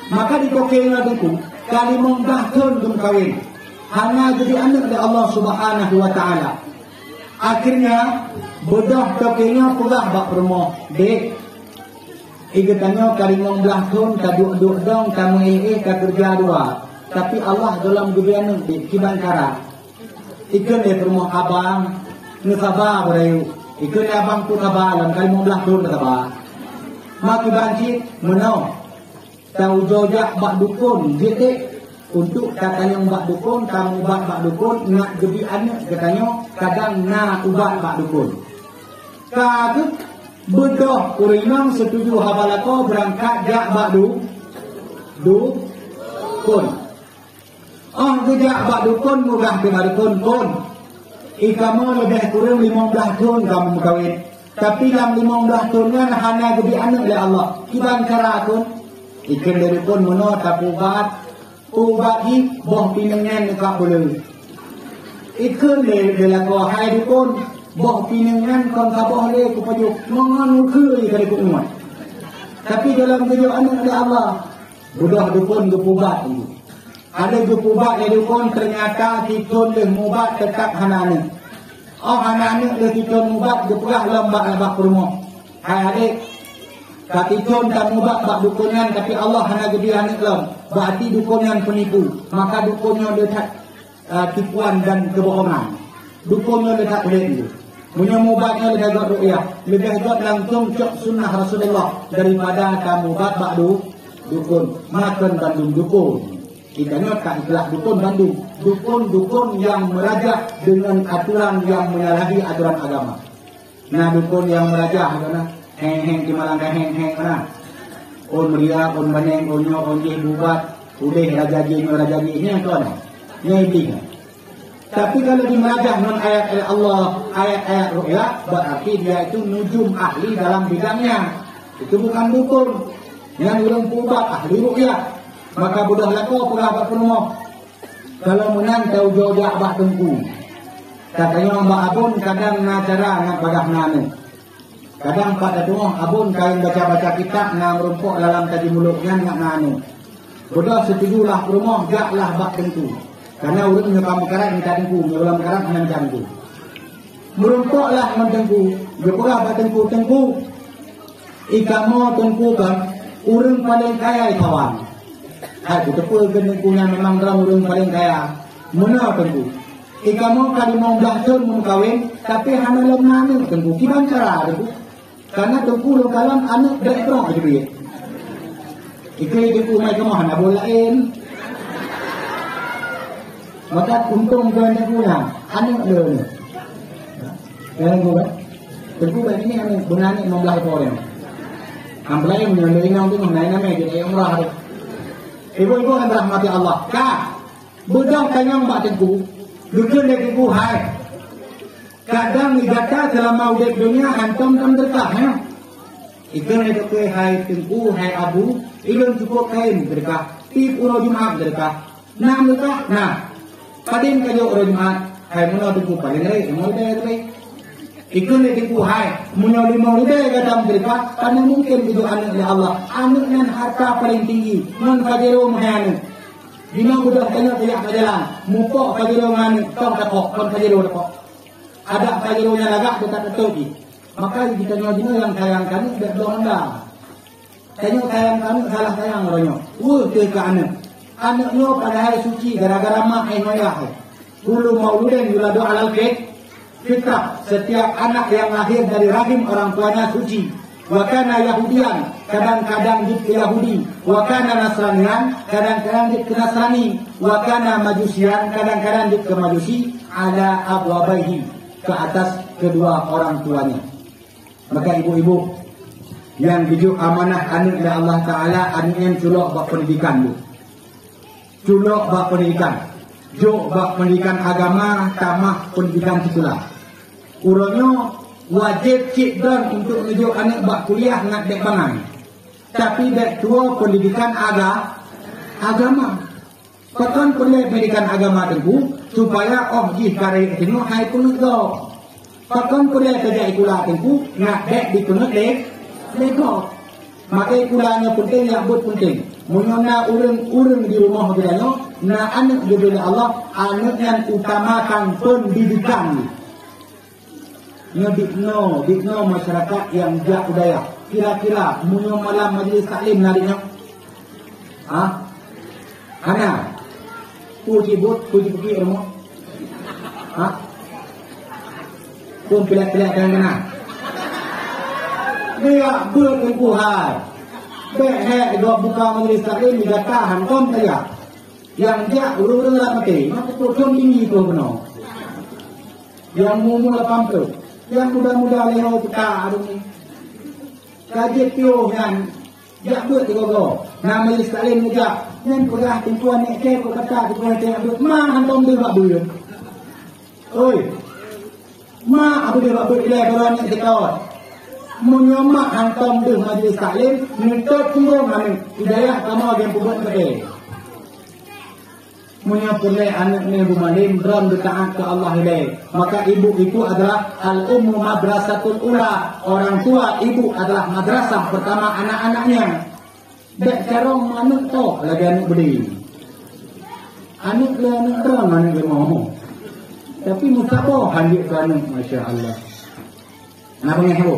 Maka dikokein lagi itu, kali menggahkan dum kawin, hana jadi anak dari Allah Subhanahu Wa Taala. Akhirnya bodoh tokenya pegah bak rumah, dek. Igatanya kali menggahkan kaduk dong kamu kerja dua. Tapi Allah dalam gebian di kibangkara. Ikan di rumah abang. Nusaba berayu, ikut abang tu kaba dalam kali 15 tahun kaba. Maki banci menau, tahu jojak bak dukun, jadi untuk katanya bak dukun, kamu bak dukun, nak gebi anak katanya kadang nak ubat bak dukun. Kadang bedoh urinang setuju habalako berangkat jak bak dukun. Oh gejak bak dukun murah dengan dukun pun. Kamu lebih kurang 15 tahun kamu kawin. Tapi dalam 15 tahun kan hanya jadi anak oleh Allah. Iban cara pun ikan dari pun menolak tapi ubat ini boh pinengan tak boleh. Ikan dari laku hai pun boh pinengan kon tak boleh kupajuk menganuki dari umat. Tapi dalam video anak oleh Allah Budak dukun gepubat itu. Ada gepubat yang dukun ternyata tikun leh mubat tetap hanane. Oh hanane leh tikun mubat gepegah lembak rumah. Hai adik, katikun tak mubat bak dukunan tapi Allah hana gede anak lem. Berarti dukunan penipu. Maka dukunnya letak tipuan dan kebohongan. Dukunnya letak boleh itu. Punya mubatnya lebih agak ru'yah. Lebih agak langsung cok sunnah Rasulullah daripada kamu mubat bak dukun. Makan Bandung dukun. Kitanya tak ikhlas dukun Bandung. Dukun yang merajah dengan aturan yang menyalahi aturan agama. Nah dukun yang merajah adalah heng-heng di Malangga heng-heng mana. On meria, on baneng, on nyo, on jih bubat. Udah raja jih ini yang tuan. Ini intinya. Tapi kalau di merajah non ayat-ayat Allah, ayat-ayat ru'yah, berarti dia itu nujum ahli dalam bidangnya. Itu bukan dukun. Yang orang bubat ahli ru'yah. Maka budak lako pula abad penuh. Kalau menang tahu jauh abad tengku. Katanya Mbak Abun kadang nacara nak badah nane. Kadang pada doa Abun kain baca-baca kitab na merumpuk dalam tadi mulutnya nak nane. Budak setujulah rumah jaklah bak tengku. Karena urut menyokam karat minta tengku, menyokam karat minta tengku. Merumpuklah mentengku, jepurah bak tengku. Ikamo tengku kan, urut paling kaya kawan. Itu tepul tengkunya memang dalam urut paling kaya. Mana tengku? Ikamo kali mau belakang mau kawin, tapi hanya lemah ni tengku. Kiban cara tengku? Karena tengku lo kalam anak dekro aja dia. Ikai tengku mai kemah nak bolain. Maka untung tuan tengkunya, anak le ni. Tengku kan? Tengku begini anak benani mau belakang orang. Ambilai menyolong yang tu mengenai nama jadi umrah tu. Ibu-ibu yang berahmati Allah. Kak, budang tanyang mbak tengku. Dukun dari tengku hai. Kadang data selama udah dunia hantam tam derkah ya. Ikan dari tengku hai tengku hai abu. Ikan cukup kain derkah. Tip uro Jumat derkah. Nam derkah. Nah, padin kajo uro Jumat. Hai mula tengku paling rei. Mula dah rei. Ikan dari tengku hai. Mula lima udah gadam derkah. Karena mungkin itu anak ya Allah. Anak yang harta paling tinggi. Non kajero mahanu. Dina budak tanya kayak jalan, mupok kajero ngan tong takok, kon kajero takok. Ada kajero nya lagak dekat tetogi. Maka kita dina yang sayang kami dak donda. Tanya sayang kami salah sayang ronyo. Ke anak. Anaknya pada hari suci gara-gara mak ai noyah. Dulu mauluden yulado alal fitrah. Setiap anak yang lahir dari rahim orang tuanya suci. Wakana Yahudian, kadang-kadang dia Yahudi. Wakana Nasranian, kadang-kadang dia ke Nasrani. Wakana Majusian, kadang-kadang dia ke Majusi. Ala abwabaihi, ke atas kedua orang tuanya. Maka ibu-ibu yang dijuk amanah anak oleh Allah Ta'ala, anak yang culok bak pendidikan tu. Culok bak pendidikan. Juk bak pendidikan agama, tamah pendidikan titulah. Uronyo wajib cik dan untuk menunjuk anak bak kuliah nak dek bangan. Tapi dek tua pendidikan agama. Pakan perlu pendidikan agama tengku supaya jih karya tengku hai punut go. Pakan perlu kerja ikulah tengku nak dek di punut lego. Maka ikulahnya penting yang buat penting. Mengenai urang di rumah bedanya, na anak diberi Allah, anak yang utamakan pendidikan. Dikno masyarakat yang jak budaya. Kira-kira munyo malam majlis taklim nariknya. Ana. Puji pergi rumah. Pun pilih-pilih dan kena. Dia berkukuhan. Behek dua buka majlis taklim juga tahan kom saja. Yang dia urung-urung lah mati. Maka tujuan tinggi itu benar. Yang mumul pampel. Yang muda-muda leho kita aduh ni. Kaji tio yang jak buat go. Nama Islam juga. Yang pernah tentuan ni ke ko kata tentuan tengah buat ma hantom dia buat buat. Oi. Ma abu dia buat ile baran ni tekawat. Menyoma hantom dia majlis taklim nuntut tunggu mana hidayah kamu yang buat ke. Menyapulai anak ni bumalim ram bertaat ke Allah ilai. Maka ibu itu adalah al-ummu madrasatul ula. Orang tua ibu adalah madrasah pertama anak-anaknya. Dek carong anak tok lagi anak berdiri. Anak le anak terang anak le mau. Tapi mutabah handik ke anak, Masya Allah. Nak pengen haru?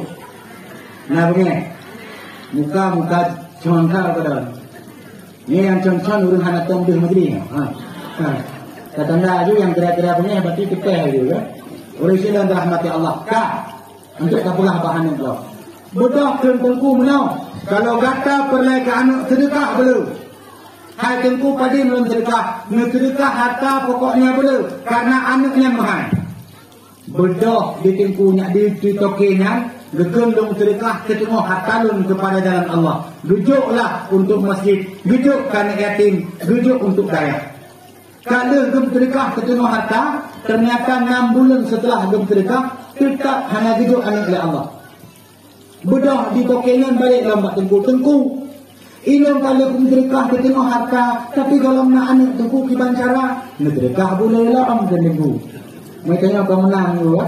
Nak pengen? Muka congkak pada. Ni yang congkak urun anak tong deh magri. Katanda aja yang kira-kira punya berarti kita aja ya. Oleh silan rahmati Allah. Kak, untuk kapulah bahan itu. Bedah tengku menau. Kalau kata perlai ke anak sedekah belum. Hai tengku padi belum sedekah. Sedekah harta pokoknya belum. Karena anaknya mahal. Bedah di tengkunya di tokinya. Gegendong sedekah ketemu harta lun kepada jalan Allah. Gejuklah untuk masjid. Gejuk karena yatim. Gejuk untuk daya. Kalau gem sedekah ketemu harta. Ternyata 6 bulan setelah gem sedekah. Tetap hanya gejuk anak oleh Allah. Bedah di tokengan balik lambat tengku. Ilang kalau kum sedekah ketemu harta. Tapi kalau nak anak tengku kiban cara. Sedekah boleh lah am tengku. Mereka kau menang dulu.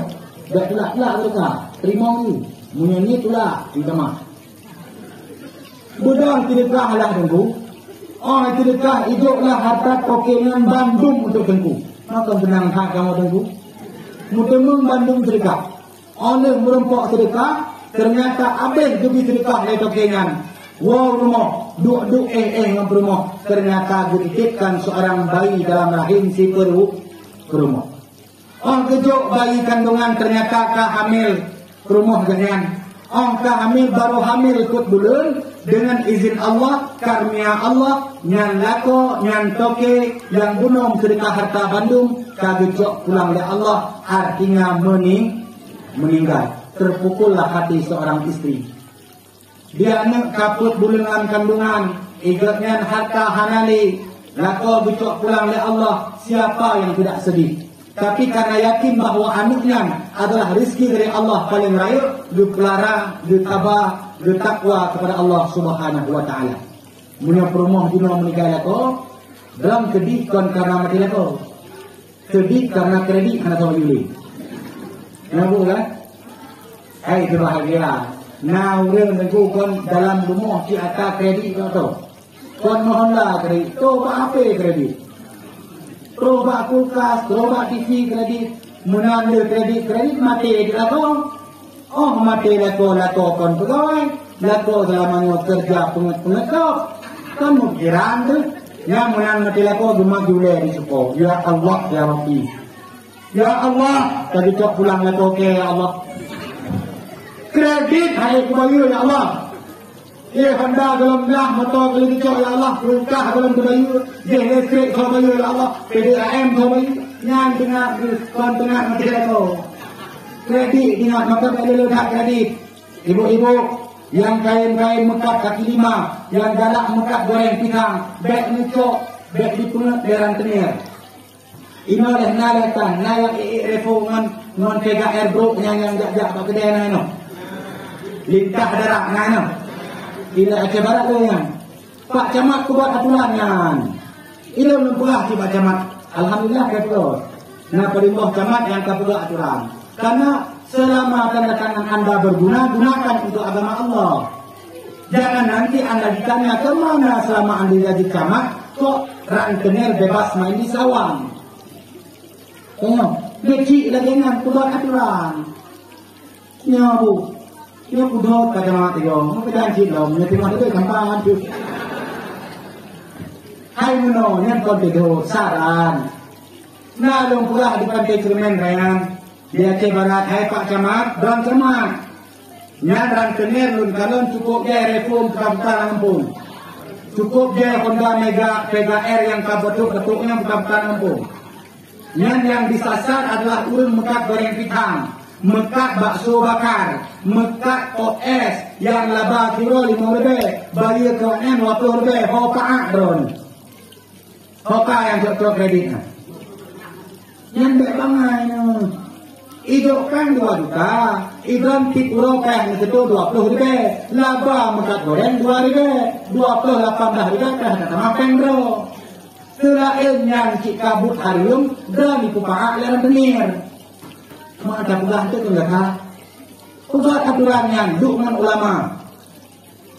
Tak telak-telak sedekah. Terima ni. Munya ni itulah. Kita mah. Bedah sedekah lah tengku. Sedekah hiduplah harta tokengan Bandung untuk tengku. Maka benang hak kamu tengku. Mutemung Bandung sedekah. Oleh merempok sedekah. Ternyata habis duit sedekah dari tokengan. Wow rumah. Duk ngam rumah. Ternyata dititipkan seorang bayi dalam rahim si perut ke rumah. Kejok bayi kandungan ternyata hamil ke rumah jangan. Hamil baru hamil ikut bulan. Dengan izin Allah, karunia Allah, nyan lako, nyan toke, yang gunung sedekah harta Bandung, kagejok pulang oleh Allah, artinya meninggal. Terpukullah hati seorang istri. Dia nak kaput bulan kandungan, igatnya harta hanali, lako gejok pulang oleh Allah, siapa yang tidak sedih? Tapi karena yakin bahawa anaknya adalah rezeki dari Allah paling raya, dipelara, ditabah, bertakwa kepada Allah Subhanahu wa taala. Munya perumah dino meninggal lako, dalam kedih kon karena mati lako. Sedih karena kredit anak tahu yuli. Kenapa kan? Hai bahagia. Nah, urang tengku kon dalam rumah si atas kredit kau. Kon mohonlah kredit. Coba apa kredit? Coba kulkas, coba TV kredit. Menanda kredit mati lako. Mati lako kon pegawai. Lako selama kerja pengetop. Kamu kiraan tu. Yang menang mati lako cuma julai di suko. Ya Allah ya Rabbi. Ya Allah. Tadi cok pulang lako ke Allah. Kredit hai kebayu ya Allah. Honda dalam belah motor kalau dicok ya Allah. Kulkah dalam kebayu. Listrik kebayu ya Allah. PDAM kebayu. Yang dengar kon tengah mati lako. Kredit ingat maka boleh letak kredit. Ibu-ibu yang kain-kain mekat kaki 5, yang galak mekat goreng pisang, beg ngecok, beg dipungut daerah tenir. Ino leh naletan, yang refo ngon kega airbrook yang jak-jak pak kedai na ino. Lintah darat na ino. Ila Aceh Barat tu yang. Pak Camat ku buat aturan yang. Ilo mempulah si Pak Camat. Alhamdulillah kata. Nah perimbah Camat yang kapula aturan. Karena selama tanda tangan anda berguna, gunakan untuk agama Allah. Jangan nanti anda ditanya kemana selama anda jadi camat, kok rantenir bebas main di sawang. Tengok, kecil lagi dengan buat aturan. Ya bu, ya budok kata mati yo, mau janji lo, nanti mau itu gampang tu. Hai muno, yang kau bedo saran. Nah dong pula di pantai Cermen Rayang. Di Aceh Barat, hai Pak Camat, Bang Camat. Nyadran kenir lun kalon cukup dia reform Kabupaten Lampung. Cukup dia Honda Mega PGR yang ketuk-ketuknya Kabupaten Lampung. Yang disasar adalah urun mekat goreng pisang, mekat bakso bakar, mekat OS yang laba kilo 5 lebih, bayar ke N 20 lebih, hoka drone. Hoka yang cocok kreditnya. Yang baik banget. Ijo kan 2 juta, idam tipuro kan itu 20 ribu, laba mekat goreng 2 ribu, 28 ribu kan sama pendro. Selain yang cik kabut harium, dan dikupak leran tenir. Maka pegah itu enggak kah? Pegah aturannya, dukungan ulama.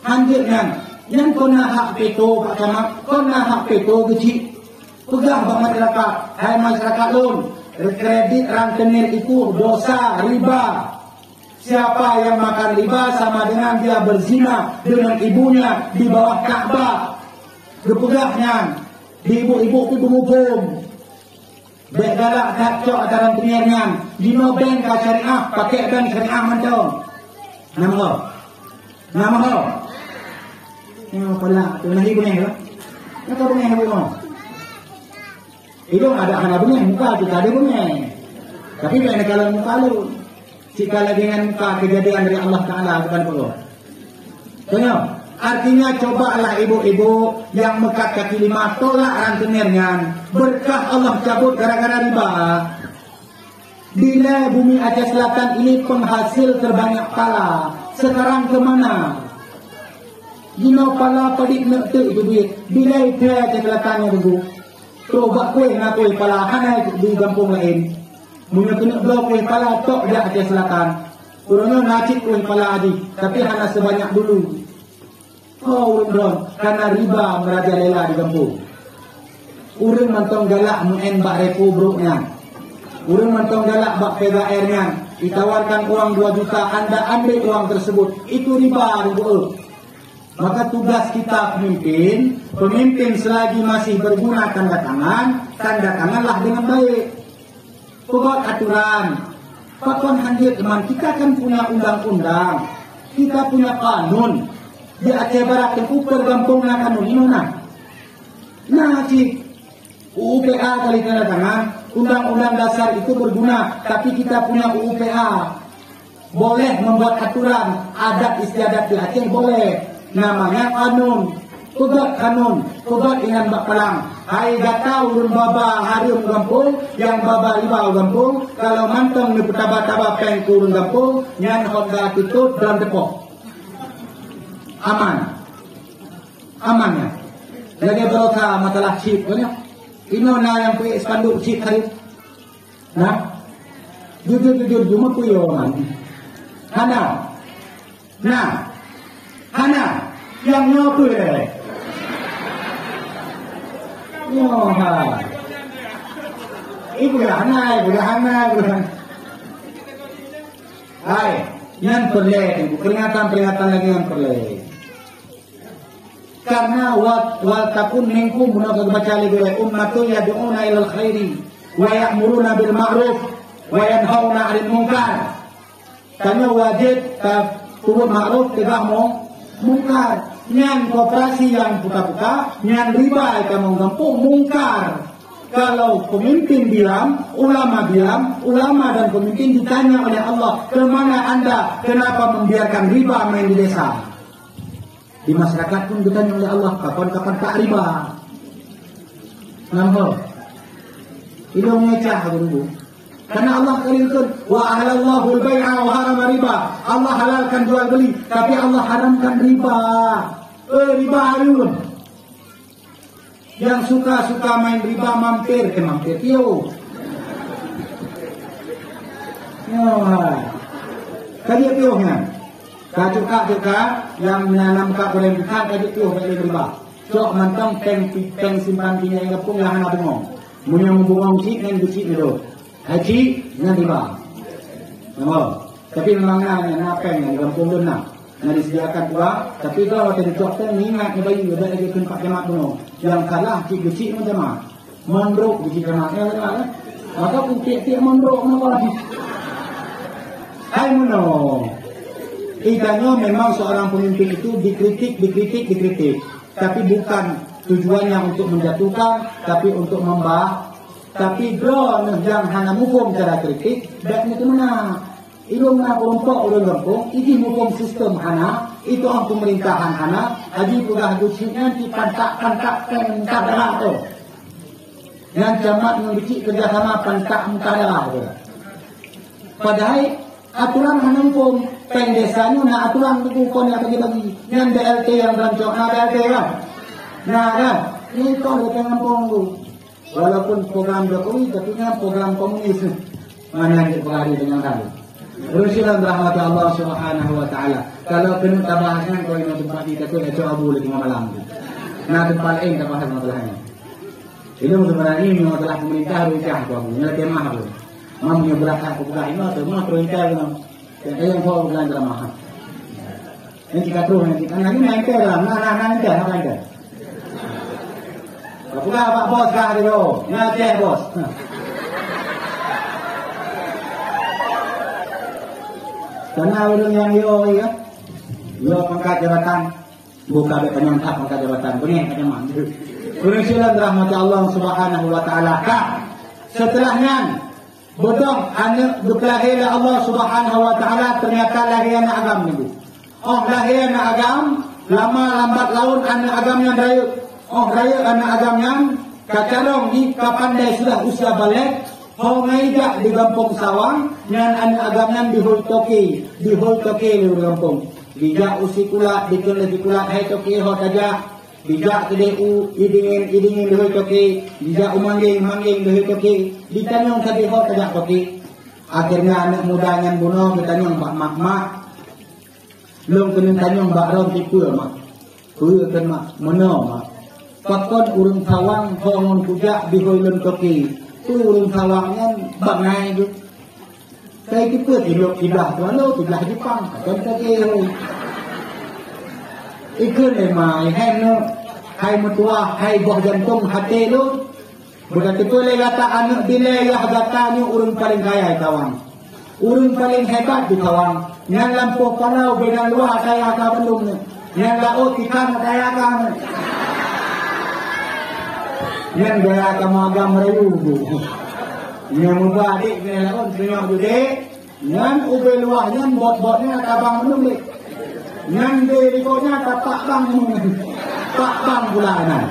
Hanjirnya, Yang kena hak peto Pak Camat, kena hak peto kecil. Pegang Pak masyarakat, hai masyarakat lun. Kredit rentenir itu dosa riba. Siapa yang makan riba sama dengan dia berzina dengan ibunya di bawah Ka'bah. Gepegahnya di ibu-ibu itu hukum. Baik galak tak cok antara rentenirnya. Lima bank ke syariah, pakai bank syariah mantau. Nama kau. Yang pala tu nahi bunyi lah. Nak bunyi apa? Itu ada hana bunyi muka tu tak ada bunyi. Tapi bila kalau muka lu, jika lagi dengan muka kejadian dari Allah Taala bukan perlu. Tengok, artinya cobalah ibu-ibu yang mekat kaki lima tolak rentenirnya. Berkah Allah cabut gara-gara riba. Bila bumi Aceh Selatan ini penghasil terbanyak pala, sekarang ke mana? Gino pala padik nak tu itu duit. Bila itu Aceh Selatan yang dulu. Coba kue nak kue pala hana di kampung lain. Mula kena belah kue pala tok dia Aceh Selatan. Urangnya ngacik kue pala adi, tapi hana sebanyak dulu. Oh urang karena riba merajalela di kampung. Urang mantong galak menembak republiknya. Urang mantong galak bak PGR-nya. Ditawarkan uang 2 juta, Anda ambil uang tersebut. Itu riba. Maka tugas kita pemimpin selagi masih berguna tanda tanganlah dengan baik. Pokok aturan. Pakon hadir teman, kita kan punya undang-undang. Kita punya kanun. Di Aceh Barat yang kampung na kanun ini mana? Nah, cik. UUPA kali tanda tangan. Undang-undang dasar itu berguna, tapi kita punya UUPA. Boleh membuat aturan adat istiadat di Aceh boleh. Namanya kanun. Tugat dengan bak palang. Hai gatau urun baba harum kampung, yang baba riba kampung. Kalau mantong ni petaba-taba peng kurun kampung, nyan honda tutup dalam depok. Aman ya. Lagi berosa masalah chip banyak. Ino na yang punya spanduk chip hari. Nah, jujur cuma puyo man. Hana yang nyopu deh. Nyoha. Ibu hana. Hai, yang perle, peringatan lagi yang perle. Karena wal takun minkum munafaq baca lagi ummatu yad'una ilal khairi wa ya'muruna bil ma'ruf wa yanhauna 'anil munkar. Karena wajib turun ma'ruf tegak mungkar. Nyan koperasi yang buka-buka, nyan riba kamu kampung mungkar. Kalau pemimpin bilang, ulama dan pemimpin ditanya oleh Allah, kemana Anda? Kenapa membiarkan riba main di desa? Di masyarakat pun ditanya oleh Allah, kapan-kapan tak riba? Nampak? Ini mengecah dulu. Karena Allah kalimkan wa ahlallahu al-bai'a wa harama riba. Allah halalkan jual beli, tapi Allah haramkan riba. Riba harun. Yang suka main riba mampir tiyo. Kajian tiyonya. Kacuka yang menanam boleh bukan kajian tiyo bagi riba. Cok mantong peng simpan punya yang pun yang anak bengong. Munya membungong cik dan bucik itu. Haji dengan riba. Tapi memangnya napeng yang kampung dona. Yang disediakan pula. Tapi kalau tadi dokter ingat ni bayi ada lagi kun Pak Camat dulu. Yang kalah cik bucik macam mana? Mondrok bucik camatnya lah. Maka pun tiap mondrok mana lagi. Hai muno. Idanya memang seorang pemimpin itu dikritik. Tapi bukan tujuannya untuk menjatuhkan, tapi untuk membahas. Tapi drone yang hanya mukum cara kritik, dan itu mana? Itu mana kelompok orang kampung, ini mukum sistem hana, itu orang pemerintahan hana, haji sudah dusinya di pantak darah tu. Yang camat memiliki kerjasama pantak darah tu. Padahal aturan hana mukum, pendesanya na aturan itu kon yang bagi-bagi. Yang DLT yang rancang, DLT kan? Kan? Ini kalau kampung tu. Walaupun program Jokowi, tapi kan program komunis. Mana yang dipengaruhi dengan kami? Rasulullah rahmat Allah Subhanahu wa taala. Kalau kena tabahan kau ini tempat kita tu nak coba boleh tengah malam tu. Nah tempat lain tabahan masalahnya. Ini sebenarnya ini masalah pemerintah rupiah tu aku. Nyala kemah tu. Mamnya belakang aku buka ini tu mah perintah tu. Yang kau bukan drama. Ini kita terus nanti kan lagi main ke dalam nanti apa itu? Buka Pak Bos kah dia? Nanti bos. Karena orang yang ya, pangkat jabatan, buka penyangka pangkat jabatan, benih macam mana? Rasulullah rahmat Allah Subhanahu wa taala. Setelahnya bodong anak berkelahi Allah Subhanahu wa taala ternyata lahir anak agam ni. Oh lahir anak agam, lama lambat laun anak agam yang raya. Oh raya anak agam yang kacarong di kapandai sudah usia balik. Kau ngajak di kampung sawang, yang anak agam yang dihultoki di kampung. Dijak usi kulak, dikele kulak, hai toki ho tajak. Dijak kedeu, idingin dihultoki, dijak umangging dihultoki, ditanyong tadi ho tajak toki. Akhirnya anak muda yang bunuh ditanyong bak mak. Belum kena tanyong bak rom tipu mak. Kuya kan mak, mana mak. Pakon urung sawang, hongon kujak dihulun toki. Urung sawangnya bangai tu. Saya kita tidur tidah tu lalu tidah Jepang. Contoh kau. Ikut lemai, hai mutua, hai buah jantung hati lu. Bukan itu le kata anak bila ya katanya urung paling kaya kawan. Urung paling hebat di kawan. Yang lampu parau beda luar saya ka belum. Yang laut ikan saya kan. Yang dia kamu agam merayu tu. Yang muka adik ni lawan senyap juga. Yang ube luah yang bot-botnya tabang belum dek. Yang dia di bawahnya tak bang pula nah.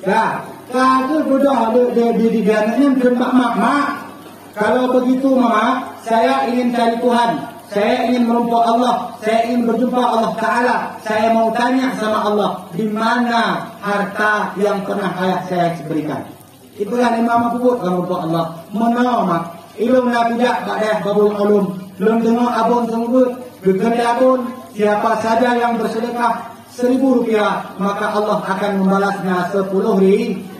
Dah, kalau sudah di gananya kena mak. Kalau begitu mama, saya ingin cari Tuhan. Saya ingin merumpuk Allah. Saya ingin berjumpa Allah Ta'ala. Saya mau tanya sama Allah. Di mana harta yang pernah ayah saya berikan? Itu kan imam aku buat merumpuk Allah. Mana mak? Ilmu nak tidak pada babul ulum. Belum dengar abon semua. Gegenda pun siapa saja yang bersedekah 1.000 rupiah, maka Allah akan membalasnya 10.000.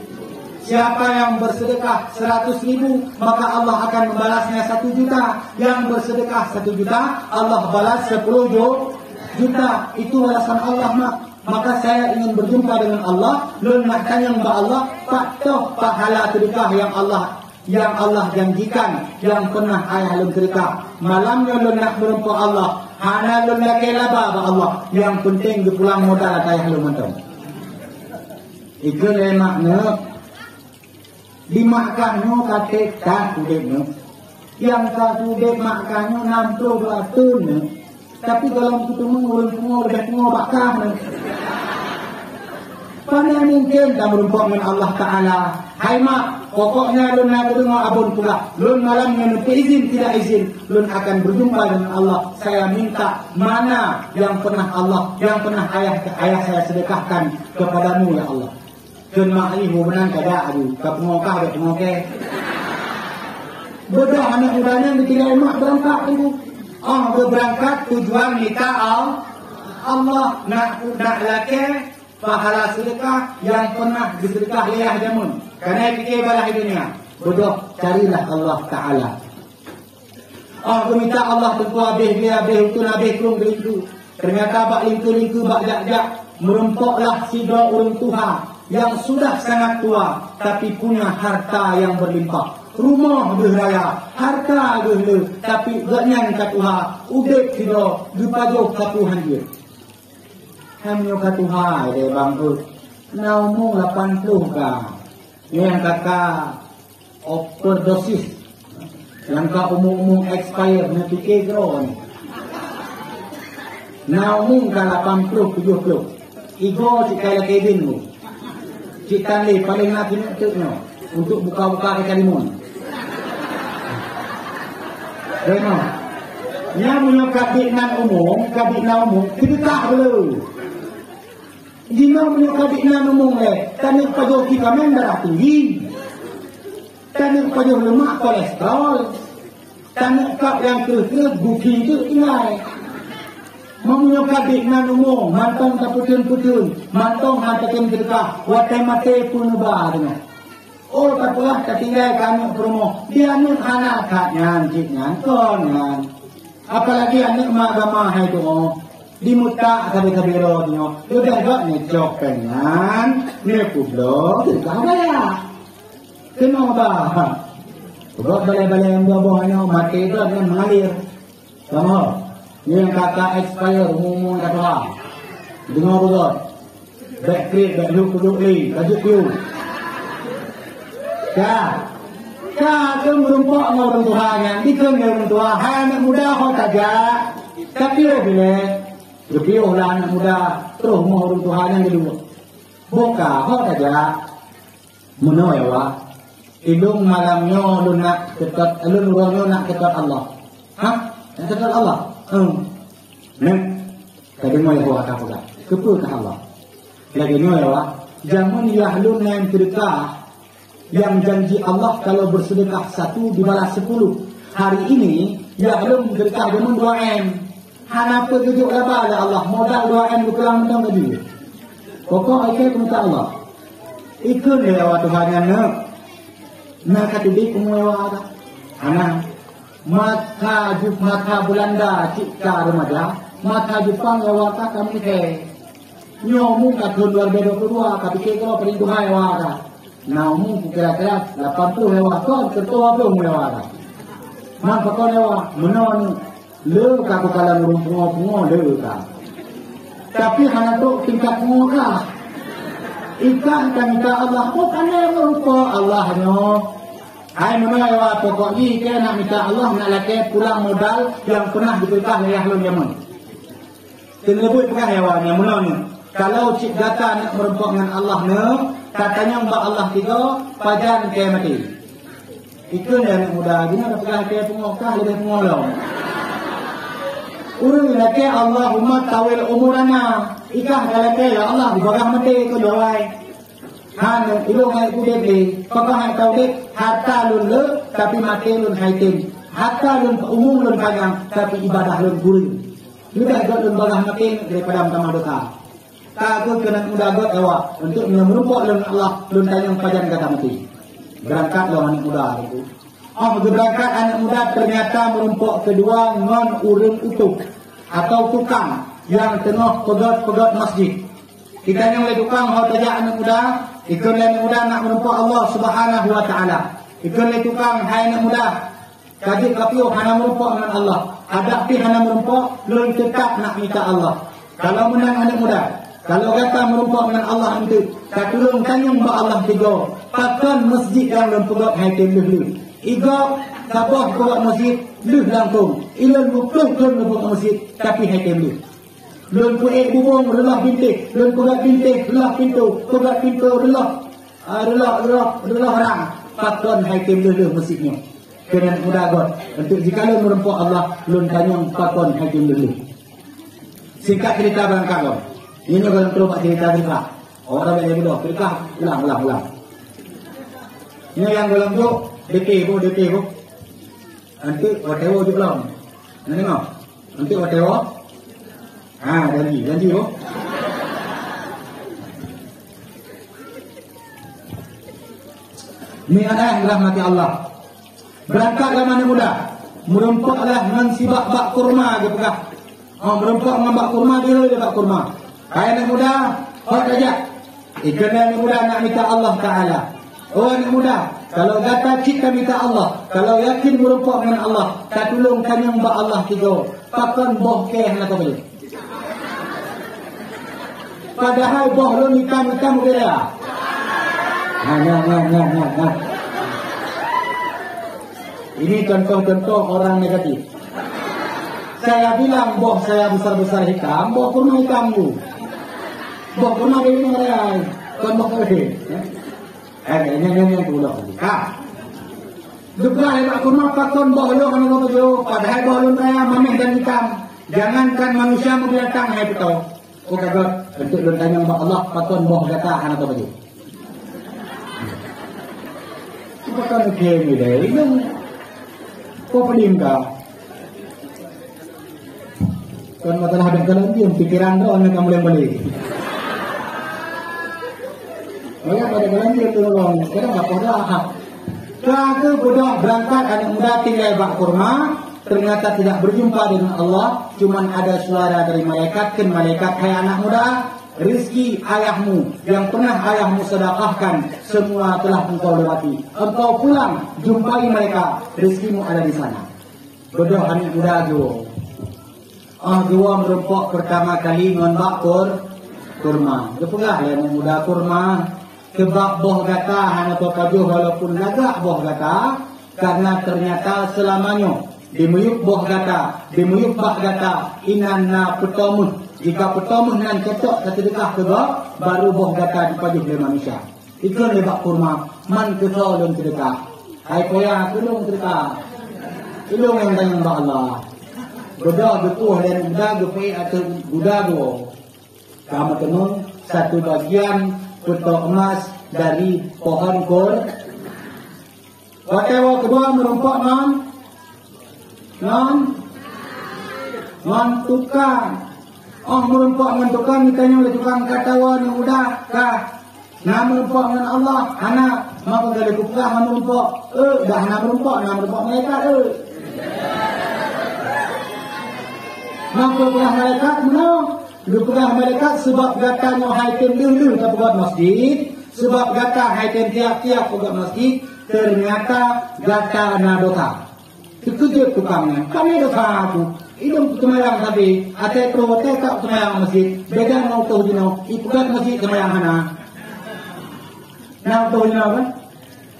Siapa yang bersedekah 100.000, maka Allah akan membalasnya 1 juta. Yang bersedekah 1 juta, Allah balas 10 juta. Itu balasan Allah mak. Maka saya ingin berjumpa dengan Allah. Lalu nak tanya kepada Allah, Pak toh pahala sedekah yang Allah janjikan, yang pernah ayah lum sedekah. Malamnya lalu nak berjumpa Allah. Hana lalu nak kelaba Allah. Yang penting di pulang modal ayah lum mentong. Itu makna dimakannya kata kudeknya. Yang kudek makannya 62 tahun. Tapi kalau kita mengurus bakar. Mana mungkin tak berumpa dengan Allah Ta'ala. Hai mak, pokoknya lun nak dengar abon pula. Lun malam yang izin tidak izin, lun akan berjumpa dengan Allah. Saya minta mana yang pernah ayah saya sedekahkan kepadamu ya Allah. Dan mak ini menang kada aduh, kapungokah pengokeh. Bodoh anak mudanya ditinggal mak berangkat itu. Berangkat tujuan nikah Allah nak laki pahala sedekah yang pernah disedekah liah jamun. Karena fikir balah dunia. Bodoh, carilah Allah Ta'ala. Aku minta Allah tentu habis itu habis kurung gelingku. Ternyata bak lingku bak jak merumpoklah si dua orang tua yang sudah sangat tua tapi punya harta yang berlimpah. Rumah berraya, harta berle, tapi ganyan katuha, udek sido, dupajo katuhan dia. Hamyo katuha, dia bangku. Naumung 80 ka. Yang kakak overdosis. Yang ka umum expire, napike gron. Naumung ka 80, 70. Igo si kaya Kevin mo. Si Tanley, paling natin nyo. Untuk buka-buka ikan limon. Reno, yang punya kabinan umum, kita dulu. Jika punya kabinan umum tanah pajau kita darah tinggi, tanah pajau lemak kolesterol, Tanah kap yang ke bukti itu tinggal. Memunyok dik nan umum, mantong taputun-putun, mantong hatakin kedekah, watai mate pun ubah dengan. Oh, tak pernah tertinggal kami promo. Dia anak anak katnya, ciknya, konnya. Apalagi anak agama hai tu, di muta kabe-kabe rodnya. Udah gak ngecok pengan, ngepublo, tidak ya. Kenapa? Sebab balai-balai yang buah-buahnya mati itu akan mengalir. Sama. Ini yang kata expire umum kata. Dengar betul. Back create, back look, tajuk you. Ya. Ka merumpak dengan orang Tuhan yang dikeng dengan orang Tuhan. Hai anak muda kau tajak. Tapi bila lebih lah anak muda terus mau orang Tuhan yang kedua. Boka kau tajak. Menoi wa. Hidung malamnya lu nak dekat, lu nurangnya nak dekat Allah. Hah? Nak dekat Allah? Nek. Tadi mau ya wa apa? Kepul ke Allah. Lagi ni ya. Jangan yahlun yang sedekah yang janji Allah kalau bersedekah 1 dibalas 10. Hari ini yahlun sedekah dengan 2M. Hanapa tujuh laba ada Allah modal 2M kurang mentang tadi. Pokok akhir minta Allah. Ikut lewat Tuhan nak. Nak kata dia pemuewa ada. Anak. Mata Belanda cipta remaja. Mata Jepang lewat kami ke. Nyomu kat tahun 2022 tapi kalau perintah lewat. Namun kira-kira 80 lewat. Kau ketua pun lewat. Nampak kau lewat. Menon. Le kaku kalah merumpungo-pungo le ka. Tapi hanya tu tingkat muka. Ikan minta Allah. Bukan yang merupa Allahnya. Hai menolak wa pokok ni ke nak minta Allah nak laki pulang modal yang pernah diberkah oleh Ahlul Yaman. Tenebut pekah hewan yang menolak. Kalau cik data nak merumpak dengan Allah ne, katanya mbak Allah 3 pajan ke mati. Itu yang muda gini ada pekah ke pengokah lebih pengolong. Urung laki Allahumma tawil umurana. Ikah laki ya Allah dibagah mati ke doai. Han ilung hai ku dek pakah hai tau dek harta lun le tapi mati lun haitin. Harta lun umum lun panjang tapi ibadah lun gurih. Mudah got lun bagah mati daripada utama dosa. Takut kena mudah got ewa untuk merumpok lun Allah lun tanyang pajan kata mati. Berangkat lo anak muda itu. Oh berangkat anak muda ternyata merumpok kedua ngon urun utuk atau tukang yang tengah pegot-pegot masjid. Kita yang oleh tukang hau tajak anak muda, ikut anak muda nak merumpok Allah Subhanahu wa taala. Ikut oleh tukang hai anak muda. Kaji kapio hana merumpok dengan Allah. Hadapi hana merumpok, lun tetap nak minta Allah. Kalau menang anak muda, kalau kata merumpok dengan Allah itu, katulung tanyang ba Allah 3. Pakan masjid yang lun pegot hai tim Igo sabah pegot masjid luh langkung. Ilun buklung kun pegot masjid tapi hai tim Lun kuek bubung relah bintik, lun pegat bintik relah pintu, pegat pintu relah orang. Pakon hai tim luh masjidnya. Kena mudah got. Untuk jika lun merumpok Allah, lun tanyang pakon hai tim luh. Singkat cerita berangkat lo. Ini kalau terus cerita. Orang banyak bodoh. Cerita ulang. Ini yang dalam tu DP bu. Nanti watewo juga belum. Nanti no. Nanti watewo. Janji bu. Ini adalah rahmati Allah. Berangkatlah mana muda. Merumpaklah dengan si bak kurma dia pegah. Merumpak dengan bak kurma dia bak kurma. Hai anak muda, hot aja. Ikan anak muda nak minta Allah Ta'ala. Oh anak muda, kalau kata cita minta Allah, kalau yakin merumpak dengan Allah, tak tolong kanyang bak Allah 3. Pakan boh keh nak kau beli. Padahal boh lo nikam dia. Nah. Ini contoh-contoh orang negatif. Saya bilang boh saya besar-besar hitam, boh kurma hitam bu. Boh kurma dia ini orang. Tuan boh kau ini pulau. Duklah hebat kurma pakon boh lo kan boh jo. Padahal boh lo kaya mameh dan hitam. Jangankan manusia mau datang hai betul. Oh kagak untuk lo tanya Allah pakon boh kata anak apa je. Pakon kemi deh. Kau pedim kah? Kan masalah ada kalau dia pikiran tu orang kamu yang balik. Orang pada kalau dia tolong, kadang tak pernah. Kalau budak berangkat anak muda tinggal bak kurma, ternyata tidak berjumpa dengan Allah, cuman ada suara dari malaikat, kan malaikat hai anak muda, rezeki ayahmu yang pernah ayahmu sedekahkan semua telah engkau lewati. Engkau pulang jumpai mereka, rezekimu ada di sana. Budak anak muda tu. Gua merempok pertama kali ngon bak kurma. Kepegah lah anak muda kurma. Kebab boh gata hana to kajuh walaupun lagak boh gata, karena ternyata selamanya dimuyuk boh gata, dimuyuk bak gata inan na petomuh. Jika petomuh nan ketok sedekah kebab baru boh gata dipajuh oleh manusia. Ikon lebak kurma man kesal dan sedekah. Hai koya tulung sedekah. Tulung yang tayang ba Allah. Budak betuh dan budak gepai atau budak go. Kamu tenung satu bagian petok emas dari pohon kur. Watewa kedua merompak non tukang. Merompak dengan tukang, ditanya oleh tukang katawa yang muda kah? Nak merompak dengan Allah, anak maka kalau tukang merompak, dah nak merompak mereka Maka pernah malaikat menang. Dupegah malaikat sebab gatanya haitem dulu tak buat masjid. Sebab gata haitem tiap-tiap buat masjid. Ternyata gata na dosa. Terkejut tukangnya. Kami dosa aku. Hidung semayang tapi. Atai provote tak semayang masjid. Beda mau tahu jino. Ipugat masjid semayang hana. Nak tahu jino kan?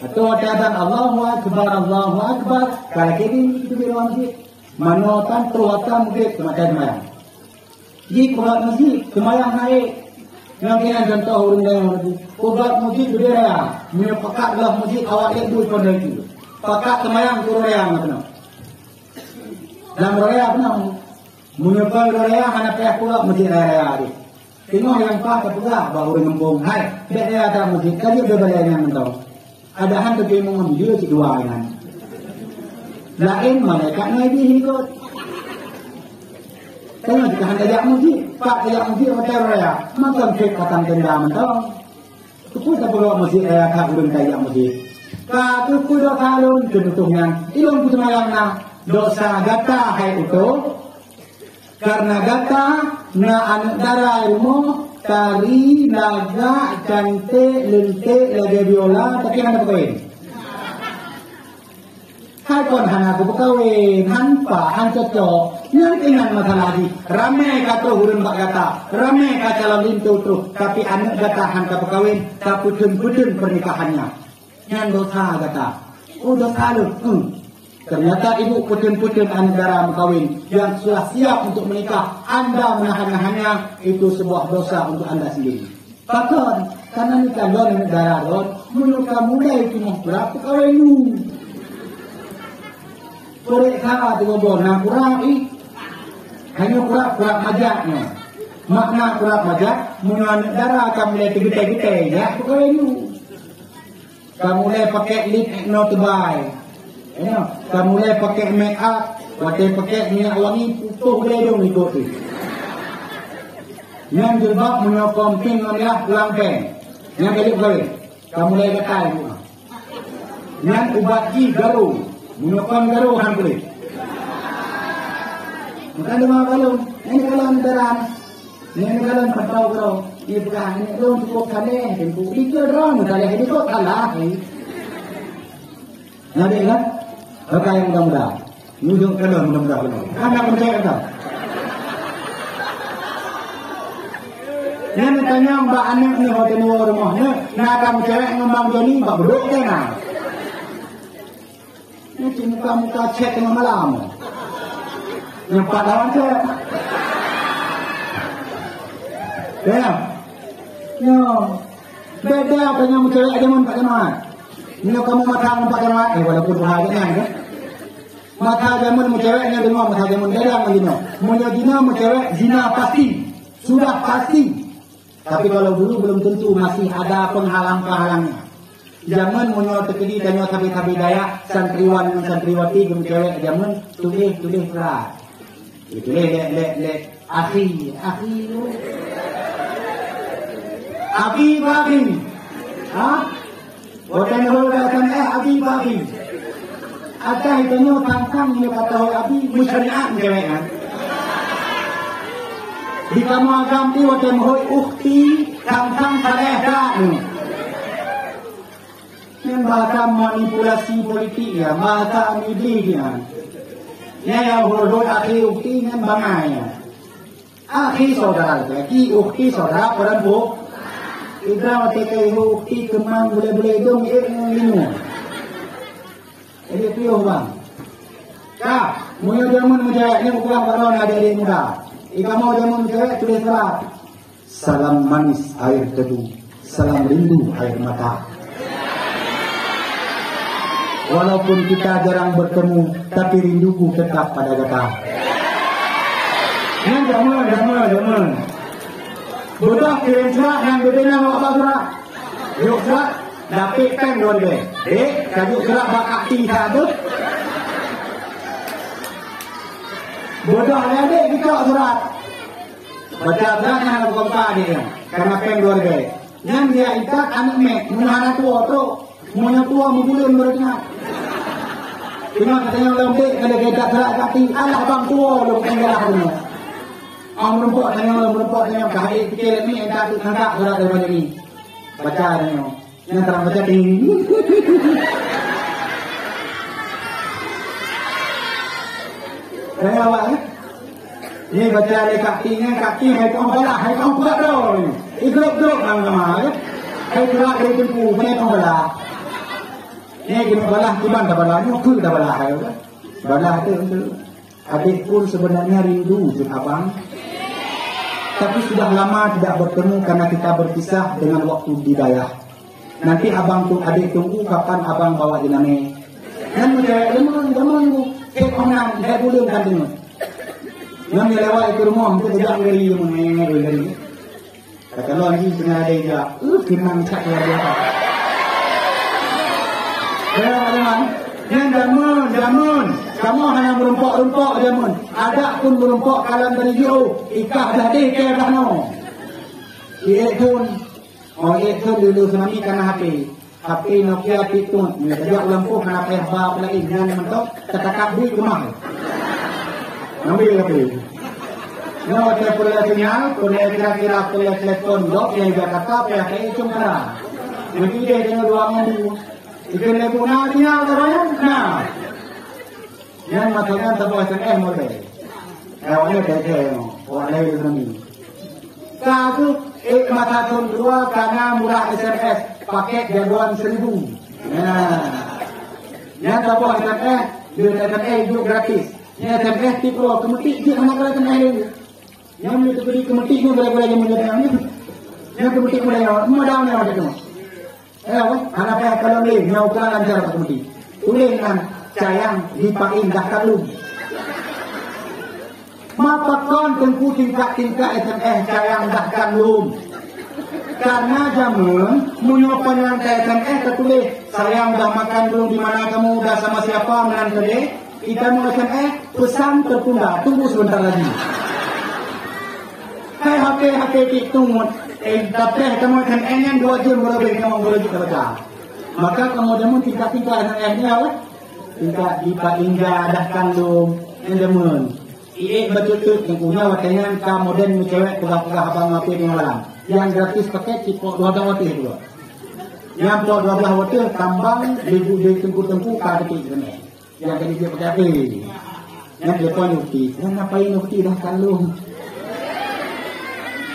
Atau ada Allahu Akbar, Allahu Akbar. Kalau kini itu di ruang masjid. Manotan perwatan mungkin semacam semayang. Di kuat masjid semayang naik. Yang kena contoh orang yang lagi. Kuat masjid tu dia ya. Punya pakat lah masjid awak lihat duit pada itu. Pakat semayang turun raya macam. Dalam raya apa nama? Punya kau raya hanya payah pula masjid raya ni. Tengok yang pakai pula bahu orang ngembung. Hai, dia ada masjid. Kali dia balik yang mentau. Ada hantu kemung dia cik dua kan. Lain malaikat nabi ikut. Tengok jika hendak ajak masjid, pak ajak masjid hotel raya, macam cek katang tenda mentong. Kepul tak perlu masjid raya kak ulun ajak masjid. Kak kepul dah kalun kenutuhnya. Ilung ku semayang na dosa gata hai itu. Karena gata na anak darah ilmu tari laga cantik lentik lagi biola tapi anda berkawin. Hai kon hana aku berkawin, hanpa, hancocok, yang ingat masalah lagi. Ramai kata hurun bak gata, ramai kata calon lintu tu, tapi anak gata hanka berkawin, tak putun-putun pernikahannya. Yang dosa gata, dosa lu. Ternyata ibu putun-putun anak darah berkawin, yang sudah siap untuk menikah, anda menahan-nahannya, itu sebuah dosa untuk anda sendiri. Bahkan, karena nikah lo anak darah lo, menurut mulai itu mau berapa kawin lu. Korek kata tengok bona kurang hanya kurang majaknya. Makna kurang majak mengenai darah kamu mulai gede-gede ya pokoknya itu. Kamu mulai pakai lip no tebal. Kamu mulai pakai make up, pakai minyak wangi putuh beledong ikut tu. Yang jilbab menyokong pin merah pulang pen. Yang gelap kawin. Kamu mulai gatal. Yang ubat ji garu. Menyokong garuhan boleh. Bukan demam balon. Ini balon darah. Ini balon patau garu. Ini bukan. Ini balon cukup kane. Tempu itu dorong. Kalau ini kok kalah. Nanti ingat. Bapa yang muda-muda. Nujung kedua muda-muda. Anda percaya tak? Ini tanya mbak anak ni hotel ni rumahnya. Nak kamu cewek ngembang Joni mbak beduk kena. Ini muka-muka cek tengah malam. Nyempat lawan cek. Ya. Ya. Beda tanya cewek zaman Pak Jamal. Ini kamu mata nampak Jamal. Walaupun bahagian kan. Mata zaman ceweknya dengar mata zaman beda dengan Munya zina cewek zina pasti. Sudah pasti. Tapi kalau dulu belum tentu masih ada penghalang-penghalangnya. Zaman munyo tekedi tanyo tabi-tabi daya santriwan dan santriwati gem cewek zaman tulis surat. Itu le akhi lu. Abi babi. Ha? Bukan orang abi babi. Ada itu tangkang ni kata abi musyariat cewek kan. Di kamu agam ti waten hoi ukti tangkang pada yang bahasa manipulasi politik ya, bahasa media ya yang huruf akhir ukti yang bangai akhir saudara lagi ukti saudara perempuan ibrah tekai ukti kemang boleh dong ilmu jadi itu bang kak mulia zaman muda ini bukan corona dari muda jika mau zaman muda tulis surat salam manis air teduh salam rindu air mata. Walaupun kita jarang bertemu, tapi rinduku tetap pada kata. Yang jangan. Budak kirim surat yang bedanya mau apa surat? Yuk surat, dapet pen dua deh. Kajuk surat bakak tingkat tu. Budak ada kita surat. Baca suratnya ada buka dia. Karena pen dua deh. Yang dia ikat anak mek, menara tua tu. Semuanya tua membulun mereka. Cuma katanya lembek kada gedak gerak kaki. Alah bang tua lu tenggelam punya. Merempok tanya kahit kecil ni entah tu tangkap surat daripada ni. Baca tanya. Yang terang baca tinggi. Saya awak ni. Ni baca le kaki hai kau balah, hai kau buat dah. Igrup nama ya. Hai gerak dari tempu, mana kau balah. Ni kita balah tiban dah balah, nyukur dah balah ayo. Balah tu adik pun sebenarnya rindu dengan abang. Tapi sudah lama tidak bertemu karena kita berpisah dengan waktu di daya. Nanti abang tu adik tunggu kapan abang bawa diname. Dan menjawab lemon tu, kekonan, saya boleh kan dengar. Yang lewat itu rumah tu tidak beri mengenai. Kata lo lagi kena ada dia, firman cak luar biasa. Yang jamun. Kamu hanya merumpok jamun. Ada pun merumpok kalam dari jauh. Ikah dah deh ke dah no. Itu dulu tsunami karena HP Nokia pitun. Sejak lampu kena pehba lagi dengan mentok ketakap di rumah. Nambil HP. No boleh sinyal, boleh kira-kira boleh telepon dok yang Jakarta PHK cuma. Nanti dia dengan dua minggu. Ikan lebu dia katanya, nah, yang maksudnya sebuah SMS model, awalnya kaya, awalnya itu ni. Satu, mata tahun dua karena murah SMS, paket jagoan 1000. Nah, yang sebuah SMS, dia SMS itu gratis. Yang SMS tipe kemetik dia mana kalau SMS ini. Yang itu beli kemetik itu boleh yang menjadi ini. Yang kemetik boleh, mudah ni ada tu. Anak kalau ni, nyau kena lancar pak kemudian. Tulis kan, sayang dipakai dah kalung. Maka kon tengku tingkat SMS sayang dah kalung. Karena jamun, munyo penyantai SMS tertulis sayang dah makan belum di mana kamu dah sama siapa menanti. Kita mau SMS pesan tertunda, tunggu sebentar lagi. Hai HP tunggu. Tapi kamu akan enam 2 jam berlebih kamu boleh kita baca. Maka kamu jamun tingkat SMS-nya apa? Tingkat dipa hingga dah kandung endemun. Betul-betul yang punya waktunya kamu dan cewek pegah-pegah abang api di malam. Yang gratis pakai cipok 12 watt itu. Yang 12 watt tambang di tengku-tengku detik ini. Yang tadi dia pakai api. Yang telepon ukti. Yang ngapain ukti dah kandung?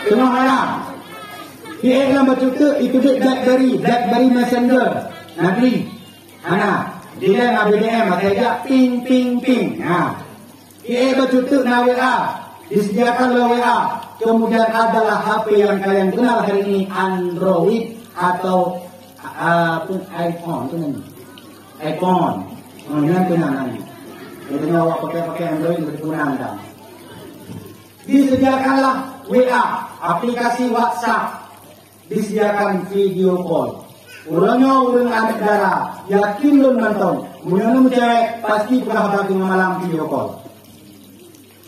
Semua malam. Dia dalam baca itu BlackBerry Messenger. Nanti, dia nak BBM atau ping. Dia baca na WA, disediakan WA. Kemudian adalah HP yang kalian kenal hari ini Android atau iPhone tu nanti. iPhone, yang kenal nanti. Jadi awak pakai Android berguna. Disediakanlah WA, aplikasi WhatsApp. Disediakan video call. Urangnya urang anak darah, yakin lun nonton. Munana cewek pasti pernah bagi malam video call.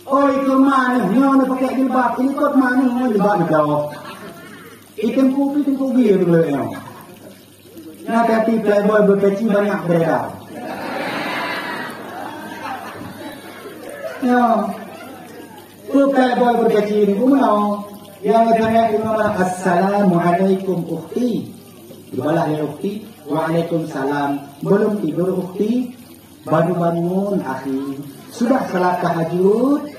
Oh itu mana? Nyonya pakai jilbab, ini kot mana? Nyonya jilbab dijawab. Ikan kupi dulu ya. Nah tapi playboy berpeci banyak beredar. Ya, tu playboy berpeci ini pun mau. Yang bertanya imam Assalamualaikum ukhti. Balah ya ukhti. Waalaikumsalam. Belum tidur ukhti. Baru bangun akhi. Sudah salat tahajud.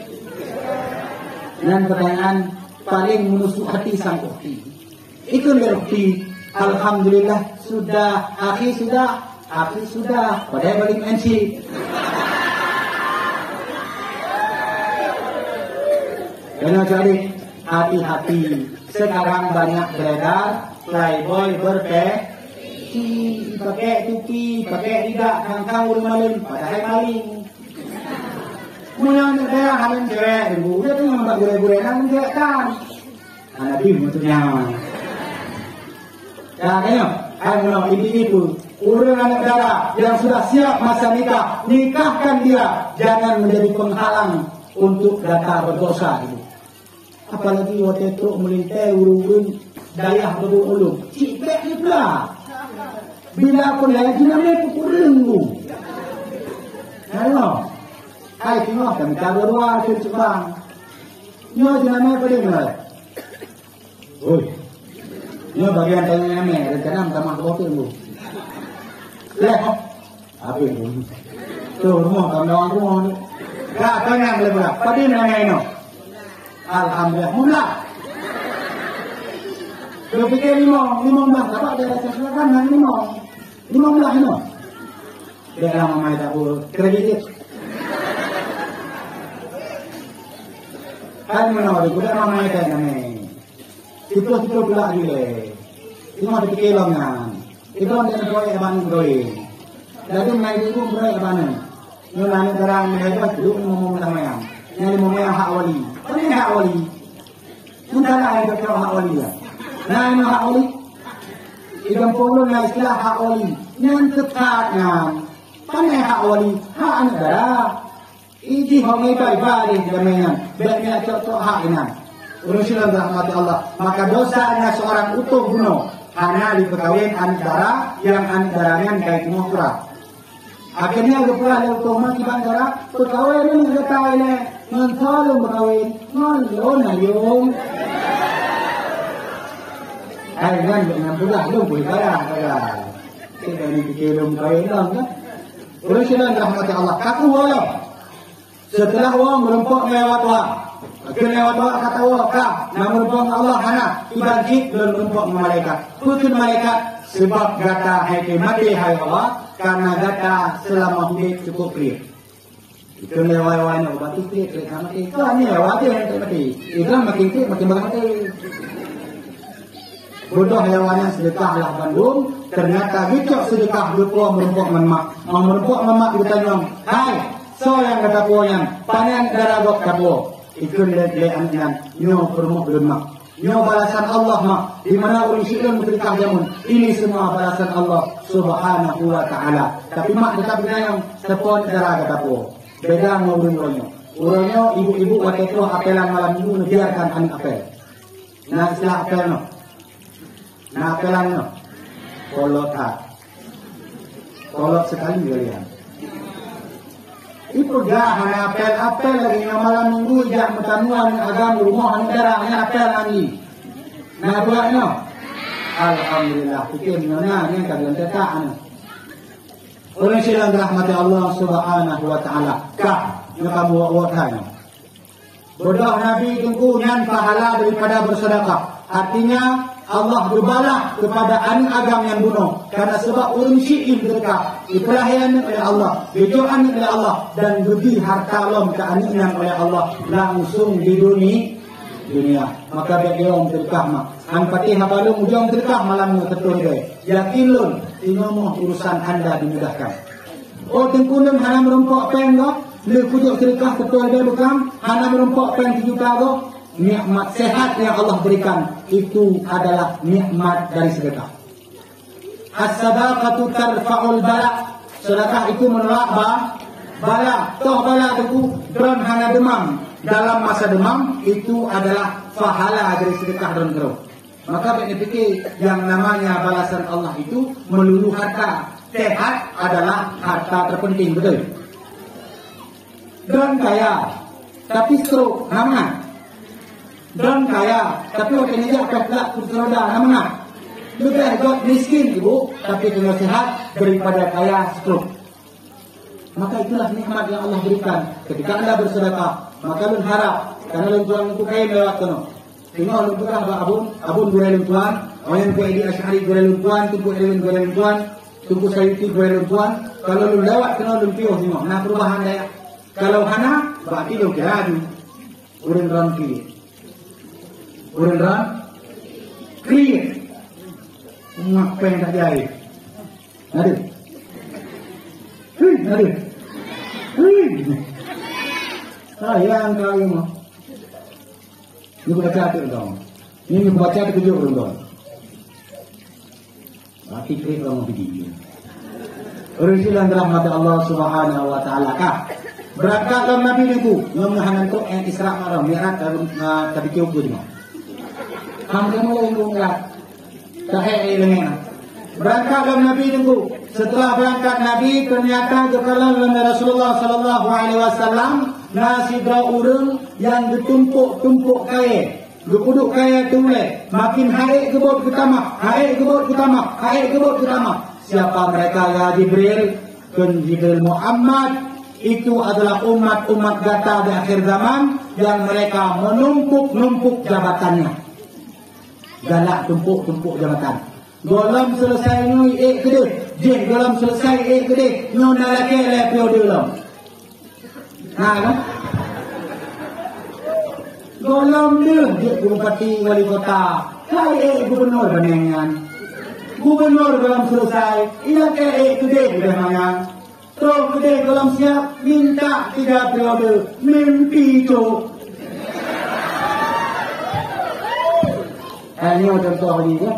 Dan pertanyaan paling menusuk hati sang ukhti. Ikut ya ukhti. Alhamdulillah sudah. Akhi sudah. Padahal balik MC. Jangan cari. Hati-hati, sekarang banyak beredar playboy berpeci, pakai tupi, pakai tidak, kangkang urung maling, padahal maling. Punya negara halin cewek, dia tuh yang gure-gure nang cewek kan. Nabi maksudnya. Ya kayaknya, ayo ibu-ibu, urang negara yang sudah siap masa nikah, nikahkan dia, jangan menjadi penghalang untuk data berdosa itu. Apalagi waktu itu melintai urung dayah berulung. Cipek ni pula. Bila pun lagi namanya pukulun tu. Ayo. Hai tengok kami kabar luar ke Jepang. Nyo jenama apa dia? Oi. Nyo bagian tanya nama rencana minta hotel tu. Leh. Apa itu? Tu rumah kami orang rumah ni. Kak tanya boleh pula. Pada nama ini. Alhamdulillah, mula. Kalau fikir limong belah, dapat dia rasa silakan dengan limong belah ini. Dia orang mamai tak boleh kredit. Kan mana orang kuda mamai tak namai. Itu pula juga. Itu ada fikir longgan. Itu ada yang berdoa abang berdoa. Jadi naik itu berdoa abang. Nolani terang mereka duduk ngomong sama yang. Yang ngomong hak wali. Apa ni hak wali? Entah lah yang berkata hak wali lah. Nah ini hak wali. Ikan puluh lah istilah hak wali. Yang tetapnya. Pandai hak wali. Hak negara. Iji hak mereka ibadah jaminan. Baiknya cocok hak ini. Urusilah rahmati Allah. Maka dosanya seorang utuh bunuh. Hanya diperkawin antara yang antaranya kait muhra. Akhirnya udah pula ada utuh mati bangkara. Perkawin ini udah tahu ini. Ngantalong berkawin, ngalon ayong. Ay kan, dengan pula dong boleh kaya. Kita ni fikir dong kawin lang kan. Orang sila rahmati Allah. Kaku walau. Setelah wang merempok lewat wang. Kelewat wang kata wang kah. Nak merempok Allah hana. Ibangkit belum merempok malaikat. Pukul malaikat sebab gata hai mati hai Allah. Karena gata selama hidup cukup clear. Itu lewat-lewatnya obat ikut, lewat mati. Kalau ni lewat dia yang mati. Iklan makin ikut, makin mati. Bodoh lewatnya sedekahlah Bandung. Ternyata bicok sedekah lupa merumpuk memak. Merumpuk memak bertanya, hai, so yang kata puanya, panen darah gok kapo. Itu lihat-lihat, nyo permuk lemak. Nyo balasan Allah mak. Di mana uli syirun berkah jamun. Ini semua balasan Allah Subhanahu wa Taala. Tapi mak tetap bertanya, sepon darah kata po. Beda dengan urangnya ibu-ibu waktu itu apelan malam minggu biarkan anak apel. Nah istilah apel no. Nah apelan no. Kolot sekali kalian. Itu dah hanya apel lagi yang malam minggu jak metanuan agama rumah negara hanya apel lagi. Nah buatnya. Alhamdulillah fikir mana ni kalian tetaan. Orang silang rahmati Allah Subhanahu wa Taala. Kah yang kamu wahai. Bodoh Nabi tungkunan pahala daripada bersedekah. Artinya Allah berbalas kepada anak agam yang bunuh karena sebab urun syi'in berkah ikhlahian oleh Allah, bejoan oleh Allah dan bagi harta lom keanian oleh Allah langsung di dunia. Maka bagi orang berkah mah an patih habalung ujung berkah malammu ketul dia. Yakin lun inomoh urusan anda dimudahkan. Oh tengkunun hana merumpok pen doh, le pujuk sedekah ketul dia bukan hana merumpok pen 7 kali. Nikmat sehat yang Allah berikan itu adalah nikmat dari sedekah. As-sadaqatu tarfa'ul bala. Sedekah itu menolak bala. Toh bala itu dron hana demam. Dalam masa demam itu adalah pahala dari sedekah dron kerau. Maka bagi fikir yang namanya balasan Allah itu melulu harta. Sehat adalah harta terpenting, betul. Dron kaya tapi stroke, namanya. Dron kaya tapi waktu ini dia kelak kursi roda, namanya. Lebih God miskin ibu, tapi kena sehat daripada kaya stroke. Maka itulah nikmat yang Allah berikan. Ketika anda bersedekah, maka lu harap karena lu tuan itu kaya lewat kono. Tengok lu berah abun gurel tuan, orang ku Edi Asy'ari gurel tuan, tunggu Edwin gurel tuan, tunggu Sayuti gurel tuan. Kalau lu lewat kena lu piuh tengok. Nah perubahan daya. Kalau hana, berarti lu kira adu. Urun ran kiri. Urun ran kiri. Ngapain tak jahit? Ada? Ada? Sayang kali mah. Ini baca tu dong. Ini baca tu kejut dong. Mati krik orang begini. Rasulullah rahmat Allah Subhanahu Wa Taala kah? Berangkat Nabi itu mengahanan tu yang Isra Mi'raj mirat tadi kau punya. Kamu mulai ngomong berangkat Nabi itu. Setelah berangkat Nabi ternyata kekalan Rasulullah Sallallahu Alaihi Wasallam nasi urang yang ditumpuk kaya, duduk kaya tule, makin hari kebot utama, Siapa mereka ya Jibril? Jibril Muhammad. Itu adalah umat gata di akhir zaman yang mereka menumpuk jabatannya. Galak tumpuk jabatan. Dalam selesai ni gede. Dalam selesai gede. Nyona laki le periode dalam. Kan? Dalam dia bupati wali kota. Kai gubernur benengan. Gubernur dalam selesai. Ia ke gede benengan. Terus gede dalam siap minta 3 periode. Mimpi tu. Ini contoh ini ya.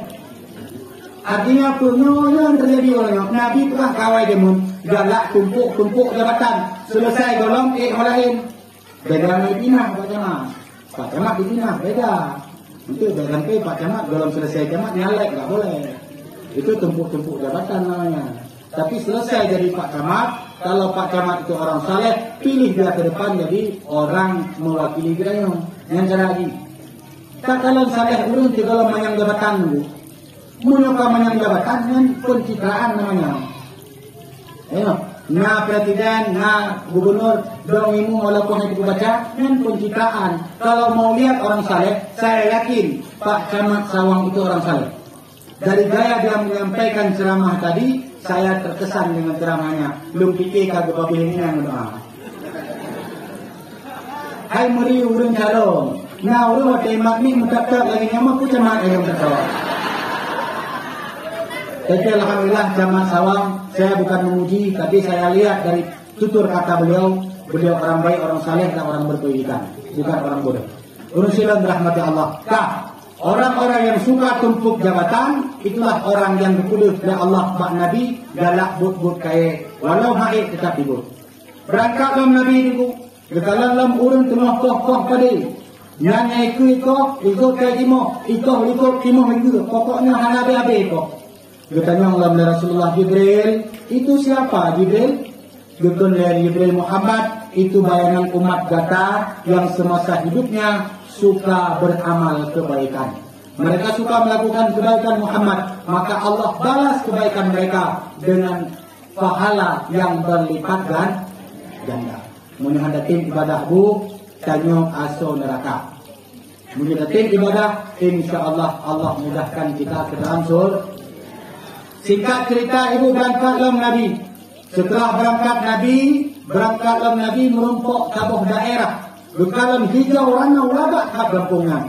Artinya punya yang terjadi orang Nabi tukang kawai demun galak tumpuk jabatan selesai golong lain beda Madinah Pak Camat di Madinah beda itu jangan Pak Camat golong selesai Camat nyalek nggak boleh itu tumpuk jabatan namanya. Tapi selesai dari Pak Camat, kalau Pak Camat itu orang saleh pilih dia ke depan jadi orang mewakili dia yang lagi. Tak kalau saleh urung di dalam manyang jabatan dulu. Menyuka manyang jabatan kan pencitraan namanya. Na presiden, na gubernur, dorong imu walaupun itu baca kan pencitraan. Kalau mau lihat orang saleh, saya yakin Pak Camat Sawang itu orang saleh. Dari gaya dia menyampaikan ceramah tadi, saya terkesan dengan ceramahnya. Belum pikir kagak babi ini yang doa. Hai meri urang calon. Nah urang waktu emak ni mendapat lagi nama ku Camat yang tertawa. Tapi alhamdulillah Camat Sawang, saya bukan memuji, tapi saya lihat dari tutur kata beliau orang baik, orang saleh, dan orang berpendidikan, bukan orang bodoh. Urusilan rahmati Allah. Orang-orang yang suka tumpuk jabatan, itulah orang yang dikudus oleh Allah Pak Nabi, galak but kaya, walau haid tetap dibut. Berangkatlah Nabi itu, kekalan urang tengah koh pada, nyanyi ikut kaya timo, ikut timo itu, pokoknya hana be kok. Ditanya oleh Rasulullah Jibril, itu siapa Jibril? Betul dari Jibril Muhammad, itu bayangan umat gata yang semasa hidupnya suka beramal kebaikan. Mereka suka melakukan kebaikan Muhammad, maka Allah balas kebaikan mereka dengan pahala yang berlipat ganda. Menghadapi ibadah bu, tanyong aso neraka. Menghadapi ibadah, insya Allah mudahkan kita ke dalam surga. Singkat cerita, ibu berangkatlah Nabi. Setelah berangkatlah Nabi merumpuk tabuh daerah. Bekalan hijau rana ulabak ke kampungan.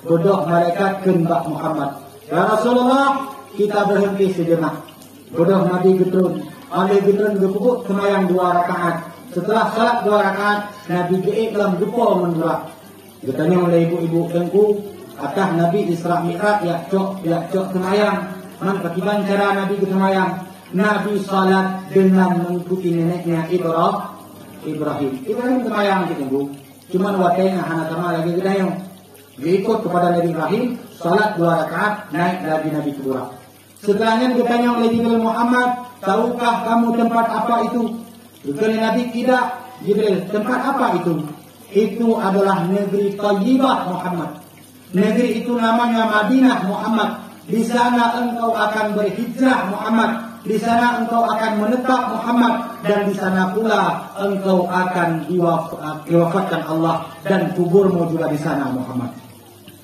Bodoh malaikat kembak Muhammad. Ya Rasulullah, kita berhenti sejenak. Bodoh Nabi getrun. Alih getrun gepukuk semayang 2 rakaat. Setelah salat 2 rakaat, Nabi ge'ik dalam gepo mendurak. Ditanya oleh ibu-ibu tengku, atah Nabi Isra Mi'raj ya cok semayang. Man ketiban cara Nabi kesemayang. Nabi salat dengan mengikuti neneknya Ibrahim. Ibrahim kesemayang kita bu. Cuman watenya hana sama lagi gedayong. Dia ikut kepada Nabi Ibrahim, salat 2 rakaat, naik lagi Nabi kedua. Setelahnya kita tanya oleh Jibril Muhammad, tahukah kamu tempat apa itu? Bukan Nabi tidak. Jibril, tempat apa itu? Itu adalah negeri Thayyibah Muhammad. Negeri itu namanya Madinah Muhammad. Di sana engkau akan berhijrah Muhammad. Di sana engkau akan menetap Muhammad. Dan di sana pula engkau akan diwafatkan Allah. Dan kuburmu juga di sana Muhammad.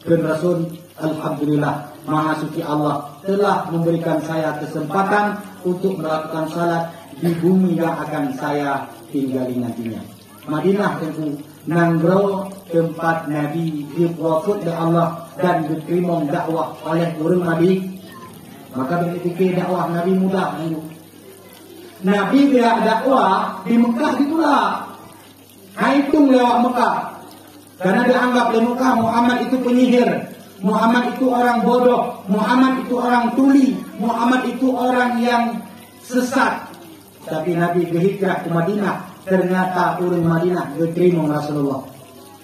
Dan Rasul, Alhamdulillah, Maha Suci Allah telah memberikan saya kesempatan untuk melakukan salat di bumi yang akan saya tinggali nantinya. Madinah tentu nanggro tempat Nabi diwafat oleh Allah dan diterima dakwah oleh orang Nabi. Maka berfikir dakwah Nabi mudah. Nabi dia dakwah di Mekah ditolak. Hitung lewat Mekah. Karena dianggap di Mekah Muhammad itu penyihir. Muhammad itu orang bodoh. Muhammad itu orang tuli. Muhammad itu orang yang sesat. Tapi Nabi berhijrah ke Madinah. Ternyata orang Madinah diterima Rasulullah.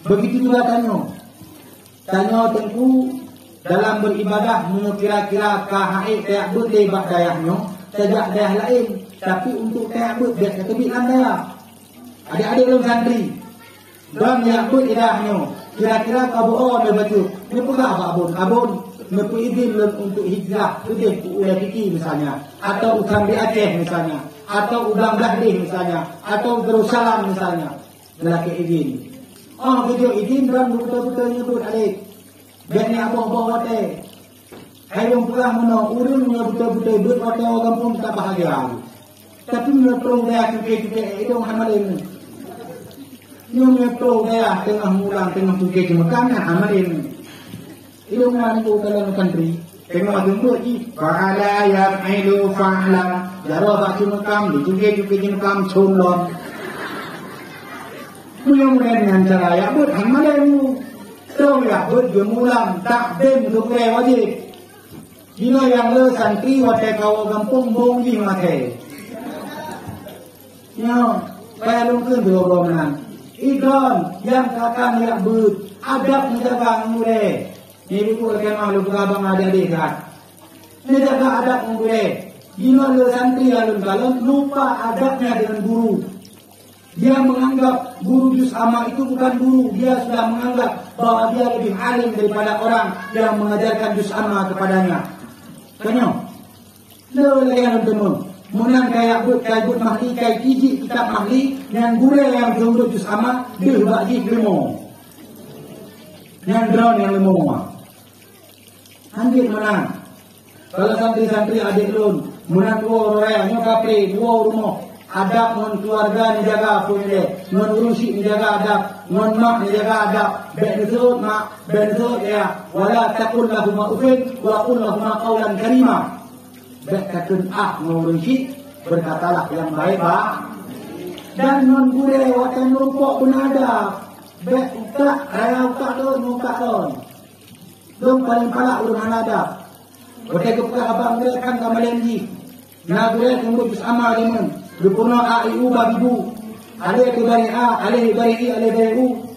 Begitu juga Tanya tengku dalam beribadah kira-kira kahai kayak berdeh bak dayahnya. Sejak dayah lain. Tapi untuk kayak berdeh ketebilan dayah. Adik-adik belum santri. Dan yang pun idahnya. Kira-kira kau dia baca. Dia pegah apa abun? Mereka izin untuk hijrah. Kedih ulah kiki misalnya. Atau utang di Aceh misalnya. Atau udang Dahdi misalnya. Atau Darussalam misalnya. Lelaki izin. Kerja izin dan betul-betul nyebut adik. Biarnya apa-apa wate. Hayong pulang mana. Urungnya betul-betul duit wate orang pun tak bahagia. Tapi mereka dia cukai-cukai. Itu Muhammad ini. Mereka dia tengah mulang, tengah cukai makanan Muhammad ini. Itu mana itu kalau country. Tengok jumpa ni. Fa'ala yaf'ilu fa'lam. Jaro baki makam, dicukai-cukai makam, colon. Mudah-mudahan dengan cara ya, buat Muhammad ini. Tahu ya, buat gemulang, takdim, cukai wajib. Jika yang le santri, watai kau gampung, bong di makai. Ya, kaya lungkun dua menang. Ikon yang kakang yang ber adab menjaga mure. Ini bukan kemah lu berabang adik-adik kan. Menjaga adab mure. Jika le santri lalu kalon lupa adabnya dengan guru. Dia menganggap guru juz amma itu bukan guru. Dia sudah menganggap bahwa dia lebih alim daripada orang yang mengajarkan juz amma kepadanya. Kenyo. Le yang temu. Menang kayak but mahli kayak kiji kitab mahli yang gure yang jumlah juz amma dia bagi limo. Yang drone yang limo. Hampir menang. Kalau santri-santri adik lun menang dua orang nyokapri dua rumah. Adab mon keluarga dijaga punya. Mon urusi dijaga adab. Mon mak dijaga adab. Benzut mak benzut ya. Wala taqul lahum ufin wa qul lahum qawlan karima. Berkatun mengurusi berkatalah yang baik dan non gure watan rupok benada tak raya utak don dong paling palak urang ada wate kepa abang gure kan kamalenji na gure tunggu bis amal liman dipurno aiu babibu ale ke bari a ale bari i ale bari u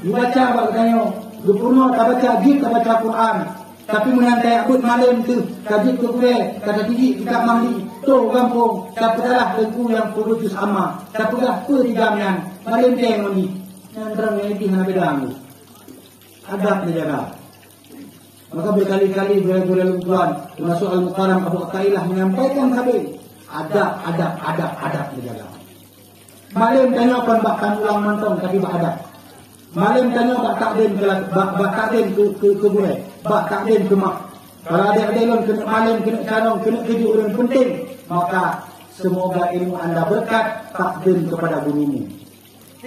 dibaca bagdanyo dipurno tabaca git tabaca Quran. Tapi menantai abut malam tu, kabit ke kue, kata tinggi kita mandi, tu kampung, kapitalah lengku yang produs amma, kapitalah perigamian, malam dia yang mandi, yang terang yang itu mana bedang tu, adab dijaga. Maka berkali-kali guru-guru lungkuan, termasuk Al-Muqaram Abu Qailah menyampaikan kabin, adab dijaga. Malam tanya kan bahkan ulang mantong, tapi adab. Malam tanya bak takdim ke gure, bak takdim ke mak. Kalau adik-adik lon kena malam kena canong, kena kerja orang penting, maka semoga ilmu anda berkat takdim kepada gurumu.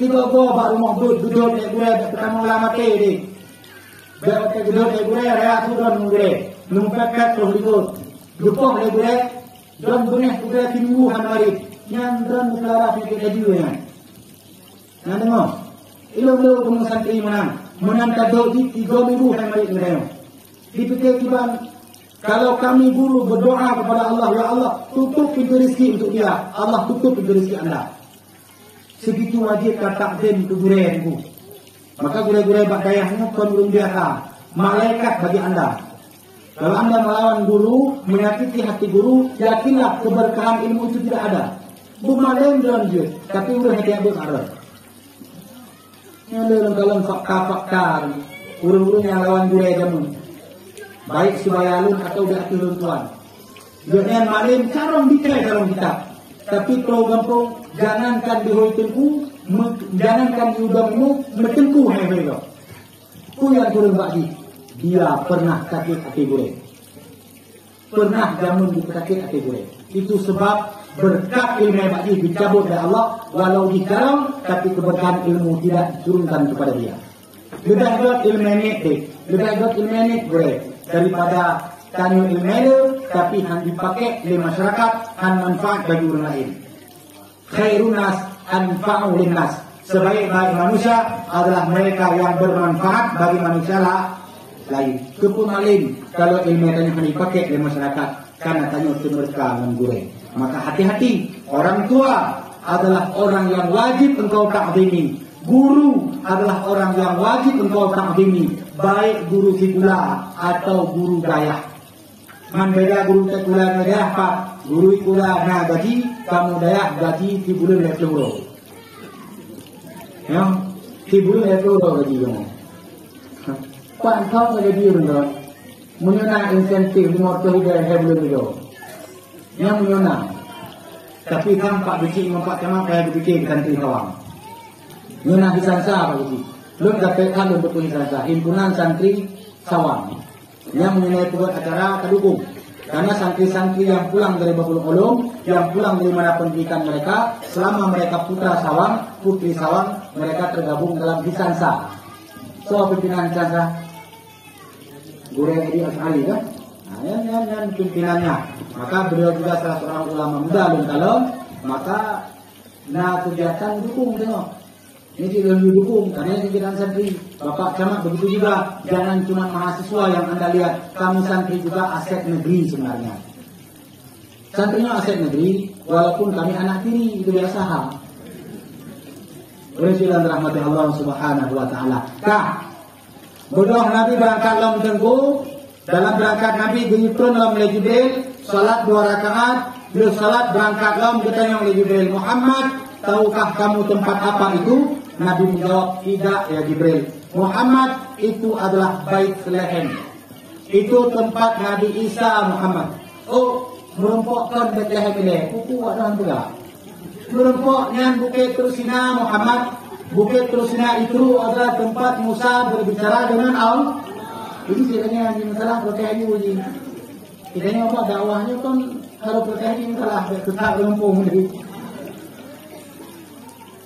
Tiba go bak rumah duduk dek gure pertama lama ke ni. Dek duduk dek gure raya turun gure, numpekat roh dikut. Dupoh dek gure, don buneh gure timbuhan mari. Yang don mulara fikir kajian. Nah dengar. Ilo kamu santri menang kadok di 3 minggu yang balik mereka. Dipikir kiban Kalau kami guru berdoa kepada Allah, ya Allah, tutup pintu rezeki untuk dia. Allah tutup pintu rezeki anda. Segitu wajib takdim itu gureh itu. Maka gureh-gureh bakayahnya kon belum biasa. Malaikat bagi anda. Kalau anda melawan guru, menyakiti hati guru, yakinlah keberkahan ilmu itu tidak ada. Bukan lain dalam juz, tapi udah hati abis ada. Yang dalam fakta-fakta, urung-urung yang lawan gureh jamun. Baik sebayalun atau di hati luntuan. Jangan malim, carong dikira carong kita. Tapi pro-gampro, jangankan dihoi tengku, jangankan diudangmu, metengku hei-hei. Ku yang turun bagi. Dia pernah sakit hati gureh. Pernah jamun sakit hati gureh. Itu sebab berkat ilmu bagi dicabut oleh Allah. Walau dikarang, tapi keberkahan ilmu tidak diturunkan kepada dia. Lebih baik ilmu ini deh. Lebih baik ilmu ini gureh. Daripada tanyu ilmu ini, tapi yang dipakai oleh masyarakat, yang manfaat bagi orang lain. Khairunas anfa'u linnas. Sebaik-baik manusia adalah mereka yang bermanfaat bagi manusia lain. Kepun alim kalau ilmu tanya yang dipakai oleh masyarakat karena tanya mereka menggureng. Maka hati-hati, orang tua adalah orang yang wajib engkau takdimi. Guru adalah orang yang wajib engkau takdimi, baik guru sikula atau guru gaya. Man beda guru sikula gaya apa? Guru sikula na gaji, kamu daya gaji di bulan April. Ya, di bulan April gaji kamu. Pak kau ada di rumah, menyona insentif di motor hidayah hebel itu, yang menyona. Tapi kan Pak Bicik mempak cama kayak dipikir kantin kawang. Menyona hisansa Pak Bicik, belum dapat kan untuk hisansa, himpunan santri sawang. Yang menyona buat acara kedukung. Karena santri-santri yang pulang dari Babul Ulum, yang pulang dari mana pendidikan mereka, selama mereka putra sawang, putri sawang, mereka tergabung dalam hisansa. So pimpinan hisansa. Gureh Edi As'ali kan? Nah, yang pimpinannya. Maka beliau juga salah seorang ulama muda kalau maka nah kegiatan dukung tengok. Ini juga didukung karena kegiatan santri. Bapak camat begitu juga. Jangan cuma mahasiswa yang anda lihat. Kamu santri juga aset negeri sebenarnya. Santrinya aset negeri, walaupun kami anak tiri itu biasa hal. Bersyukur rahmat Allah Subhanahu Wa Taala. Bodoh Nabi berangkat dalam tengku. Dalam berangkat Nabi dihitung dalam Jibril. Salat 2 rakaat. Beliau salat berangkat dalam ditanya oleh Jibril, Muhammad, tahukah kamu tempat apa itu? Nabi menjawab, tidak ya Jibril. Muhammad itu adalah Baitlehen. Itu tempat Nabi Isa Muhammad. Oh, merumpokkan Baitlehen ini. Kuku ada juga. Merumpoknya Bukit Trusina Muhammad. Bukit Trusina itu adalah tempat Musa berbicara dengan Allah. Ini ceritanya yang masalah protein ini. Kita apa dakwahnya kan kalau protein salah tetap lempung dari.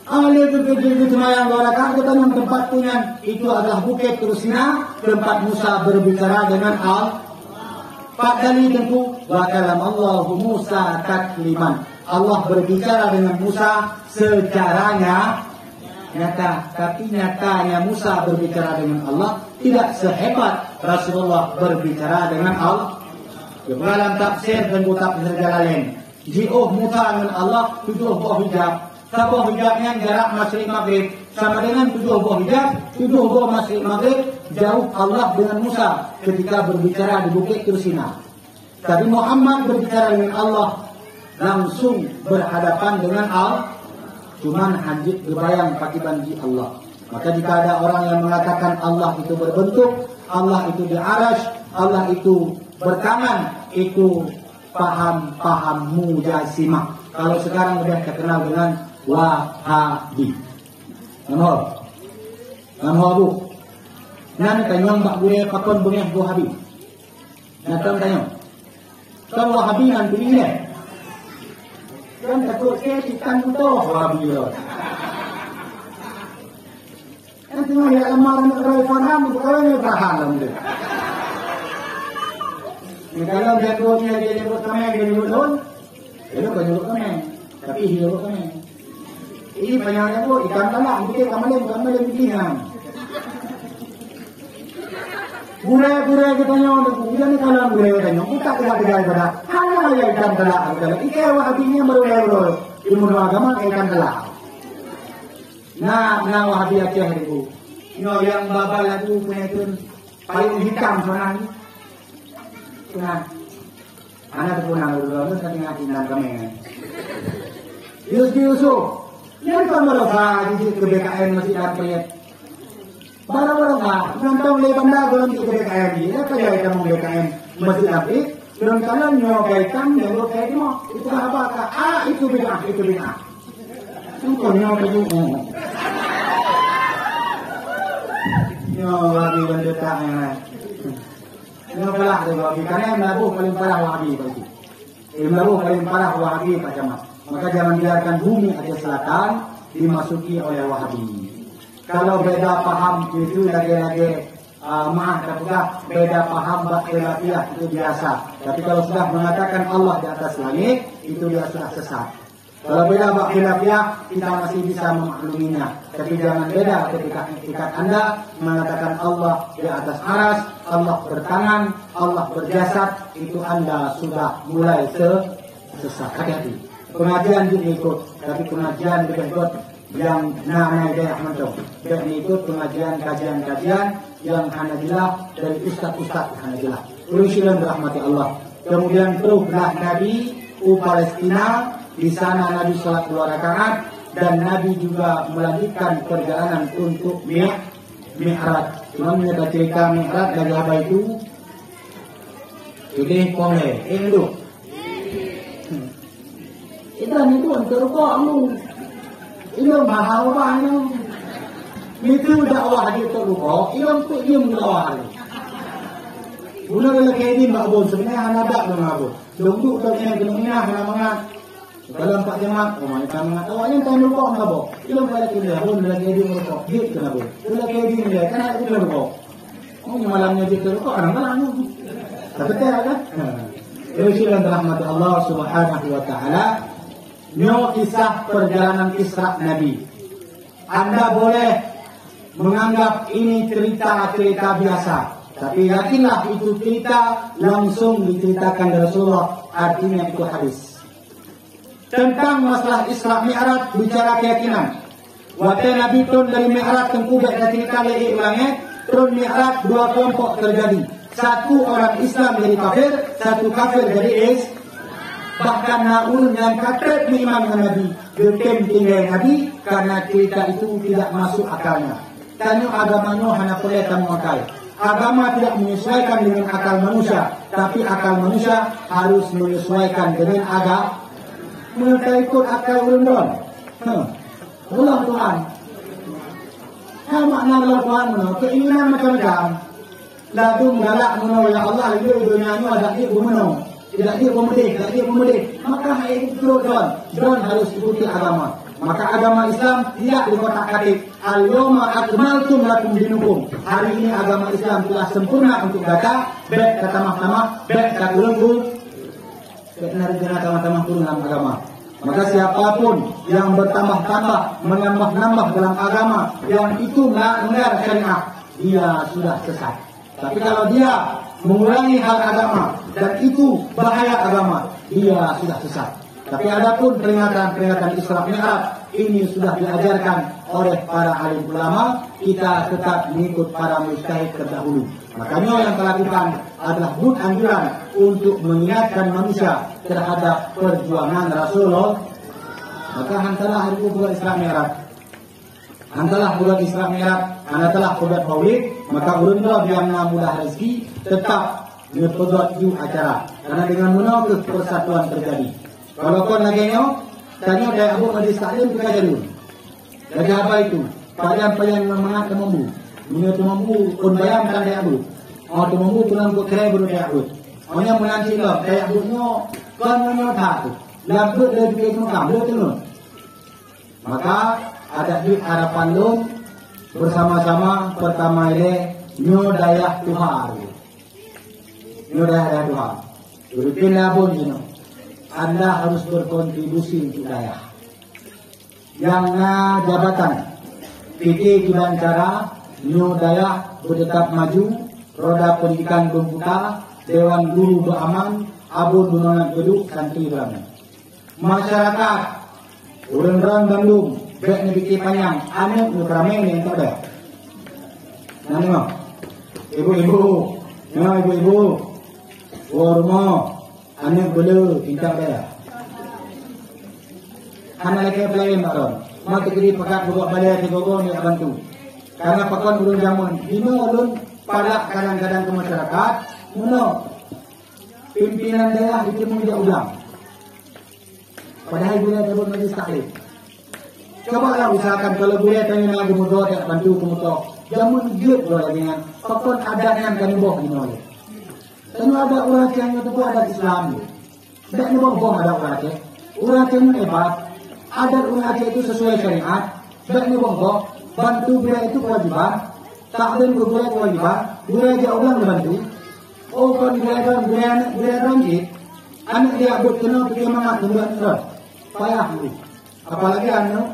Ahli itu cuma yang barakan kita yang tempat punya itu adalah Bukit Trusina, tempat Musa berbicara dengan Allah. Pak Dali tentu wa kalam Allahu Musa takliman. Allah berbicara dengan Musa secara nyata, tapi nyatanya Musa berbicara dengan Allah tidak sehebat Rasulullah berbicara dengan Allah. Dalam tafsir dan tafsir Jalalain, jauh Musa dengan Allah 7 buah hijab. Satu hijabnya jarak Masyriq Maghrib sama dengan 7 buah hijab, 7 buah Masyriq Maghrib jauh Allah dengan Musa ketika berbicara di Bukit Trusina. Tapi Muhammad berbicara dengan Allah langsung berhadapan dengan Allah. Cuman hajit berbayang pakai banji Allah. Maka jika ada orang yang mengatakan Allah itu berbentuk, Allah itu di arash, Allah itu bertangan, itu paham mujasimah. Kalau sekarang sudah terkenal dengan Wahabi. Nama bu. Nan tanyong mbak gue pakon bengeh Wahabi. Natang tanyong. Kan Wahabi nan pilihnya. Kan takut saya ikan itu Wahabi loh. Kan cuma ya lamaran kerai faham, kerai paham dia. Kalau dia tuanya dia nyebut kami, dia nyebut don, dia bukan nyebut kami, tapi dia nyebut kami. Ini banyaknya tu ikan lala, kita kamalim pilihan. Gure-gure kita nyawa dia ni kalau gure kita nyawa kita tidak pada hanya yang ikan telak kalau ikan wahabinya meruai ilmu agama ikan telak. Nah wahabi Aceh itu, yang babal lagu punya itu payung hitam sana. Nah, anak tu nak urus tadi ngaji nak kami. Yusuf, yang kamu di kebekaan masih ada. Barang-barang nonton le banda golong di BKM ni, apa ya kamu BKM masih apik, dan kalau nyokaikan yang lo kayak mau itu apa? Itu beda. Itu nyokai juga. Nyokai benda tak yang nyokai tu wahabi, karena Melabuh paling parah wahabi pasti. Melabuh paling parah wahabi Pak Camat. Maka jangan biarkan bumi Aceh Selatan dimasuki oleh wahabi. Kalau beda paham itu lagi-lagi beda paham khilafiyah itu biasa. Tapi kalau sudah mengatakan Allah di atas langit, itu dia sudah sesat. Kalau beda khilafiyah, kita masih bisa memakluminya. Tapi jangan beda ketika Anda mengatakan Allah di atas aras, Allah bertangan, Allah berjasad, itu Anda sudah mulai sesat. Hati-hati. Pengajian juga ikut, tapi pengajian juga ikut yang namanya Dayak Mentok. Dan ikut pengajian kajian-kajian yang Hanabilah dari ustaz-ustaz Hanabilah. Urusilan berahmati Allah. Kemudian teruslah Nabi Palestina, di sana Nabi sholat 2 rakaat dan Nabi juga melanjutkan perjalanan untuk Mi'raj. Cuma kita cerita Mi'raj dari apa itu? Ini kongre, itu. Itu untuk kamu. Ini mahal banget. Itu dakwah dia terlupa. Ini untuk dia dakwah. Bukan lagi ini makbul sebenarnya anak tak makbul. Duduk dengan kena mana. Kalau 4 jemaat, kita mengatakan awalnya tak lupa makbul. Ini lagi dia, pun lagi dia lupa. Dia kenapa? Itu lagi dia karena itu lupa. Oh malamnya dia lupa orang malam. Tapi tak ada. Rasulullah rahmat Allah Subhanahu wa taala. Kisah perjalanan Isra Nabi. Anda boleh menganggap ini cerita-cerita biasa, tapi yakinlah itu cerita langsung diceritakan Rasulullah, artinya itu hadis. Tentang masalah Isra Mi'raj bicara keyakinan. Waktu Nabi turun dari Mi'raj tengkubek dan cerita lagi ulangnya, turun Mi'raj 2 kelompok terjadi. Satu orang Islam jadi kafir, satu kafir jadi bahkan naun yang kafir beriman dengan Nabi, bertem tinggal Nabi karena cerita itu tidak masuk akalnya. Tanya agamanya hanya boleh kamu akal. Agama tidak menyesuaikan dengan akal manusia, tapi akal manusia harus menyesuaikan dengan agama. Mereka ikut akal ulun. Allah Tuhan. Apa makna Allah Tuhan? Keinginan macam-macam. Lalu galak menolak ya Allah, dia dunia ini ada dia menolak. Tidak dia pemudik, maka itu John harus ikuti agama. Maka agama Islam tidak dikotak-katik. Al-yawma akmaltu lakum dinukum. Hari ini agama Islam telah sempurna untuk data. Baik kata mahkamah, baik kata ulungku. Benar-benar tamah-tamah turun dalam agama. Maka siapapun yang bertambah-tambah, menambah-nambah dalam agama yang itu melanggar syariat, dia sudah sesat. Tapi kalau dia mengurangi hal agama dan itu bahaya agama, dia sudah sesat. Tapi adapun peringatan Isra Mi'raj ini sudah diajarkan oleh para alim ulama, kita tetap mengikut para mujtahid terdahulu. Makanya yang kita lakukan adalah anjuran untuk mengingatkan manusia terhadap perjuangan Rasulullah. Maka hantarlah hari bulan Isra Mi'raj. Hantarlah bulan Isra Mi'raj, hantarlah bulan Maulid, maka urunlah yang mudah rezeki tetap nyepodot ju acara. Karena dengan menolak persatuan terjadi. Kalau kau lagi tanya dari Abu Majlis Taklim kita jadi. Lagi apa itu? Pajan-pajan memangat kemampu. Menurut kemampu pun bayangkan dari Abu. Oh kemampu tulang kau kira baru dari Abu. Ohnya menanti lo, dari Abu-nya kan menyota tu. Labut dari kita semua, boleh turun. Maka ada di harapan lo bersama-sama pertama ini nyodayah Tuhan. Nyodayah Tuhan. Berpindah pun you. Anda harus berkontribusi untuk daya. Yang jabatan PT Kiban Cara New Daya bertetap maju, Roda Pendidikan Bumputa, Dewan Guru Beraman, Abun Gunungan Geduk, Santri Berangan. Masyarakat orang-orang Bandung, bek ni bikin panjang, anak ni keramai ni yang tak ada. Nani mau? Ibu-ibu, ibu-ibu, rumah, anak bela, tidak ada. Anak lagi pelayan tak ada. Maka kiri pekat buat balai di gogo ni bantu. Karena pakon urun jamun, dino ulun palak kadang-kadang ke masyarakat, muno pimpinan daerah itu menjadi ulang. Padahal boleh dapat majlis taklim. Cobalah usahakan kalau boleh tanya lagi mudah tak bantu kemutok. Jamun giat boleh dengan pakon adat yang kami bawa di mana. Tanya ada orang yang itu adat Islam. Tak ni bawa ada orang yang. Orang yang hebat. Adat orang itu sesuai syariat. Tak ni bawa bantu bila itu kewajiban. Taklim boleh kewajiban. Boleh dia ulang dibantu. Oh kan boleh ranjit. Anak dia buat kena pergi mangat tungguan terus. Payah dulu. Apalagi anak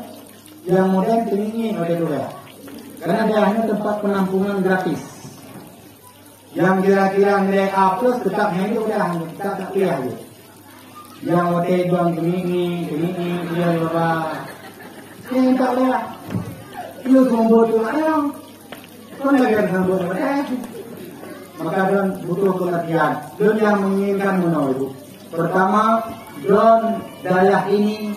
yang modern tinggi oleh dua. Karena dia hanya tempat penampungan gratis. Yang kira-kira nilai A plus tetap hanya udah kita tak pilih aja. Yang hotel bang tinggi, dia berapa? Ini tak boleh. Ia sumber tu ada. Kan lagi ada sumber tu. Maka don butuh pengertian. Don yang menginginkan menolak itu. Pertama, don daerah ini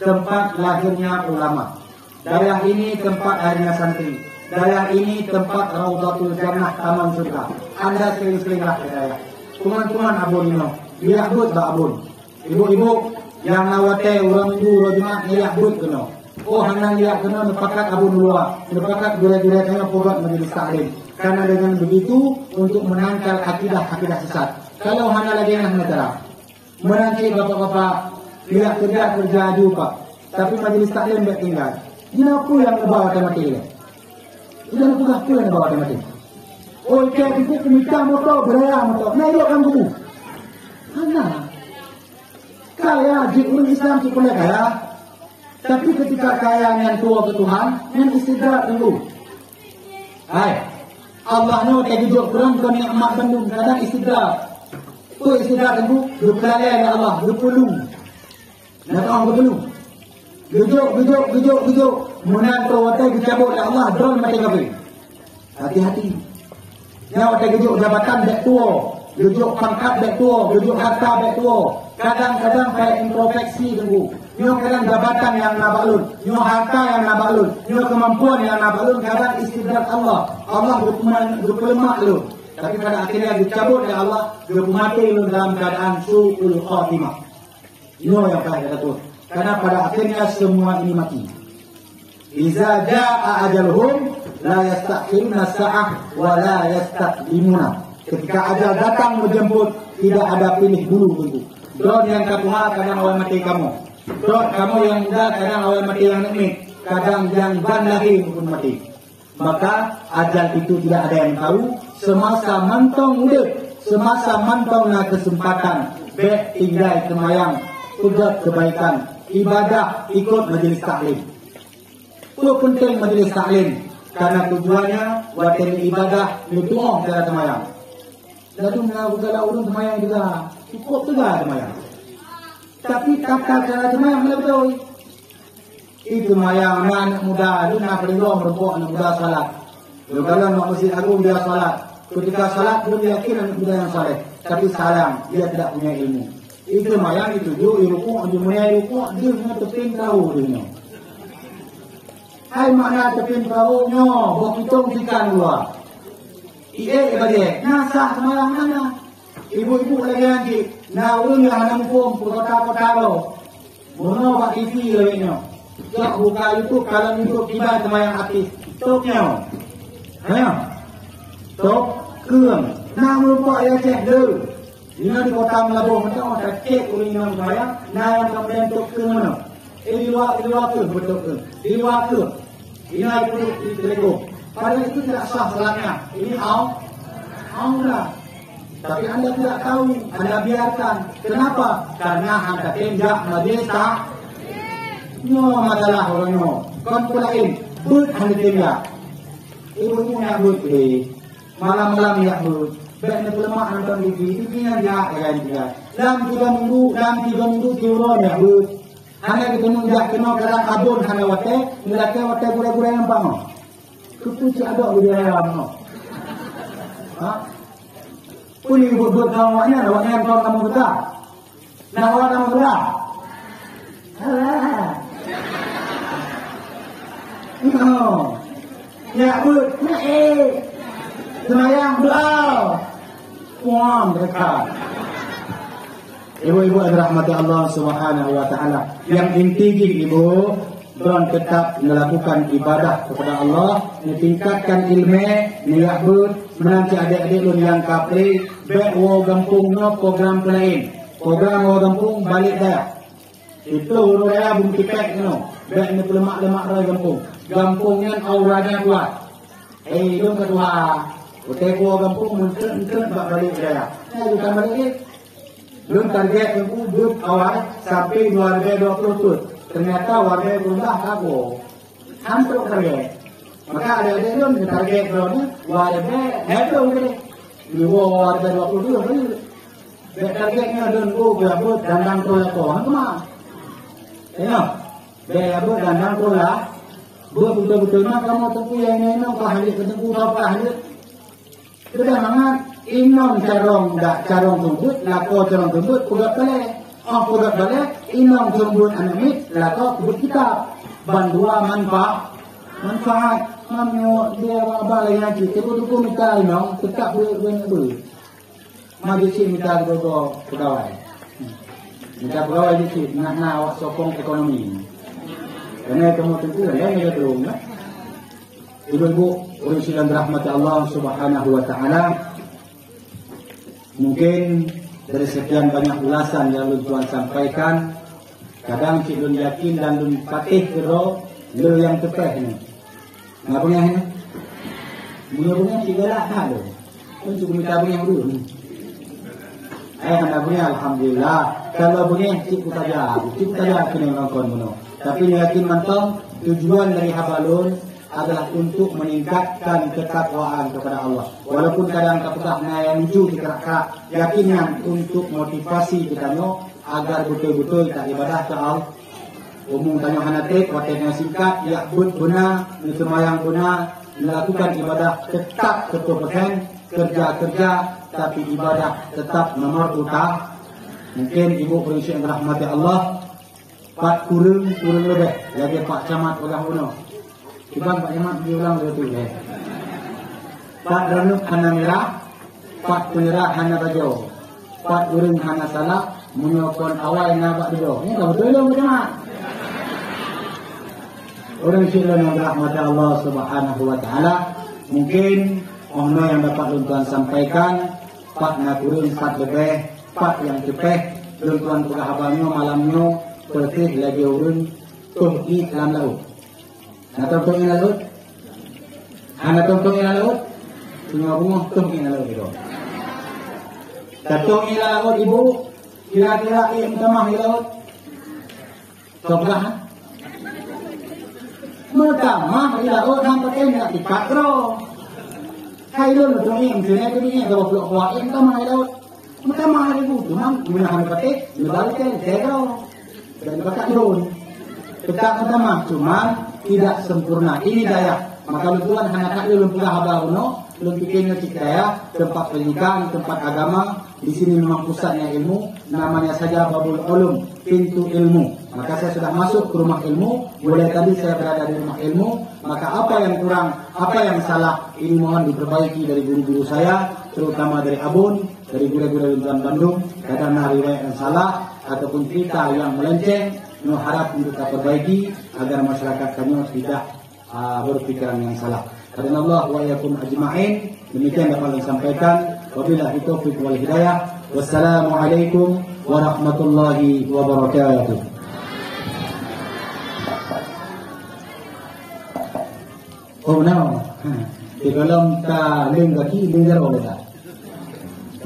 tempat lahirnya ulama. Daerah ini tempat lahirnya santri. Daerah ini tempat Raudatul Jannah Taman Surga. Anda sering-seringlah ke daerah. Teman-teman abun ini, lihat but tak abun. Ibu-ibu yang nawate orang Hindu orang Jumat lihat but kena. Oh hanya lihat kena nepakat abun luar, nepakat gure-gure kena pogat majlis taklim. Karena dengan begitu untuk menangkal akidah sesat. Kalau hanya lagi yang negara, menanti bapak-bapak lihat kerja juga. Tapi majlis taklim tak tinggal. Kenapa yang bawa mati ini? Sudah tugas tu yang bawa mati. Oh, kita itu minta motor beraya motor. Naik kan dulu. Mana? Kaya orang Islam tu boleh kaya. Tapi ketika kaya yang tua ke Tuhan, yang istirahat dulu. Hai, Allah no tak hidup kurang kau nikmat Bandung. Kadang istirahat. Tu istirahat dulu. Berkelaya oleh Allah. Berpulung. Nak orang berpulung. Duduk. Menang perwatai dicabut oleh Allah. Drone mati kafir. Hati-hati. Yang ada duduk jabatan dek tua. Duduk pangkat dek tua. Duduk harta dek tua. Kadang-kadang kayak introspeksi tunggu. Nyo kadang jabatan yang nabalun. Nyo harta yang nabalun. Nyo kemampuan yang nabalun. Kadang istidrak Allah. Allah berpelemak lu. Tapi pada akhirnya dicabut oleh Allah. Berpemati lu dalam keadaan su'ul khatimah. Nyo yang kaya kata karena pada akhirnya semua ini mati. Iza jaa ajaluhum la yastakhiruna sa'ah wa la yastaqdimuna. Ketika ajal datang menjemput, tidak ada pilih dulu tunggu. Don yang ketua kadang awal mati kamu. Don kamu yang muda kadang awal mati yang nikmat. Kadang yang ban lagi pun mati. Maka ajal itu tidak ada yang tahu. Semasa mantong muda, semasa mantong na kesempatan, baik tinggal kemayang, tugas kebaikan. Ibadah ikut majlis taklim. Itu penting majlis taklim karena tujuannya buat ibadah nutuh cara semayang. Lalu mengaku kalau urung semayang juga cukup juga semayang. Tapi kata cara semayang lebih itu semayang anak muda, lu nak perlu merokok anak muda salat. Kalau nak masjid agung dia salat. Ketika salat belum yakin anak muda yang saleh. Tapi sayang dia tidak punya ilmu. Itu mayang itu ju irukuk jumnya irukuk dia punya tepin tahu dia. Hai makna tepin tahu nyo bok hitung ikan dua. Ibadah nasa semayang mana? Ibu-ibu lagi nanti na urang yang ana mumpung kota-kota lo. Mono bak TV lewetnya. Jak buka YouTube kalau YouTube tiba semayang aktif. Toknya. Ayo. Tok keung. Na merupak ya cek dulu. Ina di kota Melabur macam ada cek uring yang saya, na yang kemudian tok ke mana? Di luar ke betul ke? Di luar ke? Ina itu di Telego. Padahal itu tidak sah salatnya. Ini au dah. Tapi anda tidak tahu, anda biarkan. Kenapa? Karena anda tinjak majlis tak. Nyo masalah orang nyo. Kon pulain, but anda tinjak. Ibu nak but malam-malam ya bu, baik nak lemak nonton TV nya dia kan dia. Dalam 3 minggu tiuron ya bu. Hanya kita nunjuk kena kadang abon hanya wate, mulai wate gura-gura yang pamo. Kepuci ada dia yang Puni buat kawannya, awaknya kawan kamu kita. Nak awak kamu kita. No. Ya buat, semayang doa. Puan mereka. Ibu-ibu rahmati Allah Subhanahu wa taala. Yang inti ibu Tuan tetap melakukan ibadah kepada Allah, meningkatkan ilmu, niabut, menanti adik-adik lu yang kapri, baik wo gampung no program lain. Program wo gampung balik dah. Itu raya bukti pek no. Baik ni lemak-lemak raya gampung. Gampungnya auranya kuat. Lu kedua, utek wo gampung muncul bak balik dah. Bukan balik. Belum target yang duduk awal sampai 2020 tu. Ternyata warga berubah kago. Hampir target. Maka ada yang target berapa? Warga itu ni. Di warga 22 ni. Targetnya dan berapa dandang tola tu. Hangma. Tengok. Berapa dandang tola. Betul-betul nak kamu tempuh yang ini kau hadir tempuh apa hadir. Sudah mangat. Inom carong dak carong tumbut, lako carong tumbut, pugat balik. Pugat balik, inom tumbut anamit, lako kubut kitab. Bandua manfaat. Mamyo dia abang yang cik, tuku minta inom, tetap boleh. Majlis minta gogo pegawai. Minta pegawai cik, nak awak sokong ekonomi. Karena kamu tentu ya ni belum. Ibu-ibu, orang sidang rahmat Allah Subhanahu wa taala. Mungkin dari sekian banyak ulasan yang Tuan sampaikan, kadang Cik Lun yakin dan Lun patih kero lu yang tepeh ni. Ngapunya ni? Bunga-bunga Cik galak tak tu. Pun cukup minta bunga dulu ni. Anda bunga alhamdulillah. Kalau bunga Cik saja kena nongkon buno. Tapi yakin mantap tujuan dari habalun adalah untuk meningkatkan ketakwaan kepada Allah. Walaupun kadang kapusahnya yang lucu dikerak-kerak, yakinnya untuk motivasi kita agar betul-betul kita ibadah ke Allah. Umum tanya hanatik, waktunya singkat, ya guna, semayang guna, melakukan ibadah tetap 100%, kerja-kerja, tapi ibadah tetap nomor utama. Mungkin ibu prinsip yang rahmati Allah, Pak kurung lebih, lagi Pak Camat ulang uno. Ibang Pak Camat diulang betul ya. Pak Ranuk hana merah, Pak Penyerah hana bajo, Pak Urung hana salah, menyokon awal nabak bajo. Ini tak betul Pak Camat. Orang sila yang rahmat Allah Subhanahu wa taala, mungkin ono yang dapat Tuan sampaikan, Pak Nakurun Pak lebih, Pak yang cepeh, Tuan pegahabannya malamnya, pertih lagi urun, tumki dalam laut. Nak tungtung ina laut? Anak tungtung ina laut? Tunggu bunga tungtung ina laut itu. Tungtung ina laut ibu, kira-kira yang tamah ina laut. Soblah. Mutamah ina laut hampa nak dipakro. Kailun tungtung ina sini tu ni kalau peluk kuat yang tamah ina laut. Mutamah ibu tu mam guna hampa petik, lebalkan segera. Dan bakat drone. Tetap mutamah cuma tidak sempurna. Ini daya. Maka Tuhan hanya tak belum pula habaruno, belum pikirnya cikaya, tempat pendidikan, tempat agama. Di sini memang pusatnya ilmu. Namanya saja Babul Ulum, pintu ilmu. Maka saya sudah masuk ke rumah ilmu. Mulai tadi saya berada di rumah ilmu. Maka apa yang kurang, apa yang salah, ini mohon diperbaiki dari guru-guru saya, terutama dari Abun, dari guru-guru Tuan Bandung. Kadang riwayat yang salah ataupun cerita yang melenceng. No harap untuk kita perbaiki agar masyarakat kami tidak berpikiran yang salah. Karena Allah wa yakum ajma'in. Demikian dapat disampaikan. Wabillahi taufiq wal hidayah. Wassalamualaikum warahmatullahi wabarakatuh. Oh no. Di dalam ta ling kaki ling jaro boleh tak?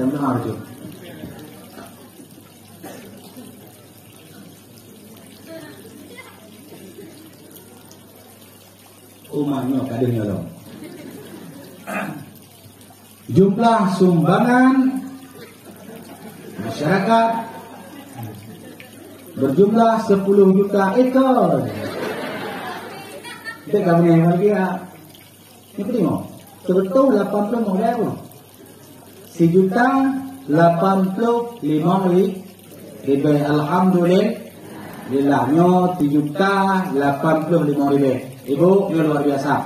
Kamu arju. Umahnya kadangnya loh. Jumlah sumbangan masyarakat berjumlah 10 juta ekor. Kita kamu yang lagi ya. Ini penting. Betul 80 mau berapa? 1.085.000. Alhamdulillahnya 3.085.000. Ibu, ini luar biasa.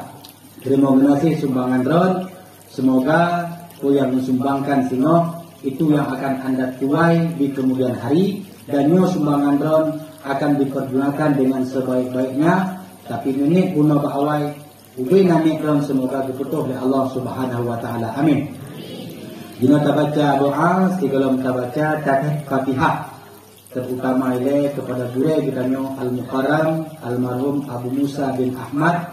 Terima kasih sumbangan drone. Semoga yang mensumbangkan singo itu yang akan Anda tuai di kemudian hari, dan sumbangan drone akan dipergunakan dengan sebaik-baiknya. Tapi ini guna bahawai ubi nami drone semoga diputuh oleh Allah Subhanahu wa taala. Amin. Jika kita baca doa, sebelum kita baca Fatihah, terutama ile kepada guru kita Al-Mukarram almarhum Abu Musa bin Ahmad.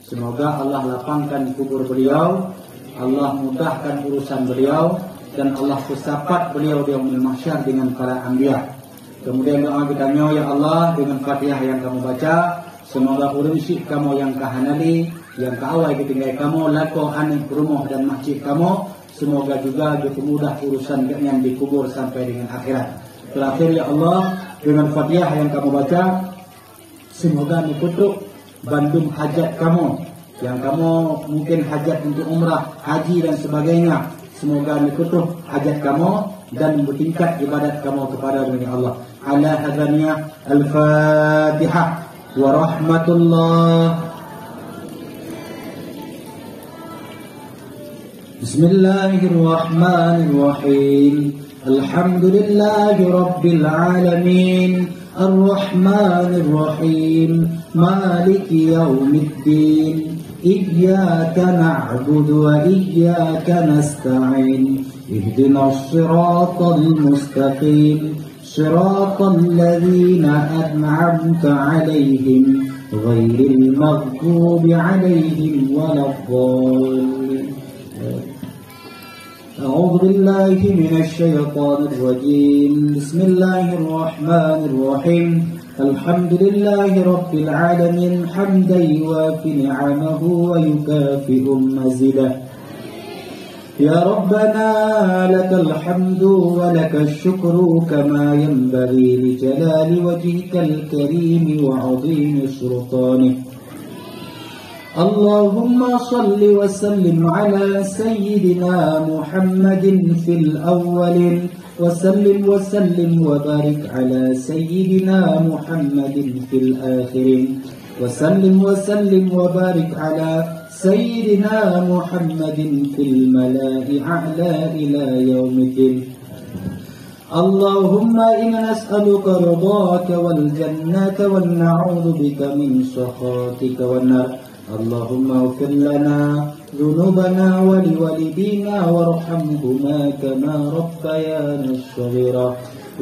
Semoga Allah lapangkan kubur beliau, Allah mudahkan urusan beliau, dan Allah bersapat beliau di yaumil mahsyar dengan para anbiya. Kemudian doa kita ya Allah, dengan Fatihah yang kamu baca, semoga urusi kamu yang kahanali, yang kaawai ketinggai kamu, lako aneh rumah dan masjid kamu, semoga juga dipermudah urusan yang dikubur sampai dengan akhirat. Terakhir ya Allah, dengan Fatihah yang kamu baca, semoga dikutuk bandung hajat kamu, yang kamu mungkin hajat untuk umrah, haji dan sebagainya. Semoga dikutuk hajat kamu dan bertingkat ibadat kamu kepada Allah. Ala hadaniya al-Fatihah wa rahmatullah. Bismillahirrahmanirrahim. Alhamdulillahi rabbil alamin. Ar-Rahmanir-Rahim. Maliki yaumiddin. Iyyaka na'budu wa iyyaka nasta'in. Ihdinas siratal mustaqim. Siratal ladzina an'amta 'alaihim ghairil maghdubi 'alaihim waladdallin. أعوذ بالله من الشيطان الرجيم. بسم الله الرحمن الرحيم. الحمد لله رب العالمين حمدا يوافي نعمه ويكافئ مزيده. يا ربنا لك الحمد ولك الشكر كما ينبغي لجلال وجهك الكريم وعظيم سلطانه. اللهم صل وسلم على سيدنا محمد في الأولين وسلم وبارك على سيدنا محمد في الآخرين وسلم وبارك على سيدنا محمد في الملاء أعلى إلى يوم الدين. اللهم إنا نسألك رضاك والجنة ونعوذ بك من سخطك والنار. اللهم اغفر لنا ذنوبنا ولوالدينا وارحمهما كما ربيانا صغيرا،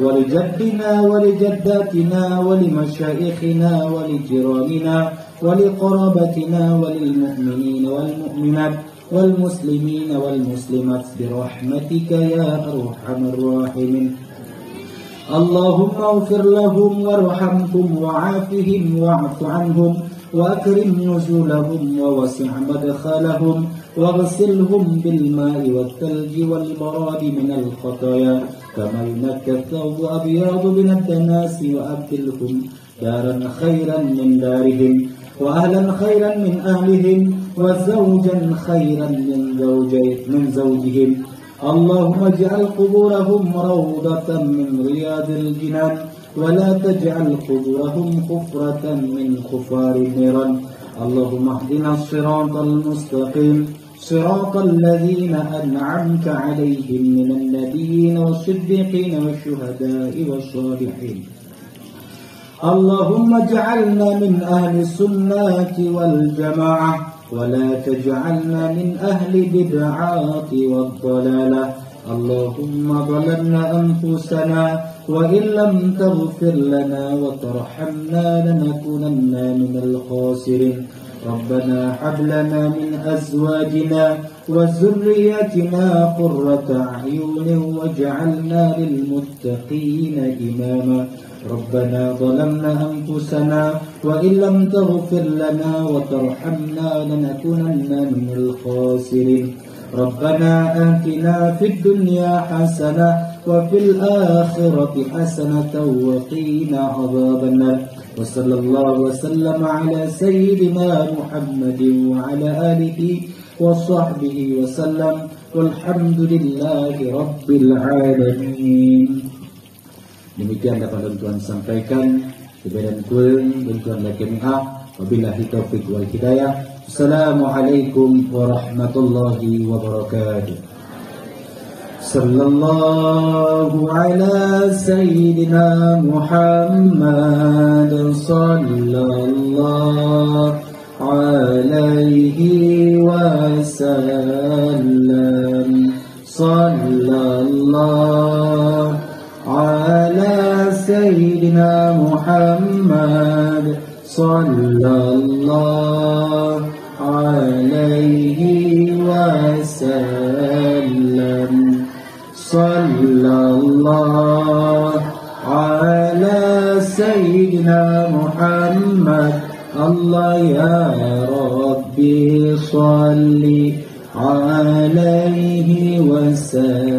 ولجدنا ولجداتنا ولمشايخنا ولجيراننا ولقرابتنا وللمؤمنين والمؤمنات والمسلمين والمسلمات برحمتك يا أرحم الراحمين. اللهم اغفر لهم وارحمهم وعافهم واعف عنهم وأكرم نزولهم ووسع مدخلهم واغسلهم بالماء والثلج والبراد من الخطايا كما ينكى الثوب أبيض من الدناس، وأبدلهم دارا خيرا من دارهم وأهلا خيرا من أهلهم وزوجا خيرا من زوجهم. اللهم اجعل قبورهم روضة من رياض الجنان ولا تجعل قبورهم حفرة من حفار النيران. اللهم اهدنا الصراط المستقيم صراط الذين أنعمت عليهم من النبيين والصديقين والشهداء والصالحين. اللهم اجعلنا من أهل السنة والجماعة ولا تجعلنا من أهل البدعات والضلالة. اللهم ظلمنا أنفسنا وإن لم تغفر لنا وترحمنا لنكونن من الخاسرين. ربنا هب لنا من أزواجنا وذرياتنا قرة أعين واجعلنا للمتقين إماما. ربنا ظلمنا أنفسنا وإن لم تغفر لنا وترحمنا لنكونن من الخاسرين. ربنا آتنا في الدنيا حسنة وفي الآخرة حسنة وقنا عذاب النار وصلى الله وسلم على سيدنا محمد وعلى آله وصحبه وسلم والحمد لله رب العالمين. Demikian dapat Tuhan sampaikan. Kebenaran kurang Tuhan lagi minha. Wabillahi taufiq wal hidayah. Assalamualaikum warahmatullahi wabarakatuh. Sallallahu ala sayyidina Muhammad sallallahu alaihi wasallam. Sallallahu ala sayyidina Muhammad sallallahu alaihi wasallam. Sallallahu ala sayyidina Muhammad. Allah ya Rabbi salli alaihi wasallam.